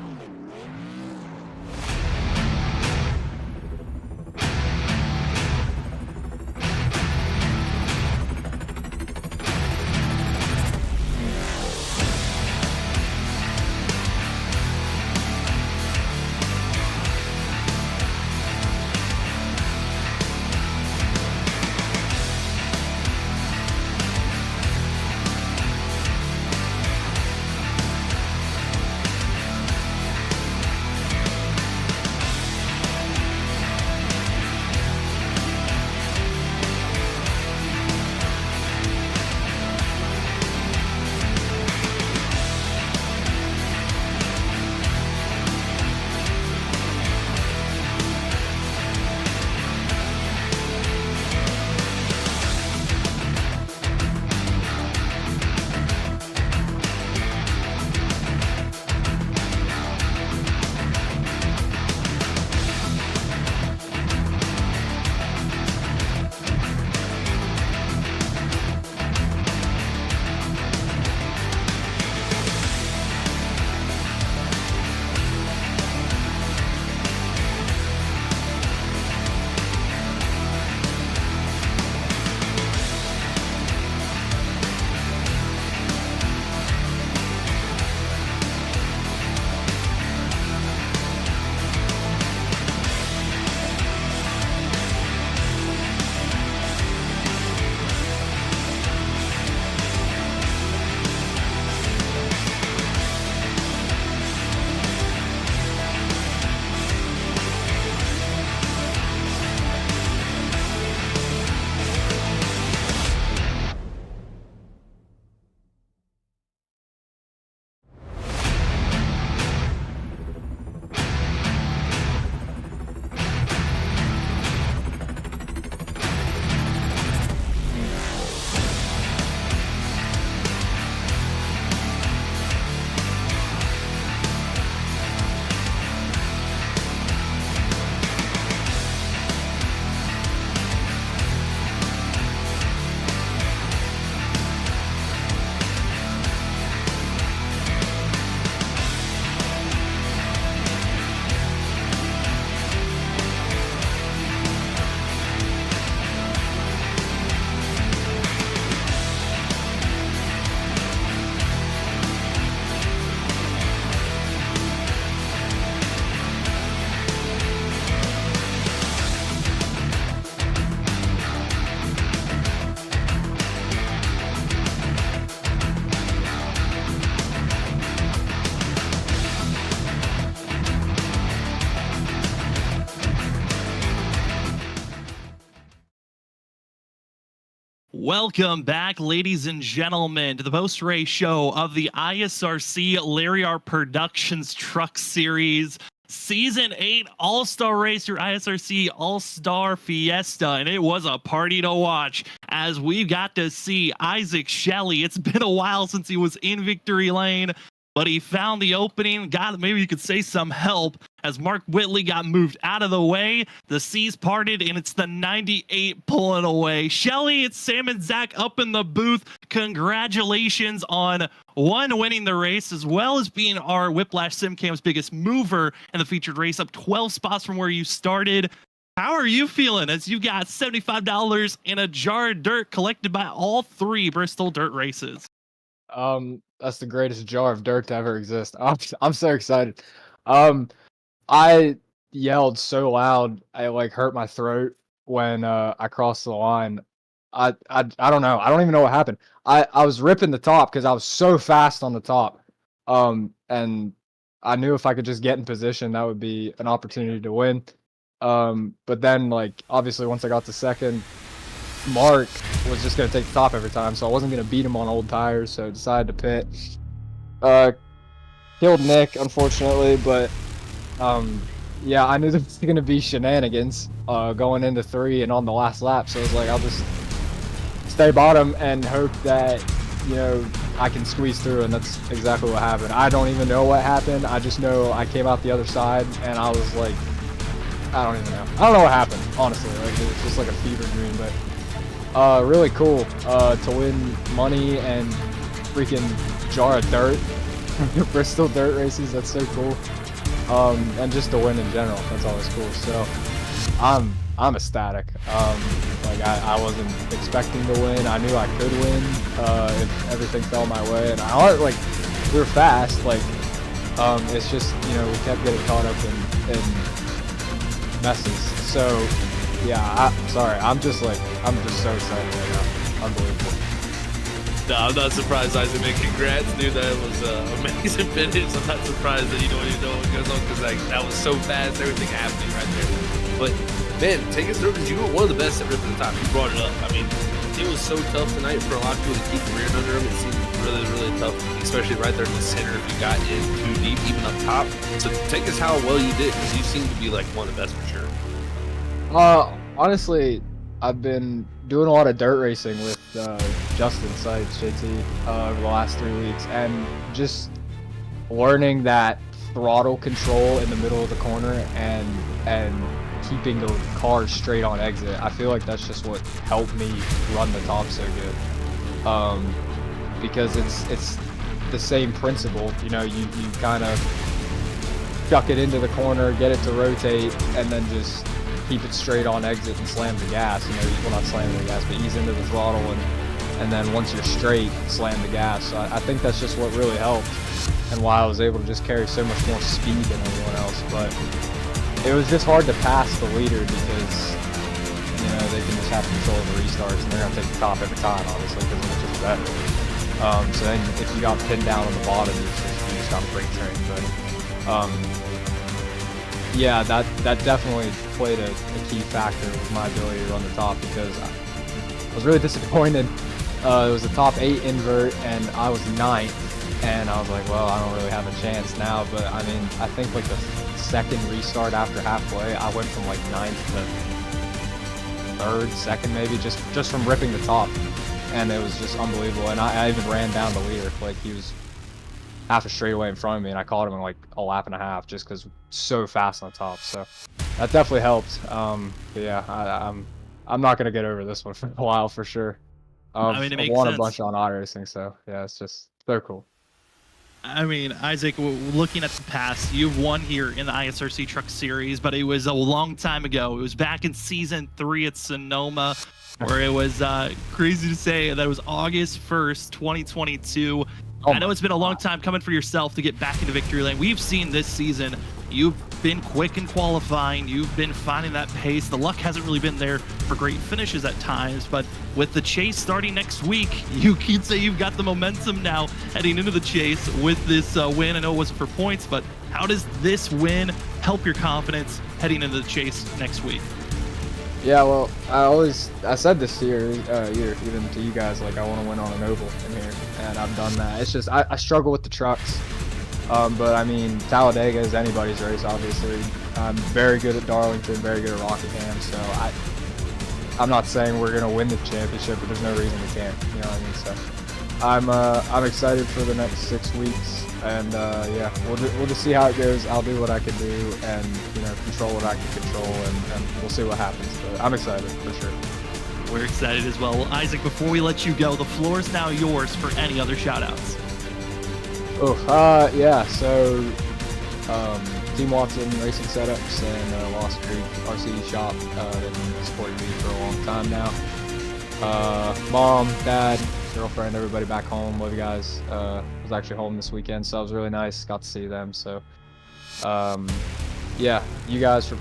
Welcome back, ladies and gentlemen, to the post-race show of the ISRC Lariar Productions Truck Series Season 8 All-Star Race, your ISRC All-Star Fiesta, and it was a party to watch as we got to see Isaac Shelley. It's been a while since he was in victory lane, but he found the opening, got maybe you could say some help as Mark Whitley got moved out of the way. The seas parted, and it's the 98 pulling away. Shelley, it's Sam and Zach up in the booth. Congratulations on winning the race, as well as being our Whiplash SimCam's biggest mover in the featured race, up 12 spots from where you started. How are you feeling as you got $75 in a jar of dirt collected by all 3 Bristol dirt races? That's the greatest jar of dirt to ever exist. I'm so excited. I yelled so loud I like hurt my throat when I crossed the line. I don't know. I don't even know what happened. I was ripping the top because I was so fast on the top. And I knew if I could just get in position, that would be an opportunity to win. But then like obviously once I got to second, Mark was just going to take the top every time, so I wasn't going to beat him on old tires, so I decided to pit. Killed Nick, unfortunately, but yeah, I knew there was going to be shenanigans going into 3 and on the last lap, so I was like, I'll just stay bottom and hope that, you know, I can squeeze through, and that's exactly what happened. I don't even know what happened. I just know I came out the other side, and I was like, I don't even know. I don't know what happened, honestly. Like, it was just like a fever dream, but really cool to win money and freaking jar of dirt. Bristol dirt races, that's so cool. And just to win in general, that's always cool. So I'm ecstatic. Like I wasn't expecting to win. I knew I could win if everything fell my way. And like we were fast. Like it's just, you know, we kept getting caught up in messes. So yeah, I'm just so excited right now. Unbelievable. No, I'm not surprised, Isaac, man. Congrats, dude. That was an amazing finish. I'm not surprised that you don't even know what goes on because like that was so fast, everything happening right there. But man, take us through because you were one of the best at ripping the top. You brought it up. I mean, it was so tough tonight for a lot of people to keep the rear under them. It seemed really, really tough, especially right there in the center if you got in too deep, even up top. So take us how well you did because you seem to be like one of the best for sure. Honestly, I've been doing a lot of dirt racing with Justin Sites, JT, over the last 3 weeks, and just learning that throttle control in the middle of the corner and keeping the car straight on exit. I feel like that's just what helped me run the top so good. Because it's the same principle, you know, you kind of chuck it into the corner, get it to rotate, and then just keep it straight on exit and slam the gas. You know, well, not slam the gas, but ease into the throttle, and then once you're straight, slam the gas. So I think that's just what really helped, and why I was able to just carry so much more speed than everyone else. But it was just hard to pass the leader because, you know, they can just have control of the restarts, and they're gonna take the top every time, obviously, because it's just better. So then if you got pinned down on the bottom, you just got freight trained. But yeah, that definitely played a key factor with my ability to run the top because I was really disappointed. It was a top 8 invert and I was 9th, and I was like, well, I don't really have a chance now. But I mean, I think like the second restart after halfway, I went from like 9th to 3rd, 2nd maybe, just from ripping the top, and it was just unbelievable. And I even ran down the leader, like he was half a straightaway in front of me, and I caught him in like a lap and a half just because so fast on top. So that definitely helped. But yeah, I'm not gonna get over this one for a while for sure. I mean, it makes won sense. a bunch on iRacing, so yeah, it's just so cool. I mean, Isaac, looking at the past, you've won here in the ISRC Truck Series, but it was a long time ago. It was back in Season 3 at Sonoma, where it was crazy to say that it was August 1st, 2022. I know it's been a long time coming for yourself to get back into victory lane. We've seen this season, you've been quick in qualifying, you've been finding that pace. The luck hasn't really been there for great finishes at times, but with the chase starting next week, you can say you've got the momentum now heading into the chase with this win. I know it wasn't for points, but how does this win help your confidence heading into the chase next week? Yeah, well, I said this year, even to you guys, like I want to win on an oval in here, and I've done that. It's just I struggle with the trucks, but I mean Talladega is anybody's race, obviously. I'm very good at Darlington, very good at Rockingham, so I'm not saying we're gonna win the championship, but there's no reason we can't. You know what I mean? So I'm excited for the next 6 weeks, and yeah, we'll just see how it goes. I'll do what I can do, and control what I can control, and we'll see what happens. But I'm excited for sure. We're excited as well. Well, Isaac, before we let you go, the floor is now yours for any other shout-outs. Oh, yeah. So, Team Watson Racing Setups and Lost Creek RC Shop. They've been supporting me for a long time now. Mom, Dad, girlfriend, everybody back home. Love you guys. Was actually home this weekend, so it was really nice. Got to see them. So, yeah, you guys for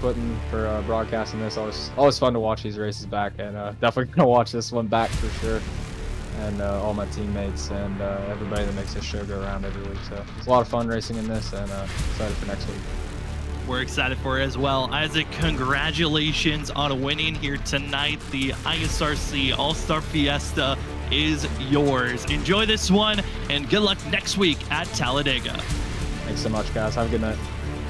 broadcasting this. Always fun to watch these races back, and definitely gonna watch this one back for sure. And all my teammates and everybody that makes this show go around every week. So it's a lot of fun racing in this, and excited for next week. We're excited for it as well. Isaac, congratulations on winning here tonight. The ISRC All-Star Fiesta is yours. Enjoy this one, and good luck next week at Talladega. Thanks so much, guys. Have a good night.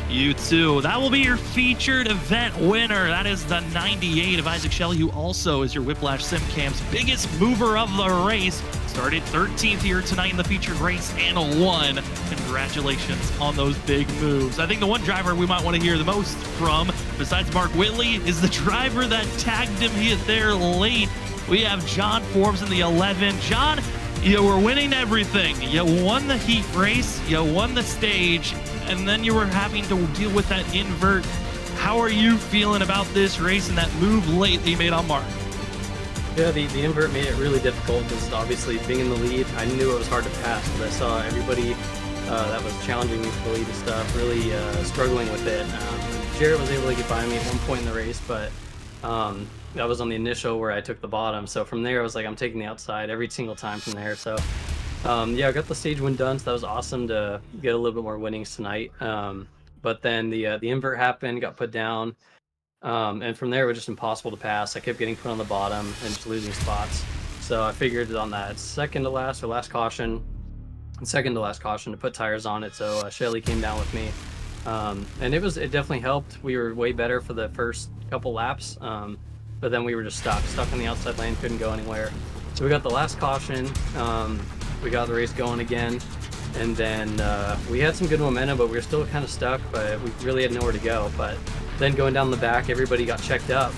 You too. That will be your featured event winner. That is the 98 of Isaac Shelley, who also is your Whiplash SimCam's biggest mover of the race. Started 13th here tonight in the featured race and won. Congratulations on those big moves. I think the one driver we might want to hear the most from, besides Mark Whitley, is the driver that tagged him here there late. We have John Forbes in the 11. John, you were winning everything. You won the heat race, you won the stage, and then you were having to deal with that invert. How are you feeling about this race and that move late that you made on Mark? Yeah, the invert made it really difficult because obviously being in the lead, I knew it was hard to pass, but I saw everybody that was challenging me for the lead and stuff really struggling with it. Jarrett was able to get by me at one point in the race, but that was on the initial where I took the bottom. So from there, I was like, I'm taking the outside every single time from there. So yeah, I got the stage win done, so that was awesome to get a little bit more winnings tonight. But then the invert happened, got put down. And from there, it was just impossible to pass. I kept getting put on the bottom and just losing spots. So I figured on that second to last caution to put tires on it. So Shelly came down with me. And it definitely helped. We were way better for the first couple laps. But then we were just stuck on the outside lane, couldn't go anywhere. So we got the last caution. We got the race going again. And then we had some good momentum, but we were still kind of stuck, but we really had nowhere to go. But then going down the back, everybody got checked up.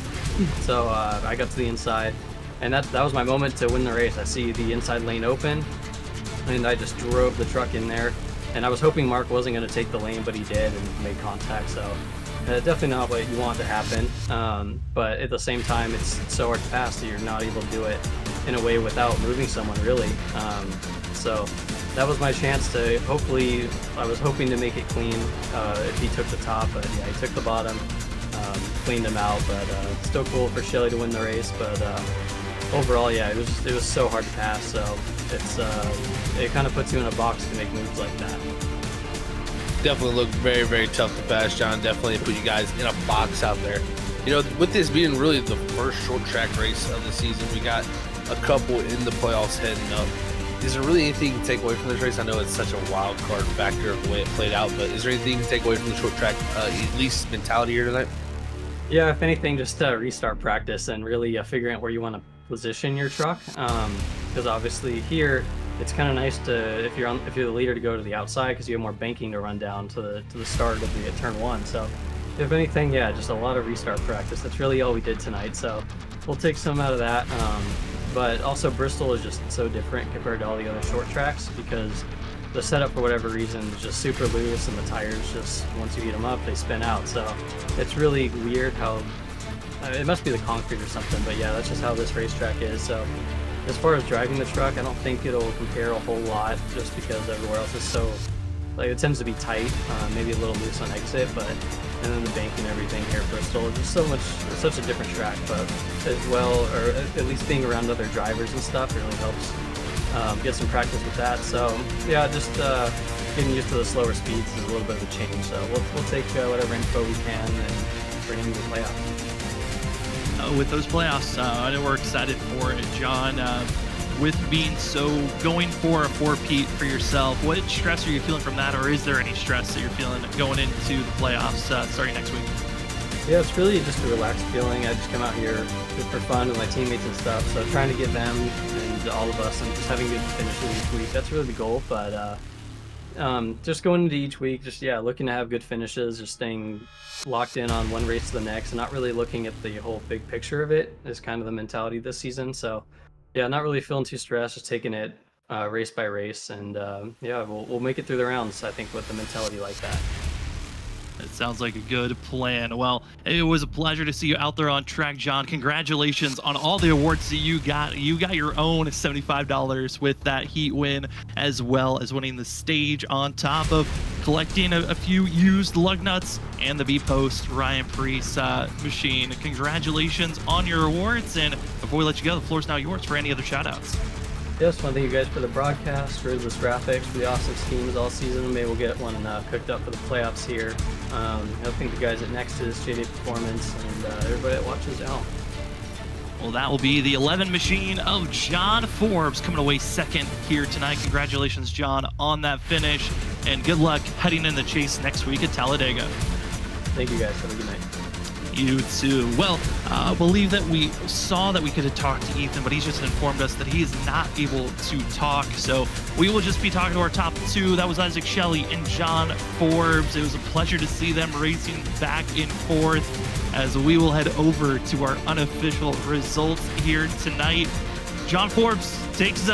So I got to the inside, and that was my moment to win the race. I see the inside lane open, and I just drove the truck in there. And I was hoping Mark wasn't going to take the lane, but he did and made contact. So definitely not what you want to happen. But at the same time, it's so hard to pass that you're not able to do it in a way without moving someone, really. So that was my chance to hopefully, I was hoping to make it clean if he took the top, but yeah, he took the bottom, cleaned him out, but still cool for Shelly to win the race. But overall, yeah, it was so hard to pass, so it kind of puts you in a box to make moves like that. Definitely looked very, very tough to pass, John. Definitely put you guys in a box out there. You know, with this being really the first short track race of the season, we got a couple in the playoffs heading up. Is there really anything to take away from this race? I know it's such a wild card factor of the way it played out, but is there anything to take away from the short track, at least mentality here tonight? Yeah, if anything, just restart practice and really figuring out where you want to position your truck. Because obviously here, it's kind of nice to, if you're the leader, to go to the outside because you have more banking to run down to the start of the turn one. So if anything, yeah, just a lot of restart practice. That's really all we did tonight. So we'll take some out of that. But also Bristol is just so different compared to all the other short tracks because the setup, for whatever reason, is just super loose, and the tires just, once you heat them up, they spin out. So it's really weird how, it must be the concrete or something, but yeah, that's just how this racetrack is. So as far as driving the truck, I don't think it'll compare a whole lot just because everywhere else is so, like, it tends to be tight, maybe a little loose on exit, but, and then the banking and everything here at Bristol is just it's such a different track, but as well, or at least being around other drivers and stuff, it really helps get some practice with that. So yeah, just getting used to the slower speeds is a little bit of a change. So we'll take whatever info we can and bring into the playoff. with those playoffs. I know we're excited for it, John. With being going for a four-peat for yourself, what stress are you feeling from that, or is there any stress that you're feeling going into the playoffs starting next week? Yeah, it's really just a relaxed feeling. I just come out here just for fun with my teammates and stuff. So trying to get them and all of us and just having good finishes each week. That's really the goal. But just going into each week, just looking to have good finishes, just staying locked in on one race to the next, and not really looking at the whole big picture of it is kind of the mentality this season. So not really feeling too stressed, just taking it race by race, and we'll make it through the rounds, I think, with the mentality like that. It sounds like a good plan. Well, it was a pleasure to see you out there on track, John. Congratulations on all the awards that you got. You got your own $75 with that heat win, as well as winning the stage, on top of collecting a few used lug nuts and the B-Post Ryan Priest machine. Congratulations on your awards. And before we let you go, the floor is now yours for any other shout-outs. Just want to thank you guys for the broadcast, for the graphics, for the awesome schemes all season. Maybe we'll get one cooked up for the playoffs here. I thank the guys at Nexus, JD Performance, and everybody that watches out. Well, that will be the 11 machine of John Forbes coming away second here tonight. Congratulations, John, on that finish, and good luck heading in the chase next week at Talladega. Thank you guys. Have a good night. You too. Well, I believe that we saw that we could have talked to Ethan, but he's just informed us that he is not able to talk. So we will just be talking to our top two. That was Isaac Shelley and John Forbes. It was a pleasure to see them racing back and forth, as we will head over to our unofficial results here tonight. John Forbes takes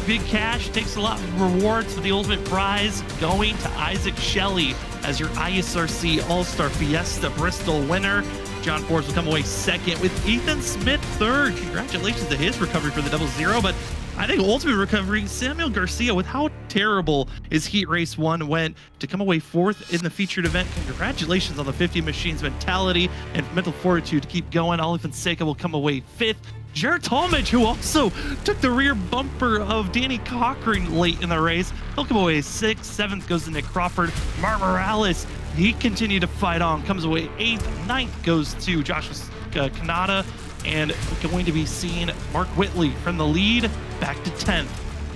big cash, takes a lot of rewards, for the ultimate prize going to Isaac Shelley as your ISRC All-Star Fiesta Bristol winner. John Forbes will come away second, with Ethan Smith third. Congratulations to his recovery for the double zero, but I think ultimate recovery, Samuel Garcia, with how terrible his heat race one went, to come away fourth in the featured event. Congratulations on the 50 machines mentality and mental fortitude to keep going. Ollie Fonseca will come away fifth. Jared Talmadge, who also took the rear bumper of Danny Cochran late in the race, he'll come away sixth. Seventh goes to Nick Crawford. Mark Morales, he continued to fight on, comes away eighth. Ninth goes to Joshua Kanata, and going to be seeing Mark Whitley from the lead back to 10th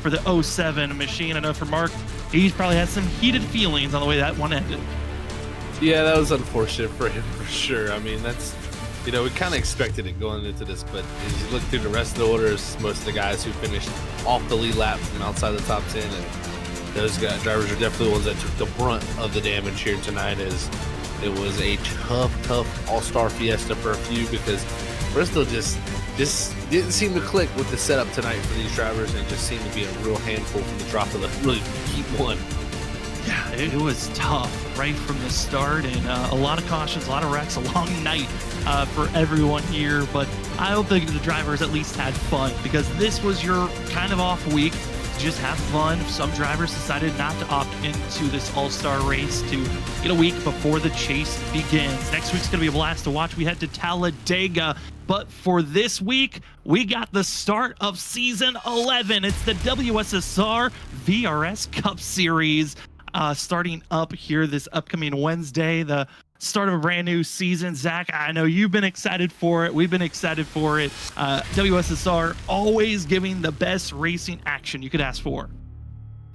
for the 07 machine. I know for Mark, he's probably had some heated feelings on the way that one ended. Yeah, that was unfortunate for him, for sure. I mean, that's, we kind of expected it going into this, but as you look through the rest of the orders, most of the guys who finished off the lead lap from outside the top 10, and those drivers are definitely the ones that took the brunt of the damage here tonight, as it was a tough all-star fiesta for a few, because Bristol just didn't seem to click with the setup tonight for these drivers, and just seemed to be a real handful from the drop of the really heat one. Yeah, it was tough right from the start, and a lot of cautions, a lot of wrecks, a long night for everyone here. But I hope that the drivers at least had fun, because this was your kind of off week. Just have fun. Some drivers decided not to opt into this all-star race to get a week before the chase begins. Next week's going to be a blast to watch. We head to Talladega. But for this week, we got the start of season 11. It's the WSSR VRS Cup Series starting up here this upcoming Wednesday. The start of a brand new season. Zach, I know you've been excited for it. We've been excited for it. WSSR always giving the best racing action you could ask for.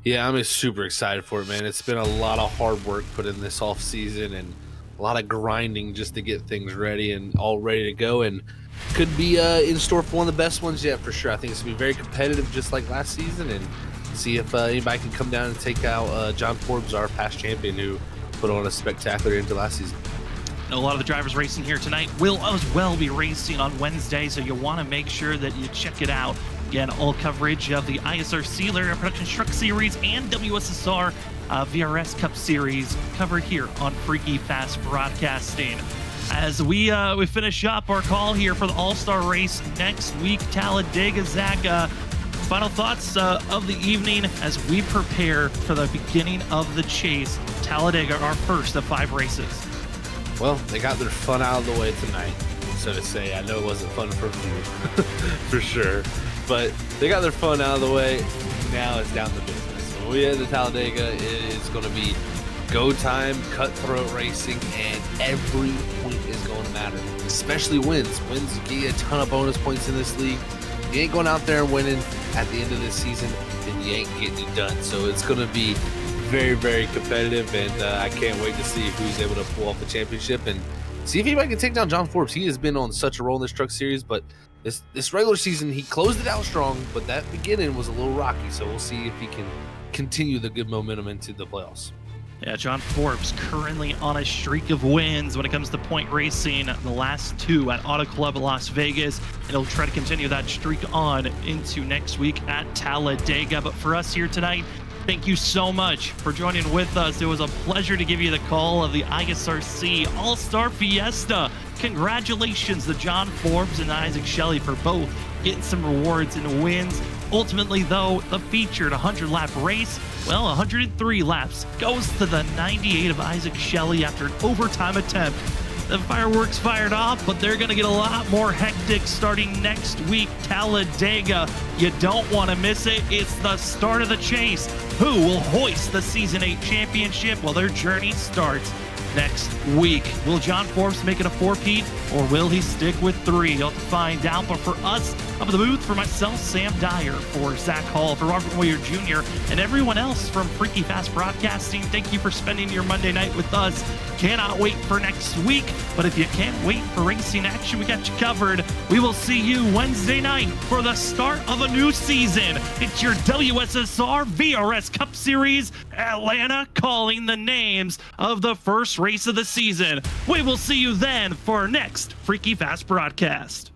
Yeah, I'm super excited for it, man. It's been a lot of hard work put in this off season, and a lot of grinding just to get things ready and all ready to go, and could be in store for one of the best ones yet, for sure. I think it's going to be very competitive, just like last season, and see if anybody can come down and take out John Forbes, our past champion, who put on a spectacular into last season. A lot of the drivers racing here tonight will as well be racing on Wednesday, so you want to make sure that you check it out. Again, all coverage of the ISRC Lariat Production Truck Series and WSSR VRS Cup Series covered here on Freaky Fast Broadcasting. As we finish up our call here for the All-Star race next week, Talladega. Zach, final thoughts of the evening as we prepare for the beginning of the chase. Talladega, our first of 5 races. Well, they got their fun out of the way tonight, so to say. I know it wasn't fun for you, for sure, but they got their fun out of the way. Now it's down to business. When we head to Talladega, it is going to be go time, cutthroat racing, and every point is going to matter, especially wins. Wins, you get a ton of bonus points in this league. You ain't going out there and winning at the end of this season, then you ain't getting it done. So it's going to be very, very competitive, and I can't wait to see who's able to pull off the championship and see if anybody can take down John Forbes. He has been on such a roll in this truck series, but this regular season, he closed it out strong, but that beginning was a little rocky. So we'll see if he can continue the good momentum into the playoffs. Yeah, John Forbes currently on a streak of wins when it comes to point racing. The last 2 at Auto Club Las Vegas, and he'll try to continue that streak on into next week at Talladega. But for us here tonight, thank you so much for joining with us. It was a pleasure to give you the call of the ISRC All-Star Fiesta. Congratulations to John Forbes and Isaac Shelley for both getting some rewards and wins. Ultimately, though, the featured 100-lap race, well, 103 laps goes to the 98 of Isaac Shelley after an overtime attempt. The fireworks fired off, but they're going to get a lot more hectic starting next week. Talladega, you don't want to miss it. It's the start of the chase. Who will hoist the Season 8 championship? Well, their journey starts next week. Will John Forbes make it a 4-peat, or will he stick with 3? You'll have to find out. But for us, up at the booth, for myself, Sam Dyer, for Zach Hall, for Robert Moyer Jr., and everyone else from Freaky Fast Broadcasting, thank you for spending your Monday night with us. Cannot wait for next week, but if you can't wait for racing action, we got you covered. We will see you Wednesday night for the start of a new season. It's your WSSR VRS Cup Series, Atlanta, calling the names of the first race of the season. We will see you then for our next Freaky Fast broadcast.